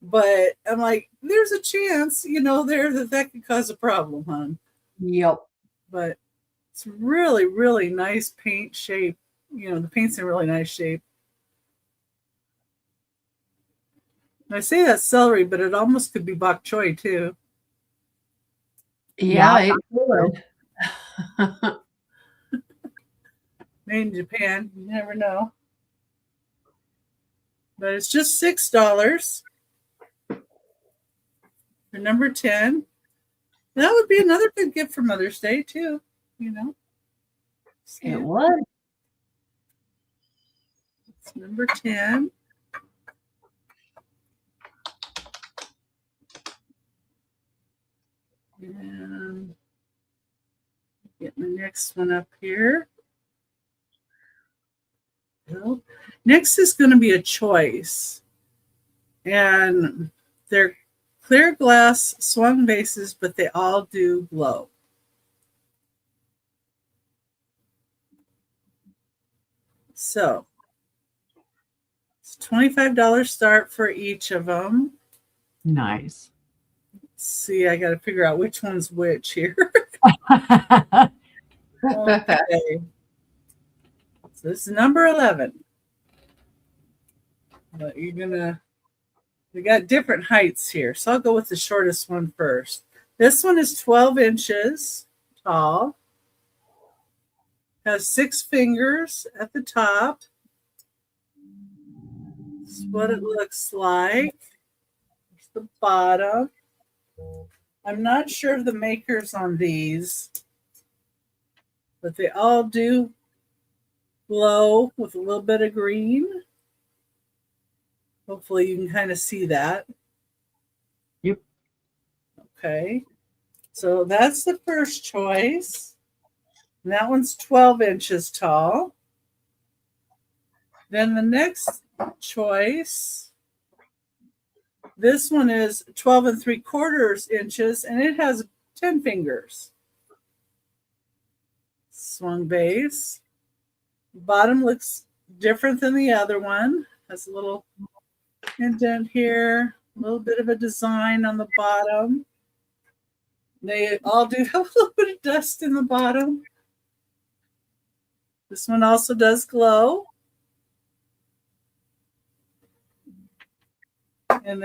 But I'm like, there's a chance, there that could cause a problem, hon. Yep. But it's really, really nice paint shape. The paint's in really nice shape. And I say that's celery, but it almost could be bok choy too. Yeah, it would. Made in Japan. You never know. But it's just $6 for number 10. That would be another good gift for Mother's Day too, It would. It's number 10. And get the next one up here. Next is going to be a choice. And they're clear glass swung vases, but they all do glow. So it's $25 start for each of them. Nice. Let's see, I got to figure out which one's which here. Okay. So this is number 11. But we got different heights here. So I'll go with the shortest one first. This one is 12 inches tall. Has 6 fingers at the top. This is what it looks like. Here's the bottom. I'm not sure of the makers on these, but they all do glow with a little bit of green. Hopefully you can kind of see that. Yep. Okay. So that's the first choice. And that one's 12 inches tall. Then the next choice, this one is 12 3/4 inches, and it has 10 fingers. Swung base. Bottom looks different than the other one. Has a little indent here, a little bit of a design on the bottom. They all do have a little bit of dust in the bottom. This one also does glow. And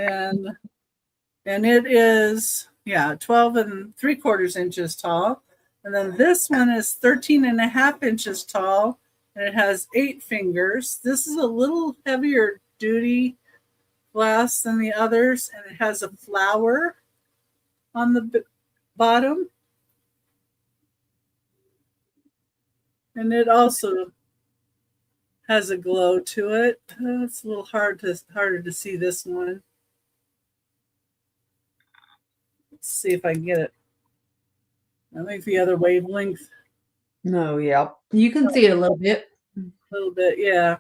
it is, 12 3/4 inches tall. And then this one is 13 1/2 inches tall, and it has 8 fingers. This is a little heavier duty glass than the others, and it has a flower on the bottom. And it also has a glow to it. It's a little harder to see this one. Let's see if I can get it. I think the other wavelength. No, yeah. You can see it a little bit. A little bit, yeah.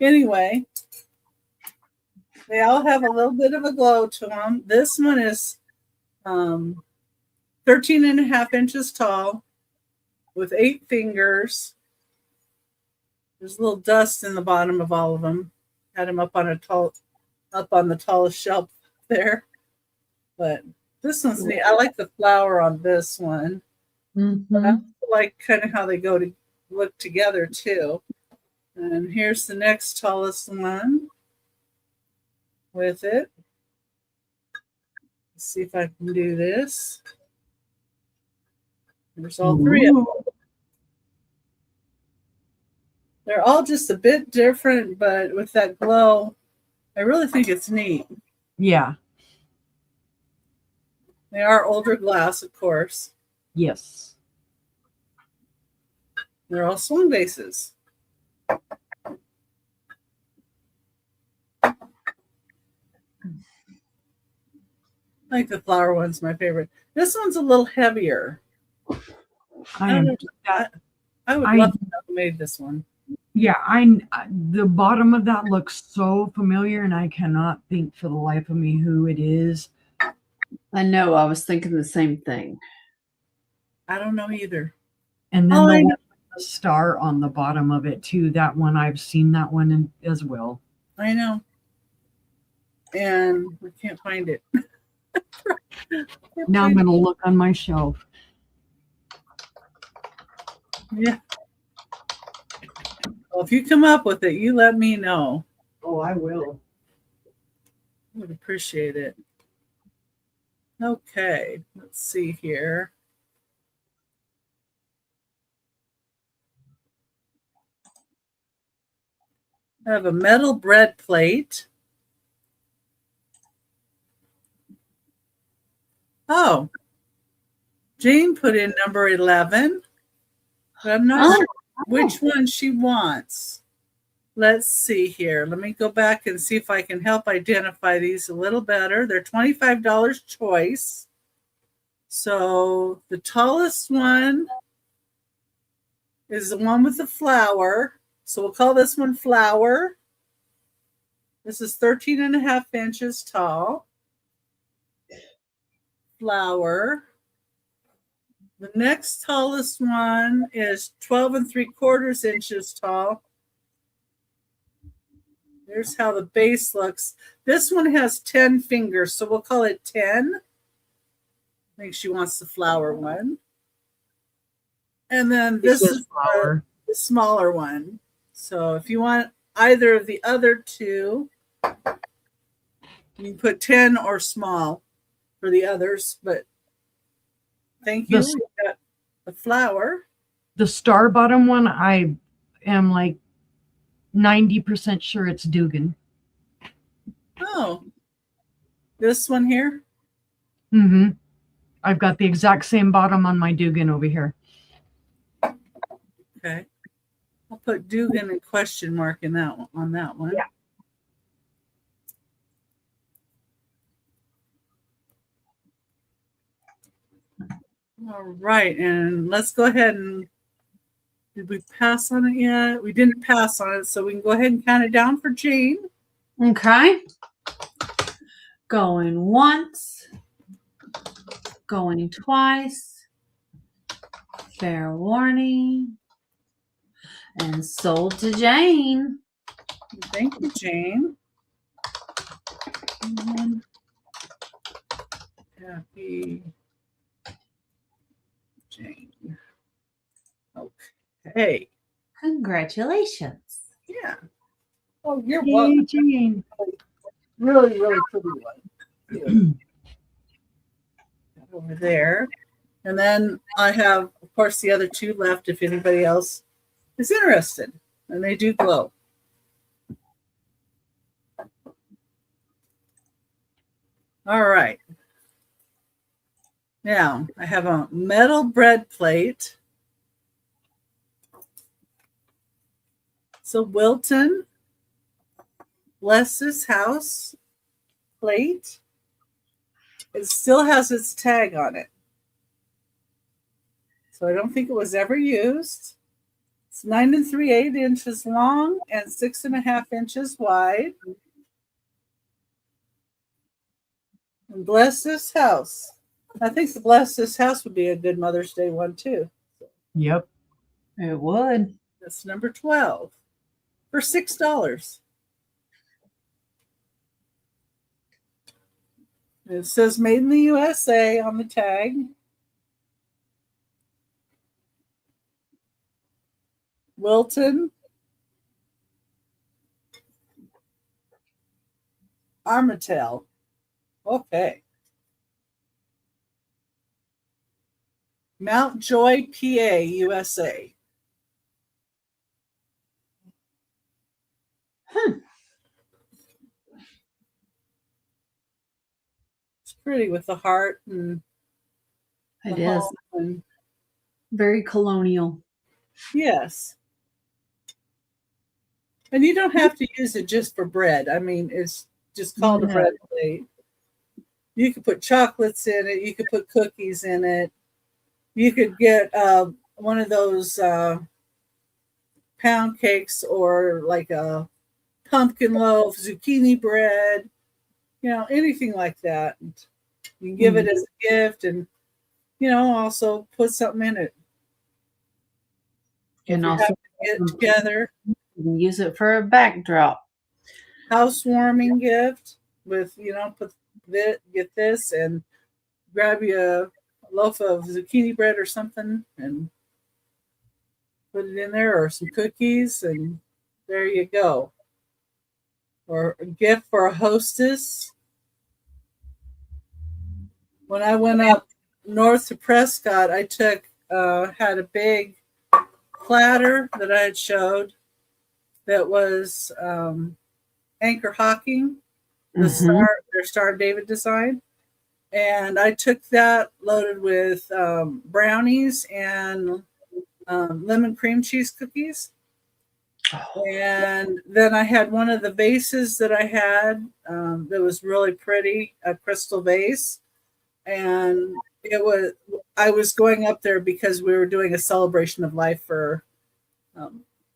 Anyway, they all have a little bit of a glow to them. This one is 13 1/2 inches tall with 8 fingers. There's a little dust in the bottom of all of them. Had them up on the tallest shelf there. But this one's neat. I like the flower on this one. Mm-hmm. I like kind of how they go to look together too. And here's the next tallest one with it. Let's see if I can do this. There's all 3 of them. They're all just a bit different, but with that glow, I really think it's neat. Yeah. They are older glass, of course. Yes. They're all swung bases. I think the flower one's my favorite. This one's a little heavier. I would love to have made this one. Yeah, the bottom of that looks so familiar, and I cannot think for the life of me who it is. I know. I was thinking the same thing. I don't know either. And then Oh, the I one know. with the star on the bottom of it too. That one, I've seen that one as well. I know. And we can't find it. Now I'm going to look on my shelf. Yeah. Well, if you come up with it, you let me know. Oh, I will. I would appreciate it. Okay, let's see here. I have a metal bread plate. Oh, Jane put in number 11, but I'm not sure which one she wants. Let's see here. Let me go back and see if I can help identify these a little better. They're $25 choice. So the tallest one is the one with the flower. So we'll call this one flower. This is 13.5 inches tall. Flower. The next tallest one is 12 3/4 inches tall. There's how the base looks. This one has 10 fingers, so we'll call it 10. I think she wants the flower one. And then this is the smaller one. So if you want either of the other two, you can put 10 or small for the others, but thank you. We got the flower. The star bottom one, I am like 90% sure it's Dugan. Oh, this one here? Mm-hmm. I've got the exact same bottom on my Dugan over here. Okay. I'll put Dugan in question mark in that one, on that one. Yeah. All right, and let's go ahead and did we pass on it yet? We didn't pass on it, so we can go ahead and count it down for Jane. Okay. Going once. Going twice. Fair warning. And sold to Jane. Thank you, Jane. Happy Jane. Okay. Congratulations. Yeah. Oh, you're Yay, welcome. Jane. Really, really pretty one. Over there. And then I have, of course, the other two left if anybody else is interested. And they do glow. All right. Now, I have a metal bread plate. So Wilton, bless this house plate. It still has its tag on it. So I don't think it was ever used. It's 9 3/8 inches long and 6.5 inches wide. And bless this house. I think the bless this house would be a good Mother's Day one too. Yep. It would. That's number 12 for $6. It says made in the USA on the tag. Wilton. Armatel. Okay. Mount Joy, PA, USA. It's pretty with the heart and it is and, very colonial. yes. And you don't have to use it just for bread. I mean, it's just called a bread plate. You could put chocolates in it. You could put cookies in it. You could get one of those pound cakes or like a pumpkin loaf, zucchini bread, anything like that. And you can give it as a gift and, also put something in it. And if you also have to get together. You can use it for a backdrop. Housewarming gift with, get this and grab you a loaf of zucchini bread or something and put it in there, or some cookies, and there you go. Or a gift for a hostess. When I went up north to Prescott, I had a big platter that I had showed that was Anchor Hocking, their Star of David design. And I took that loaded with brownies and lemon cream cheese cookies. And then I had one of the vases that I had that was really pretty, a crystal vase. And I was going up there because we were doing a celebration of life for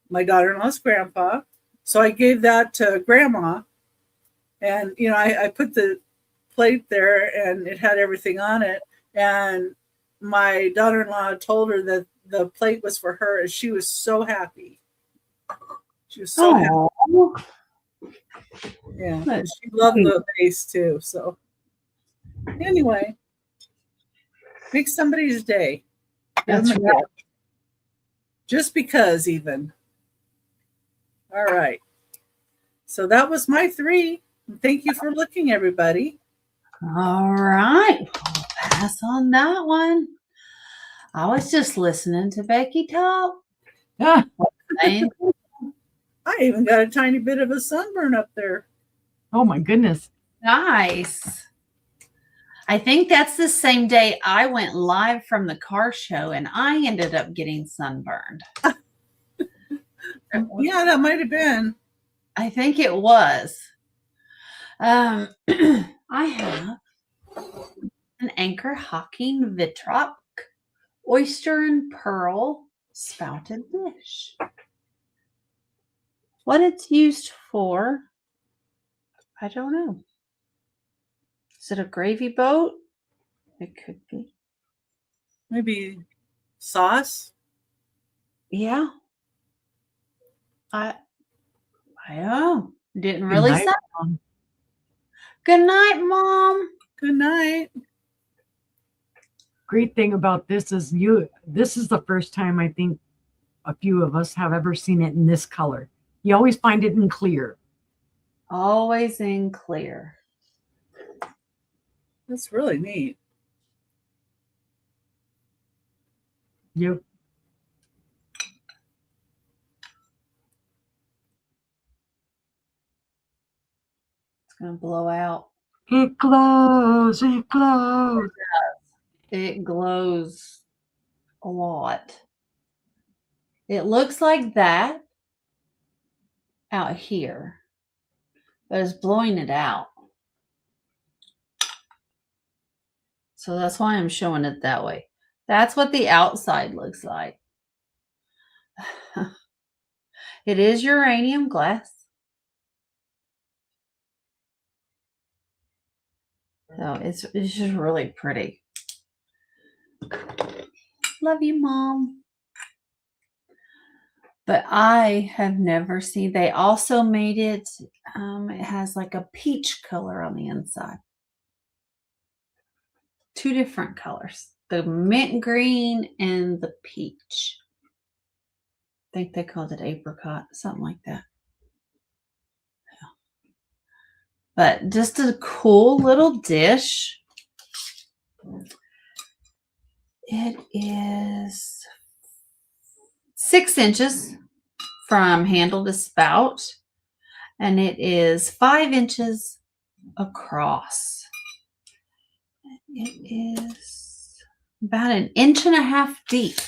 my daughter-in-law's grandpa. So I gave that to Grandma. And, I put the plate there and it had everything on it. And my daughter-in-law told her that the plate was for her, and she was so happy. She was so happy. Yeah, and she loved the vase too. So anyway, make somebody's day. That's right. Just because, even. All right. So that was my 3. Thank you for looking, everybody. All right. We'll pass on that one. I was just listening to Becky talk. Ah. I even got a tiny bit of a sunburn up there. Oh my goodness. Nice. I think that's the same day I went live from the car show and I ended up getting sunburned. Yeah, that might have been. I think it was. I have an Anchor Hocking Vitrock oyster and pearl spouted dish. What it's used for, I don't know. Is it a gravy boat? It could be. Maybe sauce? Yeah. I don't know. Didn't really say. Good night, Mom. Good night. Great thing about this is this is the first time I think a few of us have ever seen it in this color. You always find it in clear. Always in clear. That's really neat. Yep. It's going to blow out. It glows. It glows. It glows a lot. It looks like that out here, but it's blowing it out. So that's why I'm showing it that way. That's what the outside looks like. It is uranium glass. So it's just really pretty. Love you, Mom. But I have never seen, they also made it, it has like a peach color on the inside. 2 different colors, the mint green and the peach. I think they called it apricot, something like that. Yeah. But just a cool little dish. It is 6 inches from handle to spout, and it is 5 inches across. It is about 1.5 inches deep.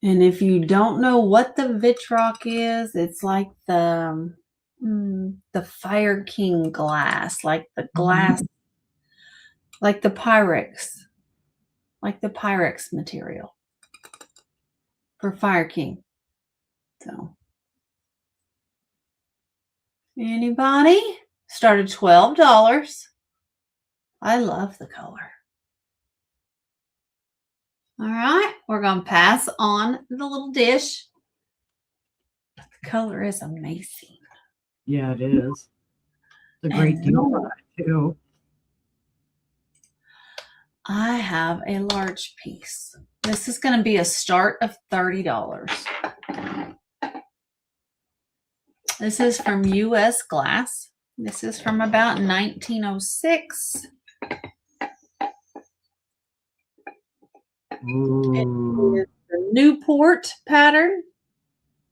And if you don't know what the Vitrock is, it's like the Fire King glass, like the glass, like the Pyrex. like the Pyrex material for Fire King. So, anybody? Started $12. I love the color. All right, we're going to pass on the little dish. The color is amazing. Yeah, it is. It's a great deal for that, too. I have a large piece. This is going to be a start of $30. This is from U.S. Glass. This is from about 1906. Ooh. It is the Newport pattern,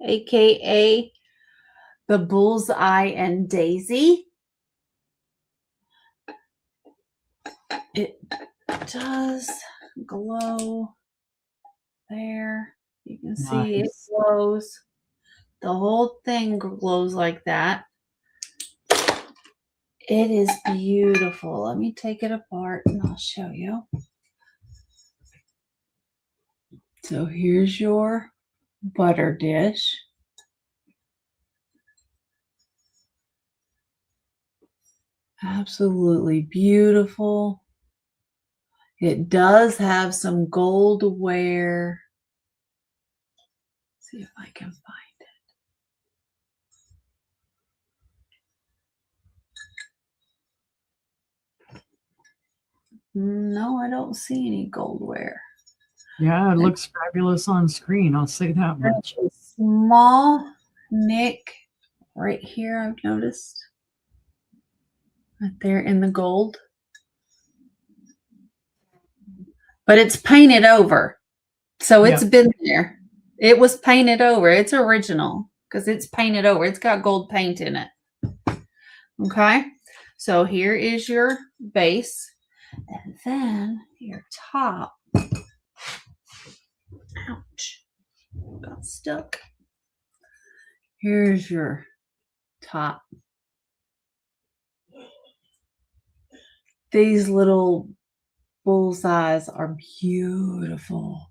aka the Bullseye and Daisy. It does glow there. You can see it glows. The whole thing glows like that. It is beautiful. Let me take it apart and I'll show you. So here's your butter dish. Absolutely beautiful. It does have some gold wear. See if I can find it. No, I don't see any gold wear. Yeah, it looks fabulous on screen. I'll say that much. A small nick right here, I've noticed. Right there in the gold. But it's painted over. So it's been there. It was painted over. It's original because it's painted over. It's got gold paint in it. Okay. So here is your base. And then your top. Ouch. Got stuck. Here's your top. These little bullseyes are beautiful.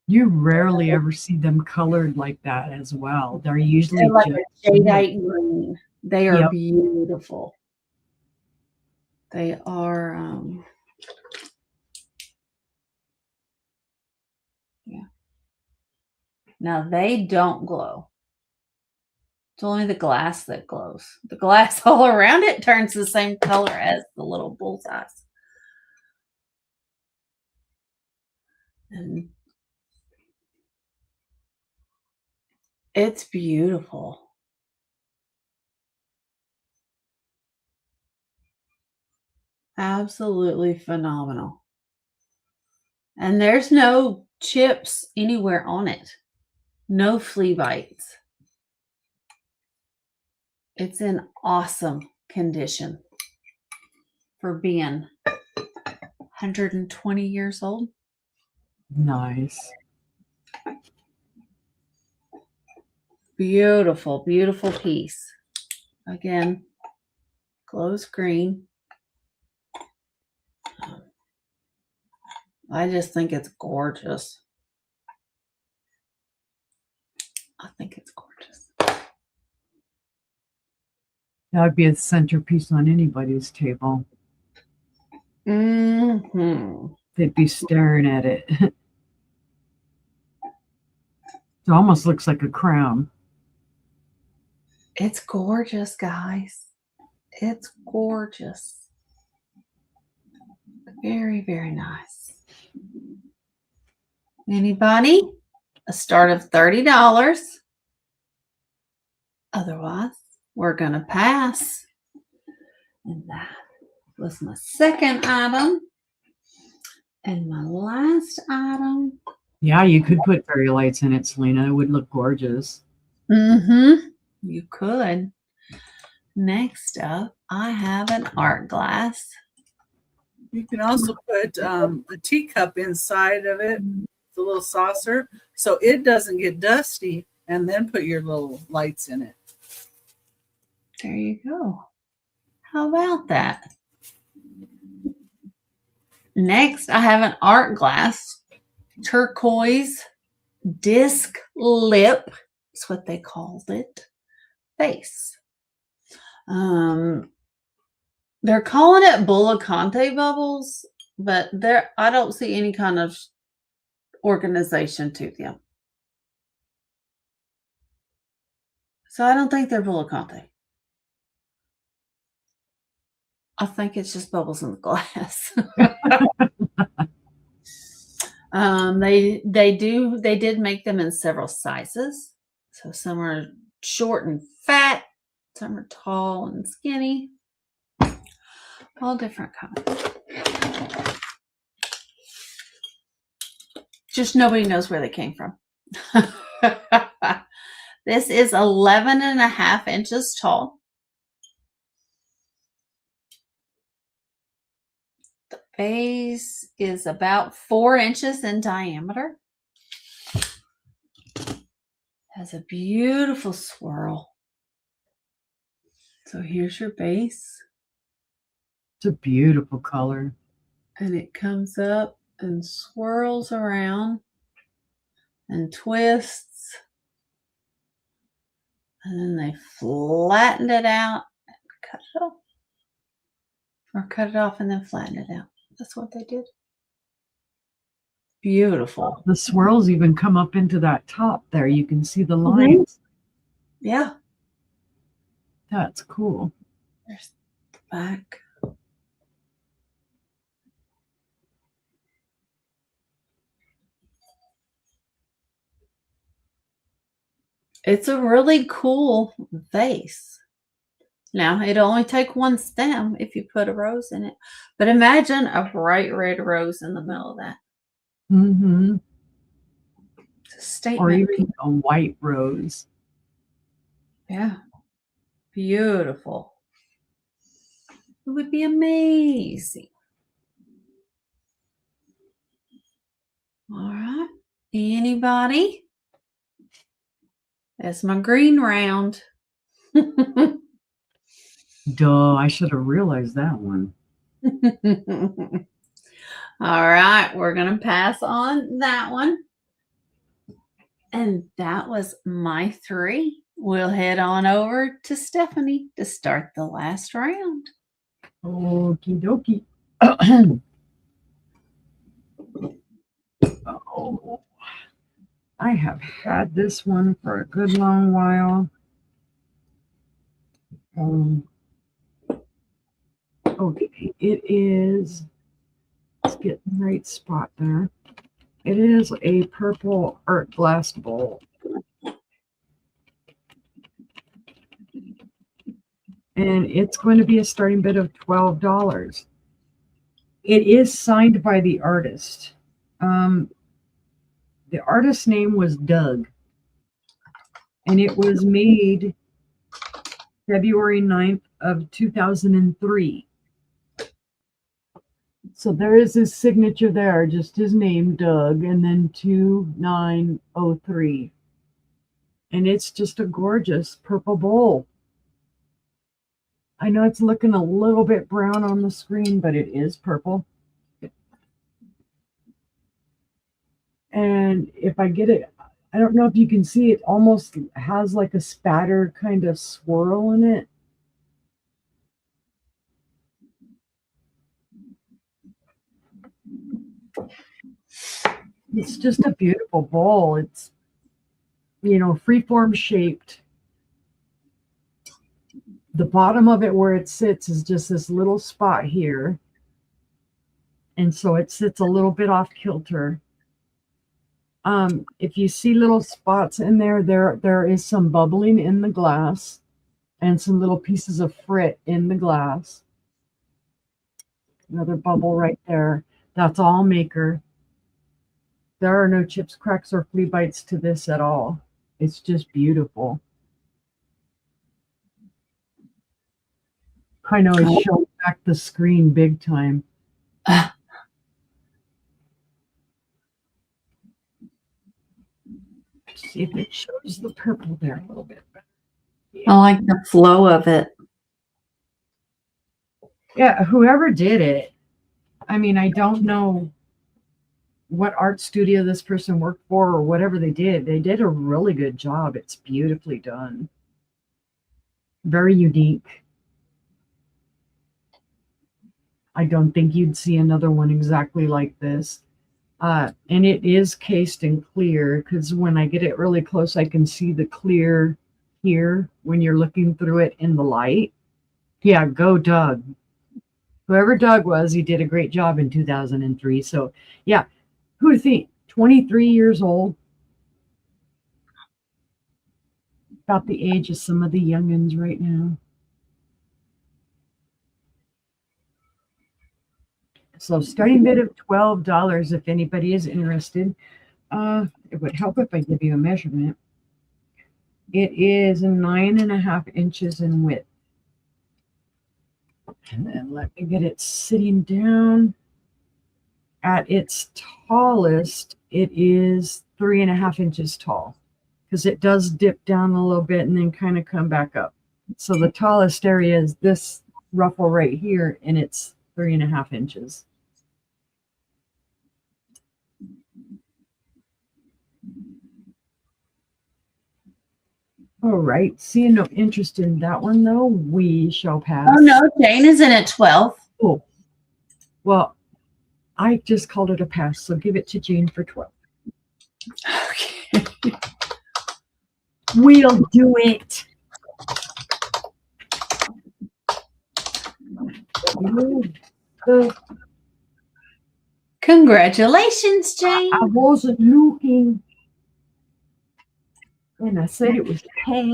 You rarely ever see them colored like that as well. They're usually They're like just a jadeite green. They are beautiful. They are yeah. Now they don't glow. It's only the glass that glows. The glass all around it turns the same color as the little bullseyes. And it's beautiful. Absolutely phenomenal. And there's no chips anywhere on it. No flea bites. It's in awesome condition for being 120 years old. nice. Beautiful, beautiful piece. Again, glows green. I just think it's gorgeous. I think it's gorgeous. That would be a centerpiece on anybody's table. Mm-hmm. They'd be staring at it. It almost looks like a crown. It's gorgeous, guys. It's gorgeous. Very, very nice. Anybody? A start of $30. Otherwise, we're going to pass. And that was my second item. And my last item. Yeah, you could put fairy lights in it, Selena. It would look gorgeous. Mm-hmm. You could. Next up, I have an art glass. You can also put a teacup inside of it, the little saucer, so it doesn't get dusty, and then put your little lights in it. There you go. How about that? Next, I have an art glass, turquoise disc lip. That's what they called it. Vase. They're calling it Bullacante bubbles, but I don't see any kind of organization to them. So I don't think they're Bullacante. I think it's just bubbles in the glass. They did make them in several sizes. So some are short and fat, some are tall and skinny. All different kinds. Just nobody knows where they came from. This is 11.5 inches tall. The base is about 4 inches in diameter. Has a beautiful swirl. So here's your base. It's a beautiful color. And it comes up and swirls around and twists. And then they flattened it out and cut it off. Or cut it off and then flatten it out. That's what they did. Beautiful. The swirls even come up into that top there. You can see the lines. Yeah. That's cool. There's the back. It's a really cool vase. Now, it'll only take one stem if you put a rose in it. But imagine a bright red rose in the middle of that. Mm-hmm. It's a statement. Or even a white rose. Yeah. Beautiful. It would be amazing. All right. Anybody? That's my green round. Duh, I should have realized that one. All right, we're going to pass on that one. And that was my 3. We'll head on over to Stephanie to start the last round. Okie dokie. Oh, I have had this one for a good long while. Okay, it is, let's get the right spot there. It is a purple art glass bowl. And it's going to be a starting bid of $12. It is signed by the artist. The artist's name was Doug. And it was made February 9th of 2003. So there is his signature there, just his name, Doug, and then 2903. And it's just a gorgeous purple bowl. I know it's looking a little bit brown on the screen, but it is purple. And if I get it, I don't know if you can see, it almost has like a spatter kind of swirl in it. It's just a beautiful bowl. It's, freeform shaped. The bottom of it where it sits is just this little spot here. And so it sits a little bit off kilter. If you see little spots in there, there is some bubbling in the glass and some little pieces of frit in the glass. Another bubble right there. That's all maker. There are no chips, cracks, or flea bites to this at all. It's just beautiful. I know it's showing back the screen big time. Let's see if it shows the purple there a little bit better. I like the flow of it. Yeah, whoever did it, I mean, I don't know what art studio this person worked for or whatever they did. They did a really good job. It's beautifully done. Very unique. I don't think you'd see another one exactly like this. And it is cased in clear because when I get it really close, I can see the clear here when you're looking through it in the light. Yeah, go Doug. Whoever Doug was, he did a great job in 2003. So, yeah, who would think? 23 years old. About the age of some of the youngins right now. So, starting bid of $12 if anybody is interested. It would help if I give you a measurement. It is 9.5 inches in width. And then let me get it sitting down. At its tallest, it is 3.5 inches tall because it does dip down a little bit and then kind of come back up. So the tallest area is this ruffle right here, and it's 3.5 inches. All right. Seeing no interest in that one, though, we shall pass. Oh, no. Jane is in at 12. Oh, well, I just called it a pass, so give it to Jane for 12. Okay. We'll do it. Congratulations, Jane. I wasn't looking. And I said it was pass.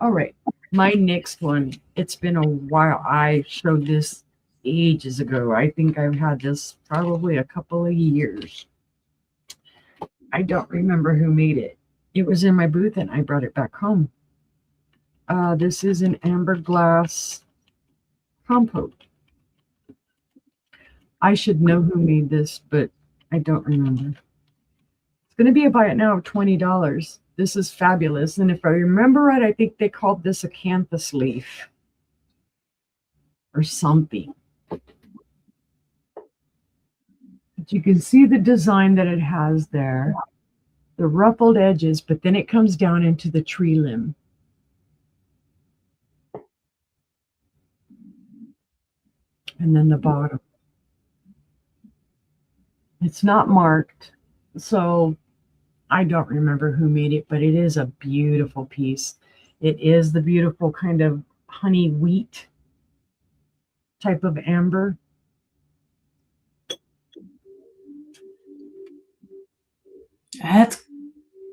All right. My next one. It's been a while. I showed this ages ago. I think I've had this probably a couple of years. I don't remember who made it. It was in my booth and I brought it back home. This is an amber glass compote. I should know who made this, but I don't remember. It's going to be a buy it now of $20. This is fabulous. And if I remember right, I think they called this a canthus leaf or something. But you can see the design that it has there, the ruffled edges, but then it comes down into the tree limb. And then the bottom. It's not marked, so I don't remember who made it, but it is a beautiful piece. It is the beautiful kind of honey wheat type of amber.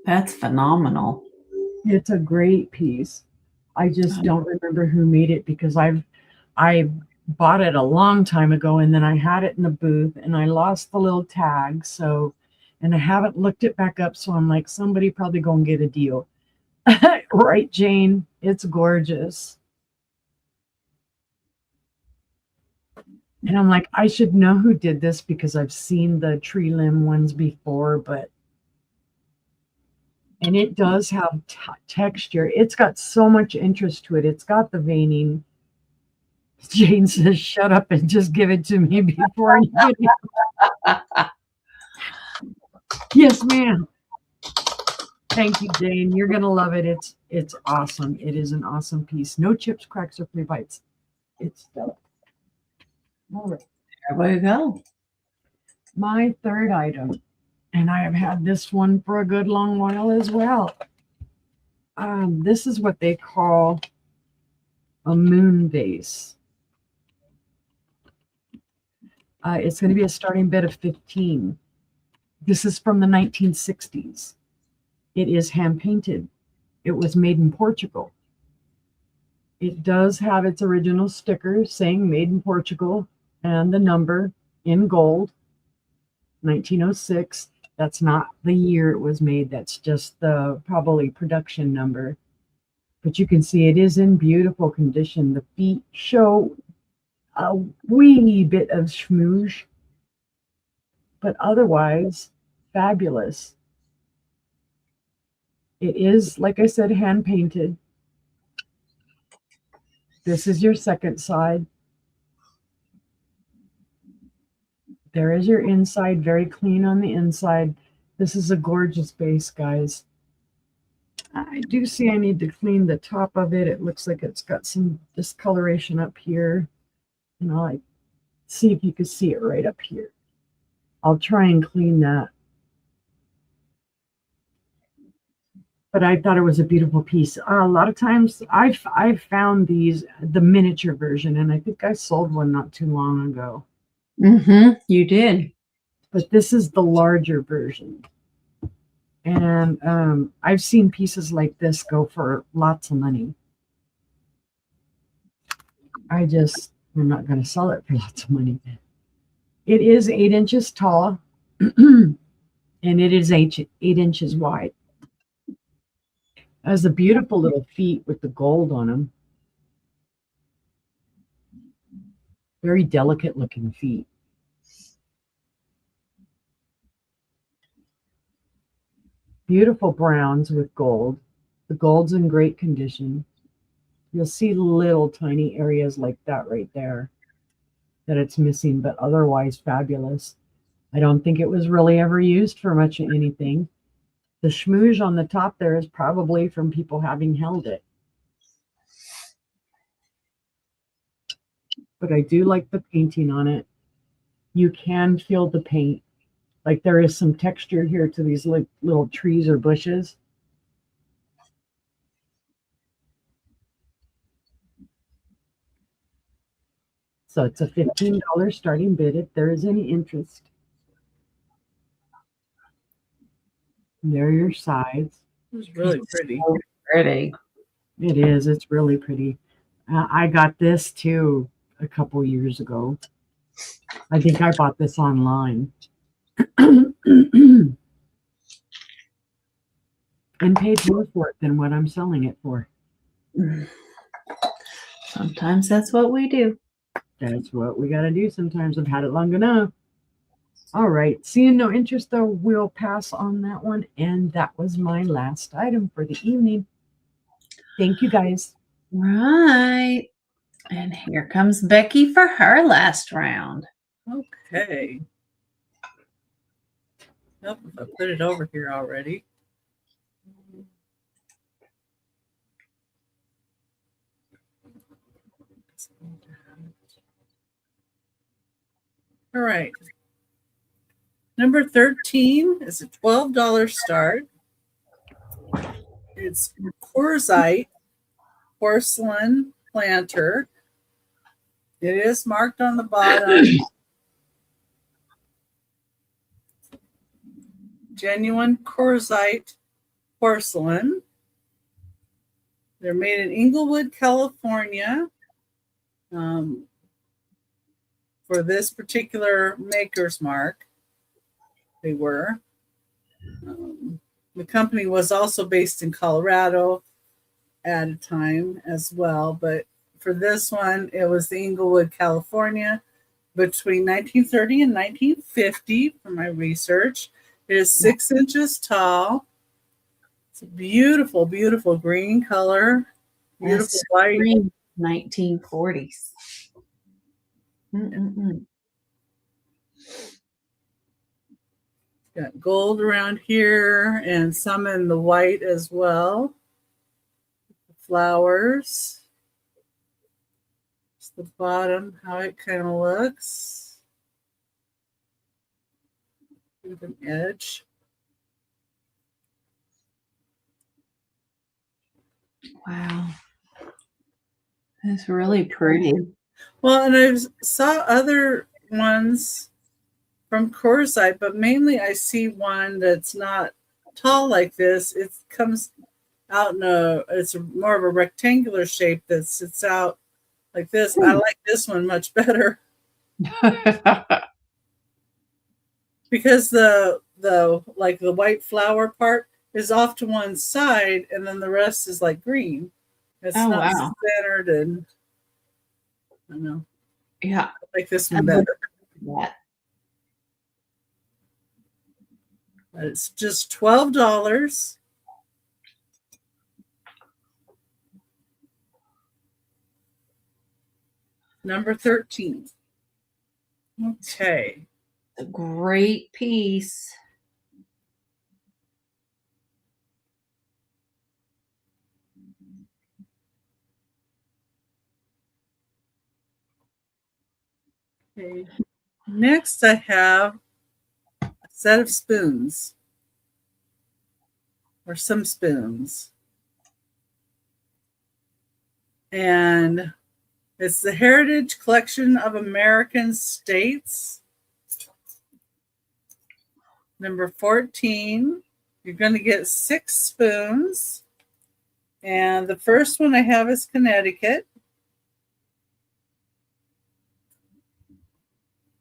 That's phenomenal. It's a great piece. I just don't remember who made it because I bought it a long time ago and then I had it in the booth and I lost the little tag. So, and I haven't looked it back up. So I'm like, somebody probably gonna get a deal. Right, Jane? It's gorgeous. And I'm like, I should know who did this because I've seen the tree limb ones before, but and it does have texture. It's got so much interest to it. It's got the veining. Jane says, shut up and just give it to me before anybody. Yes, ma'am. Thank you, Jane. You're going to love it. It's awesome. It is an awesome piece. No chips, cracks, or flea bites. It's stellar. All right. There we go. My third item, and I have had this one for a good long while as well. This is what they call a moon vase. It's going to be a starting bid of $15. This is from the 1960s. It is hand painted. It was made in Portugal. It does have its original sticker saying made in Portugal and the number in gold, 1906. That's not the year it was made. That's just the probably production number. But you can see it is in beautiful condition. The feet show a wee bit of schmooze, but otherwise fabulous. It is, like I said, hand painted. This is your second side. There is your inside, very clean on the inside. This is a gorgeous base, guys. I do see I need to clean the top of it. It looks like it's got some discoloration up here. And I'll see if you can see it right up here. I'll try and clean that. But I thought it was a beautiful piece. A lot of times I've found these, the miniature version, and I think I sold one not too long ago. You did. But this is the larger version. And I've seen pieces like this go for lots of money. I'm not going to sell it for lots of money. It is 8 inches tall, and it is 8 inches wide. It has a beautiful little feet with the gold on them. Very delicate looking feet. Beautiful browns with gold. The gold's in great condition. You'll see little tiny areas like that right there that it's missing, but otherwise fabulous. I don't think it was really ever used for much of anything. The schmooze on the top there is probably from people having held it. But I do like the painting on it. You can feel the paint. Like there is some texture here to these little trees or bushes. So it's a $15 starting bid if there is any interest. And there are your sides. It's really pretty. So pretty. It is. It's really pretty. I got this too a couple years ago. I think I bought this online. And paid more for it than what I'm selling it for. Sometimes that's what we do. That's what we got to do sometimes. I've had it long enough. All right. Seeing no interest, though, we'll pass on that one. And that was my last item for the evening. Thank you, guys. Right. And here comes Becky for her last round. Okay. Nope, I put it over here already. All right. Number 13 is a $12 start. It's Quartzite porcelain planter. It is marked on the bottom. Genuine quartzite porcelain. They're made in Inglewood, California. For this particular maker's mark, they were. The company was also based in Colorado at a time as well, but for this one, it was the Inglewood, California, between 1930 and 1950 for my research. It is 6 inches tall. It's a beautiful, beautiful green color. Beautiful white. 1940s. Got gold around here and some in the white as well. Flowers. It's the bottom, how it kind of looks. With an edge. Wow. That's really pretty. Well, and I saw other ones from Quartzite, but mainly I see one that's not tall like this. It comes out in it's more of a rectangular shape that sits out like this. I like this one much better. Because the white flower part is off to one side and then the rest is like green. It's not centered, and I don't know. Yeah. I like this one better. Yeah. It's just $12. Number 13. Okay. A great piece. Okay. Next, I have a set of spoons, or some spoons. And it's the Heritage Collection of American States. Number 14. You're going to get 6 spoons. And the first one I have is Connecticut.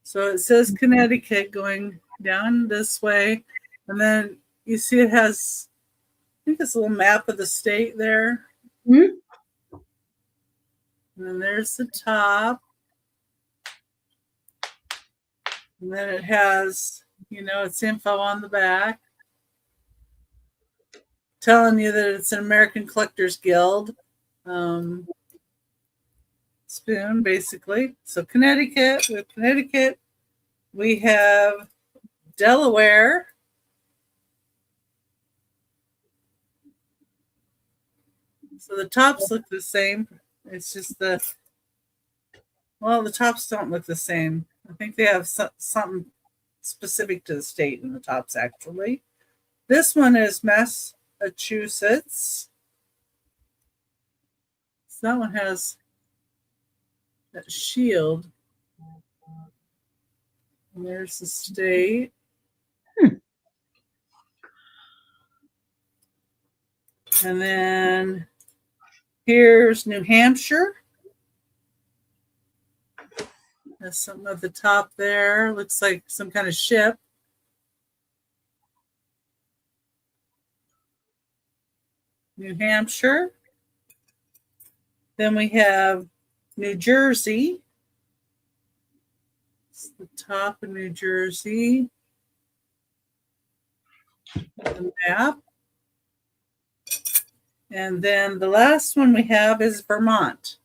So it says Connecticut going down this way. And then you see it has, I think it's a little map of the state there. Mm-hmm. And then there's the top. And then it has, its info on the back, telling you that it's an American Collectors Guild spoon, basically. So Connecticut, with Connecticut, we have Delaware. So the tops look the same. It's just the tops don't look the same. I think they have something specific to the state in the tops, actually. This one is Massachusetts. So that one has that shield. And there's the state. And then here's New Hampshire. There's something at the top there. Looks like some kind of ship. New Hampshire. Then we have New Jersey. It's the top of New Jersey. The map. And then the last one we have is Vermont.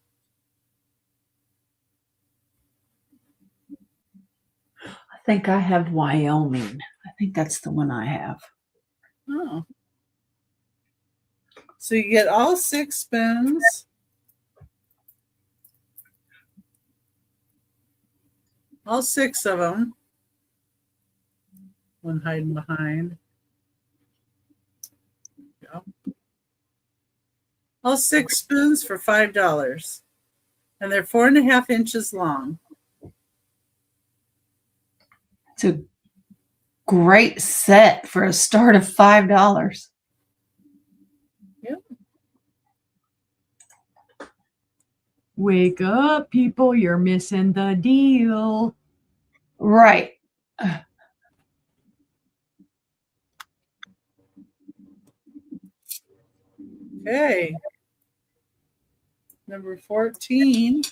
I think I have Wyoming. I think that's the one I have. Oh. So you get all 6 spoons. All 6 of them. One hiding behind. Go. All 6 spoons for $5. And they're 4.5 inches long. It's a great set for a start of $5. Yep. Wake up, people. You're missing the deal. Right. Okay. Number 14.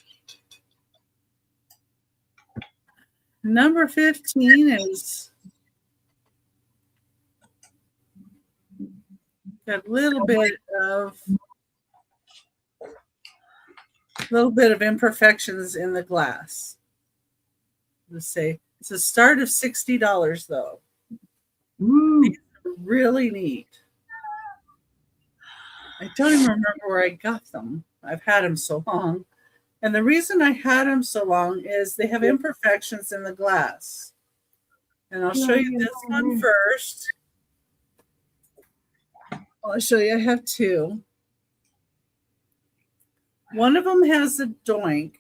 Number 15 is got a little bit of imperfections in the glass. Let's say it's a start of $60 though. Ooh. These are really neat. I don't even remember where I got them. I've had them so long. And the reason I had them so long is they have imperfections in the glass. And I'll show you this one first. I'll show you. I have 2. One of them has a doink,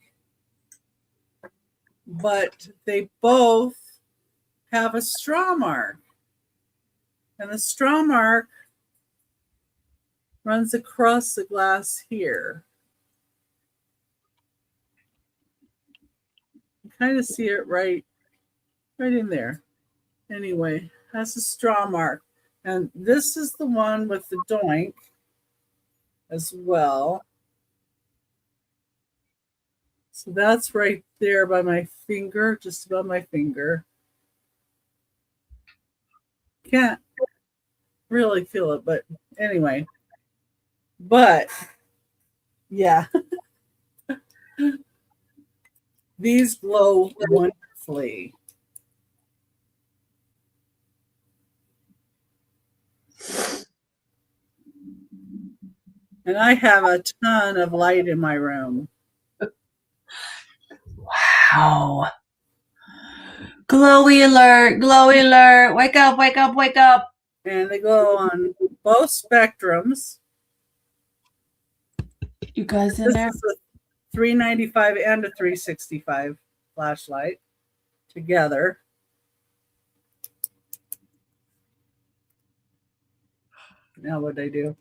but they both have a straw mark. And the straw mark runs across the glass here. You kind of see it right in there. Anyway, that's a straw mark. And this is the one with the doink as well. So that's right there by my finger, just above my finger. Can't really feel it, but anyway. But yeah, these glow wonderfully. And I have a ton of light in my room. Wow. Glowy alert, glowy alert. Wake up, wake up, wake up. And they glow on both spectrums. You guys in This there? is a 395 and a 365 flashlight together. Now what I do?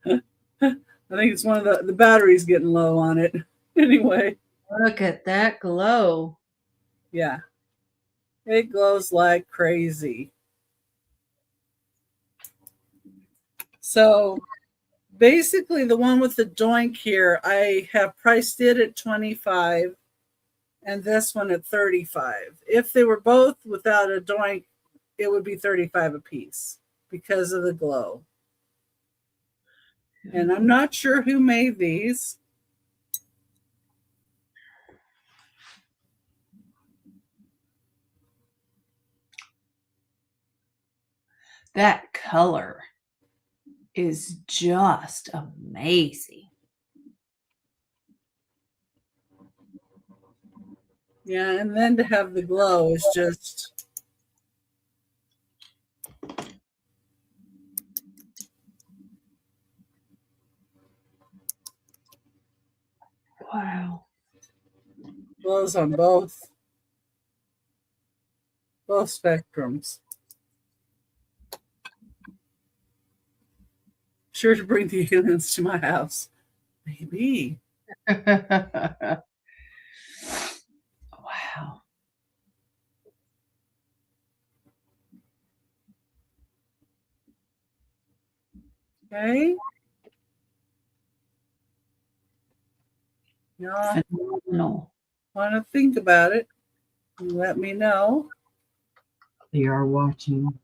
I think it's one of the batteries getting low on it. Anyway. Look at that glow. Yeah. It glows like crazy. So basically the one with the doink here, I have priced it at $25 and this one at $35. If they were both without a doink, it would be $35 a piece because of the glow. And I'm not sure who made these. That color is just amazing. Yeah, and then to have the glow is just... Wow. Glows on both spectrums. Sure to bring the aliens to my house. Maybe. Wow. Okay. Y'all Phenomenal. want to think about it? Let me know. They are watching.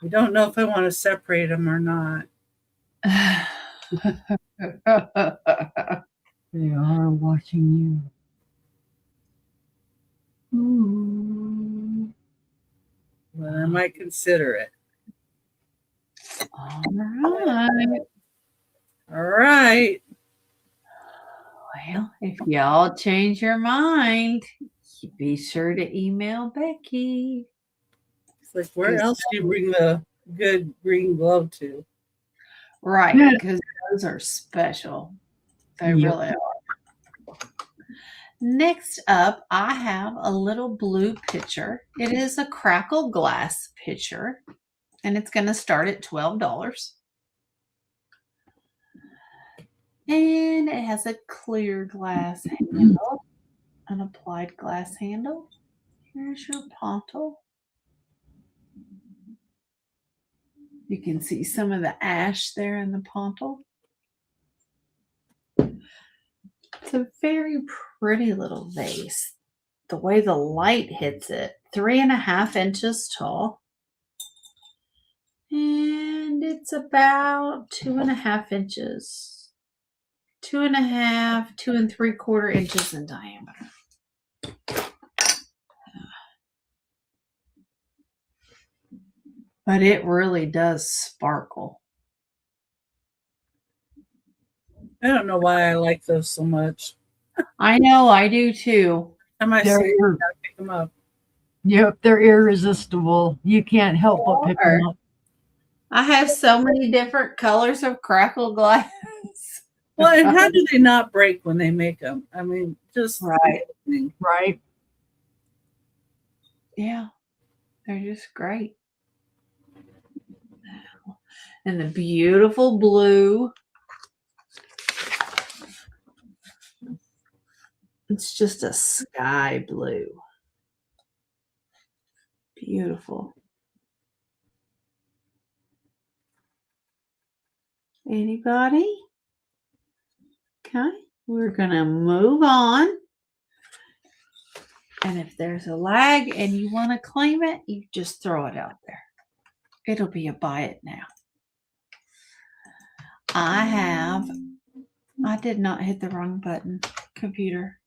I don't know if I want to separate them or not. They are watching you. Ooh. But I might consider it. All right. All right. Well, if y'all change your mind, be sure to email Becky. It's like, where else do you bring the good green glow to? Right, Yeah. because those are special. They Yep. really are. Next up, I have a little blue pitcher. It is a crackle glass pitcher, and it's going to start at $12. And it has a clear glass handle, an applied glass handle. Here's your pontal. You can see some of the ash there in the pontal. It's a very pretty little vase. The way the light hits it, 3.5 inches tall. And it's about 2.5 inches. 2.5, 2 3/4 inches in diameter. But it really does sparkle. I don't know why I like those so much. I know, I do too. I might They're, say, I gotta pick them up. yep, they're irresistible. You can't help but pick them up. I have so many different colors of crackle glass. Well, and how do they not break when they make them? I mean, just Right. amazing. Right? Yeah, they're just great. And the beautiful blue. It's just a sky blue. Beautiful. Anybody? Okay, we're going to move on. And if there's a lag and you want to claim it, you just throw it out there. It'll be a buy it now. I did not hit the wrong button, computer.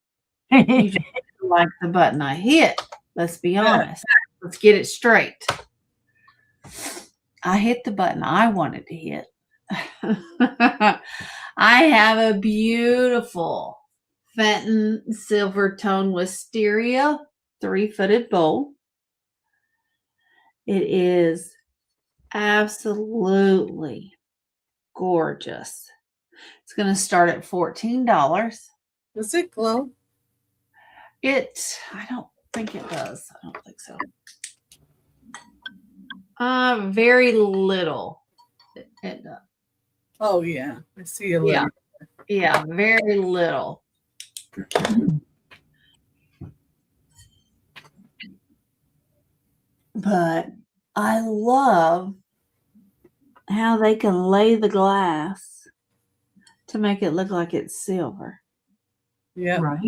You just like the button I hit. Let's be honest. Let's get it straight. I hit the button I wanted to hit. I have a beautiful Fenton Silver Tone Wisteria 3-footed bowl. It is absolutely gorgeous. It's going to start at $14. Does it glow? I don't think it does. I don't think so. Very little. It does. Oh yeah, I see a little. Yeah, very little. But I love how they can lay the glass to make it look like it's silver. Yeah. Right.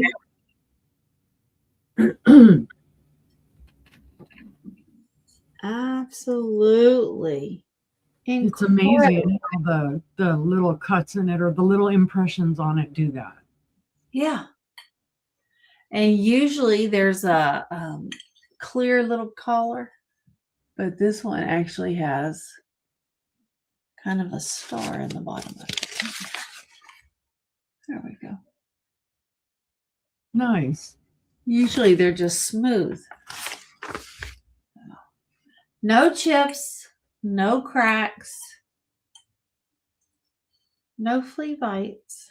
Absolutely. It's amazing how the little cuts in it or the little impressions on it do that. Yeah. And usually there's a clear little collar, but this one actually has kind of a star in the bottom of it. There we go. Nice. Usually they're just smooth. No chips, no cracks, no flea bites.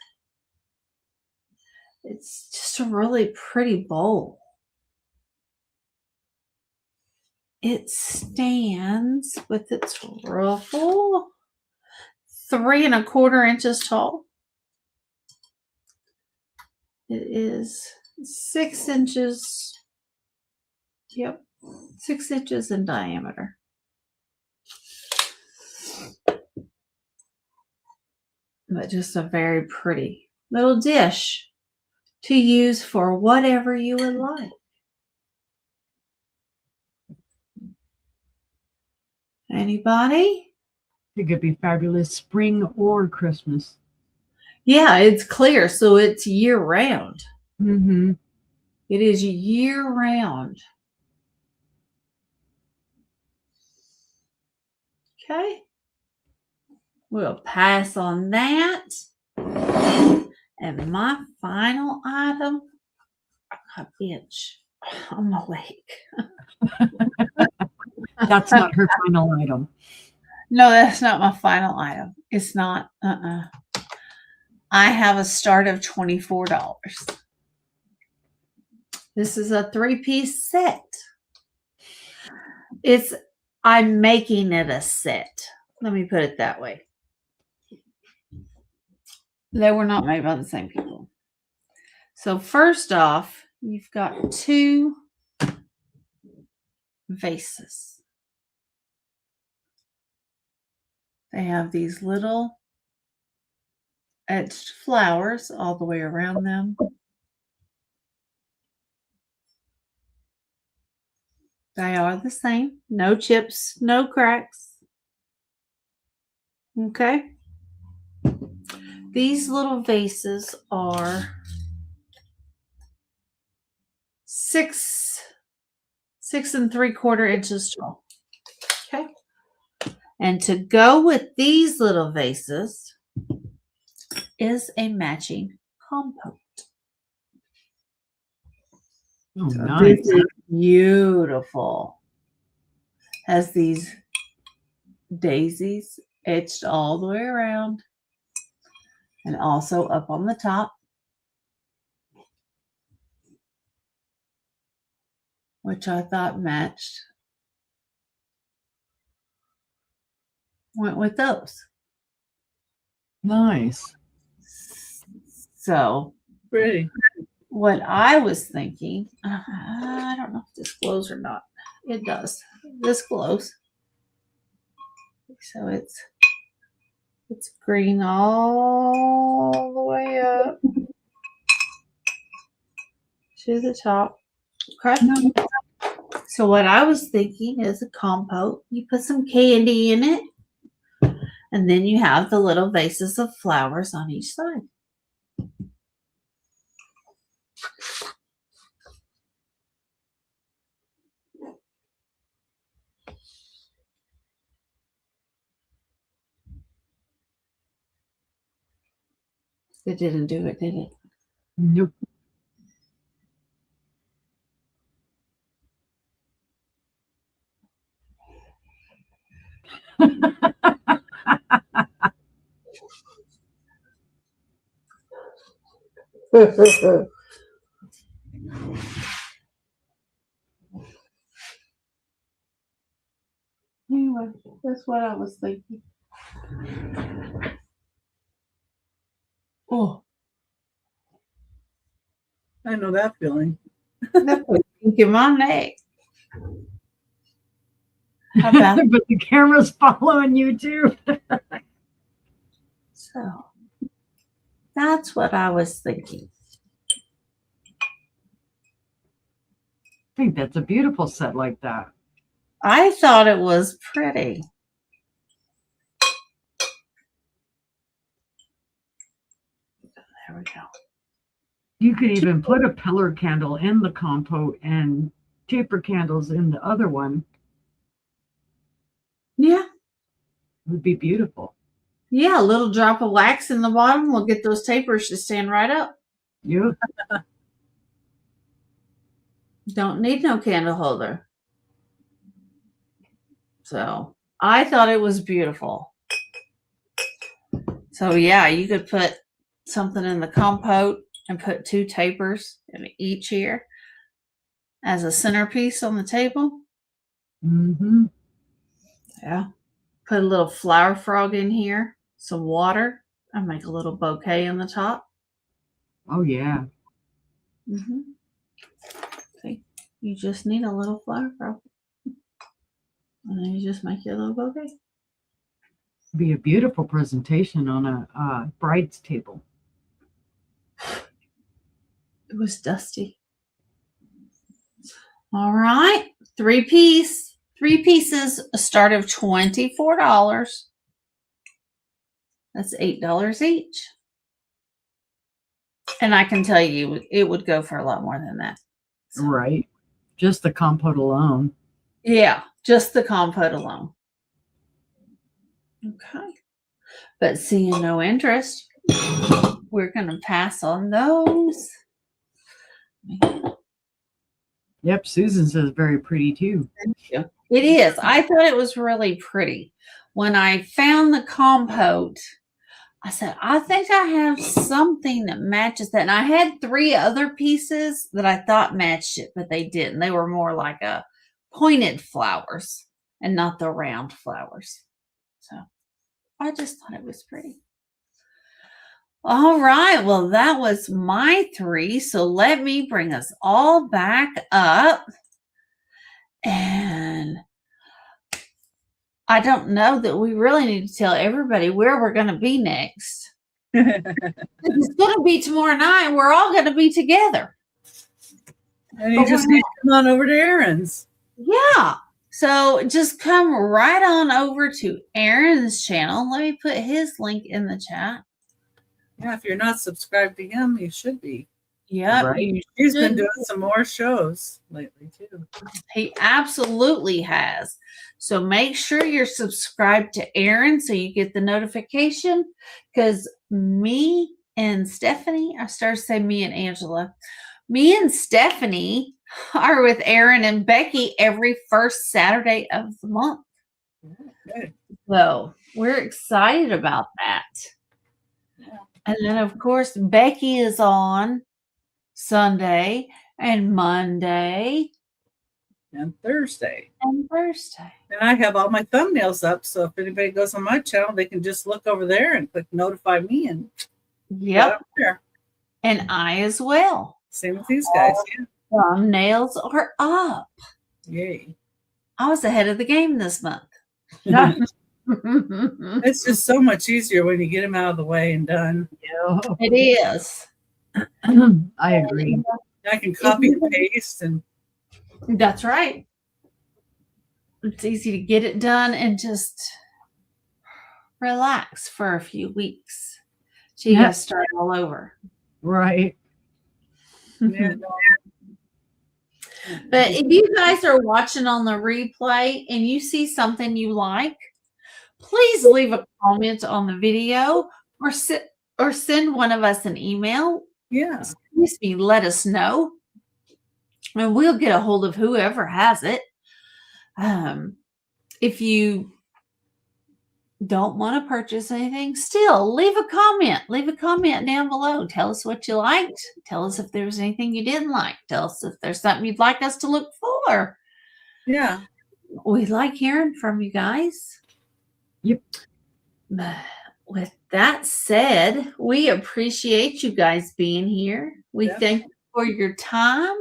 It's just a really pretty bowl. It stands with its ruffle 3 1/4 inches tall. It is 6 inches. Yep, 6 inches in diameter. But just a very pretty little dish to use for whatever you would like. Anybody? It could be fabulous spring or Christmas. Yeah, it's clear, so it's year round. Mm-hmm. It is year round. Okay. We'll pass on that. And my final item, a bitch, I'm awake. That's not her final item. No, that's not my final item. It's not. I have a start of $24. This is a 3-piece set. I'm making it a set. Let me put it that way. They were not made by the same people. So first off, you've got 2 vases. They have these little etched flowers all the way around them. They are the same. No chips, no cracks. Okay. These little vases are 6 3/4 inches tall. Okay. And to go with these little vases is a matching compote. Oh, So nice. this is beautiful. Has these daisies etched all the way around and also up on the top, which I thought matched. Went with those. Nice. So Pretty. what I was thinking, I don't know if this glows or not. It does. This glows. So it's green all the way up to the top. Okay. So what I was thinking is a compote. You put some candy in it, and then you have the little vases of flowers on each side. It didn't do it, did it? Nope. Anyway, that's what I was thinking. Oh, I know that feeling. that's a kink in my neck. How about But the camera's following you too. so? That's what I was thinking. I think that's a beautiful set like that. I thought it was pretty. There we go. You could even put a pillar candle in the compote and taper candles in the other one. Yeah. It would be beautiful. Yeah, a little drop of wax in the bottom will get those tapers to stand right up. You Don't need no candle holder. So I thought it was beautiful. So yeah, you could put something in the compote and put 2 tapers in each here as a centerpiece on the table. Mm-hmm. Yeah. Put a little flower frog in here, some water, and make a little bouquet on the top. Oh yeah. Mm-hmm. See, you just need a little flower frog. And then you just make your little bouquet. Be a beautiful presentation on a bride's table. It was dusty. All right. 3 pieces, a start of $24. That's $8 each. And I can tell you, it would go for a lot more than that. So, Right. Just the compote alone. yeah, just the compote alone. Okay. But seeing no interest, we're going to pass on those. Yep. Susan says very pretty too. Thank you. It is. I thought it was really pretty. When I found the compote, I said, I think I have something that matches that. And I had 3 other pieces that I thought matched it, but they didn't. They were more like a pointed flowers and not the round flowers. So I just thought it was pretty. All right. Well, that was my 3. So let me bring us all back up. And I don't know that we really need to tell everybody where we're going to be next. It's going to be tomorrow night. We're all going to be together. And you just need to come on over to Aaron's. Yeah. So just come right on over to Aaron's channel. Let me put his link in the chat. Yeah, if you're not subscribed to him, you should be. Yep. Right. He's been doing some more shows lately too. He absolutely has. So make sure you're subscribed to Aaron so you get the notification, because me and Stephanie, I started saying me and Angela, me and Stephanie are with Aaron and Becky every first Saturday of the month. Good. So we're excited about that. Yeah. And then, of course, Becky is on Sunday and Monday And Thursday. and Thursday. And I have all my thumbnails up, so if anybody goes on my channel, they can just look over there and click notify me and Yep. up there. And I as well. Same with these guys. Yeah. Thumbnails are up. Yay. I was ahead of the game this month. It's just so much easier when you get them out of the way and done. It is. I agree. I can copy and paste and That's right. It's easy to get it done and just relax for a few weeks. So you got to start all over. Right. yeah, But if you guys are watching on the replay and you see something you like, please leave a comment on the video or or send one of us an email. Yeah. Excuse me, let us know. And we'll get a hold of whoever has it. If you don't want to purchase anything, still leave a comment. Leave a comment down below. Tell us what you liked. Tell us if there was anything you didn't like. Tell us if there's something you'd like us to look for. Yeah. We like hearing from you guys. Yep. With that said, we appreciate you guys being here. We thank you for your time.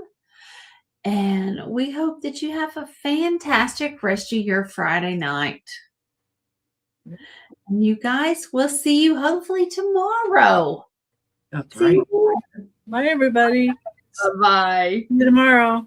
And we hope that you have a fantastic rest of your Friday night. And you guys, we'll see you hopefully tomorrow. That's See right. you. Bye, everybody. Bye-bye. See you tomorrow.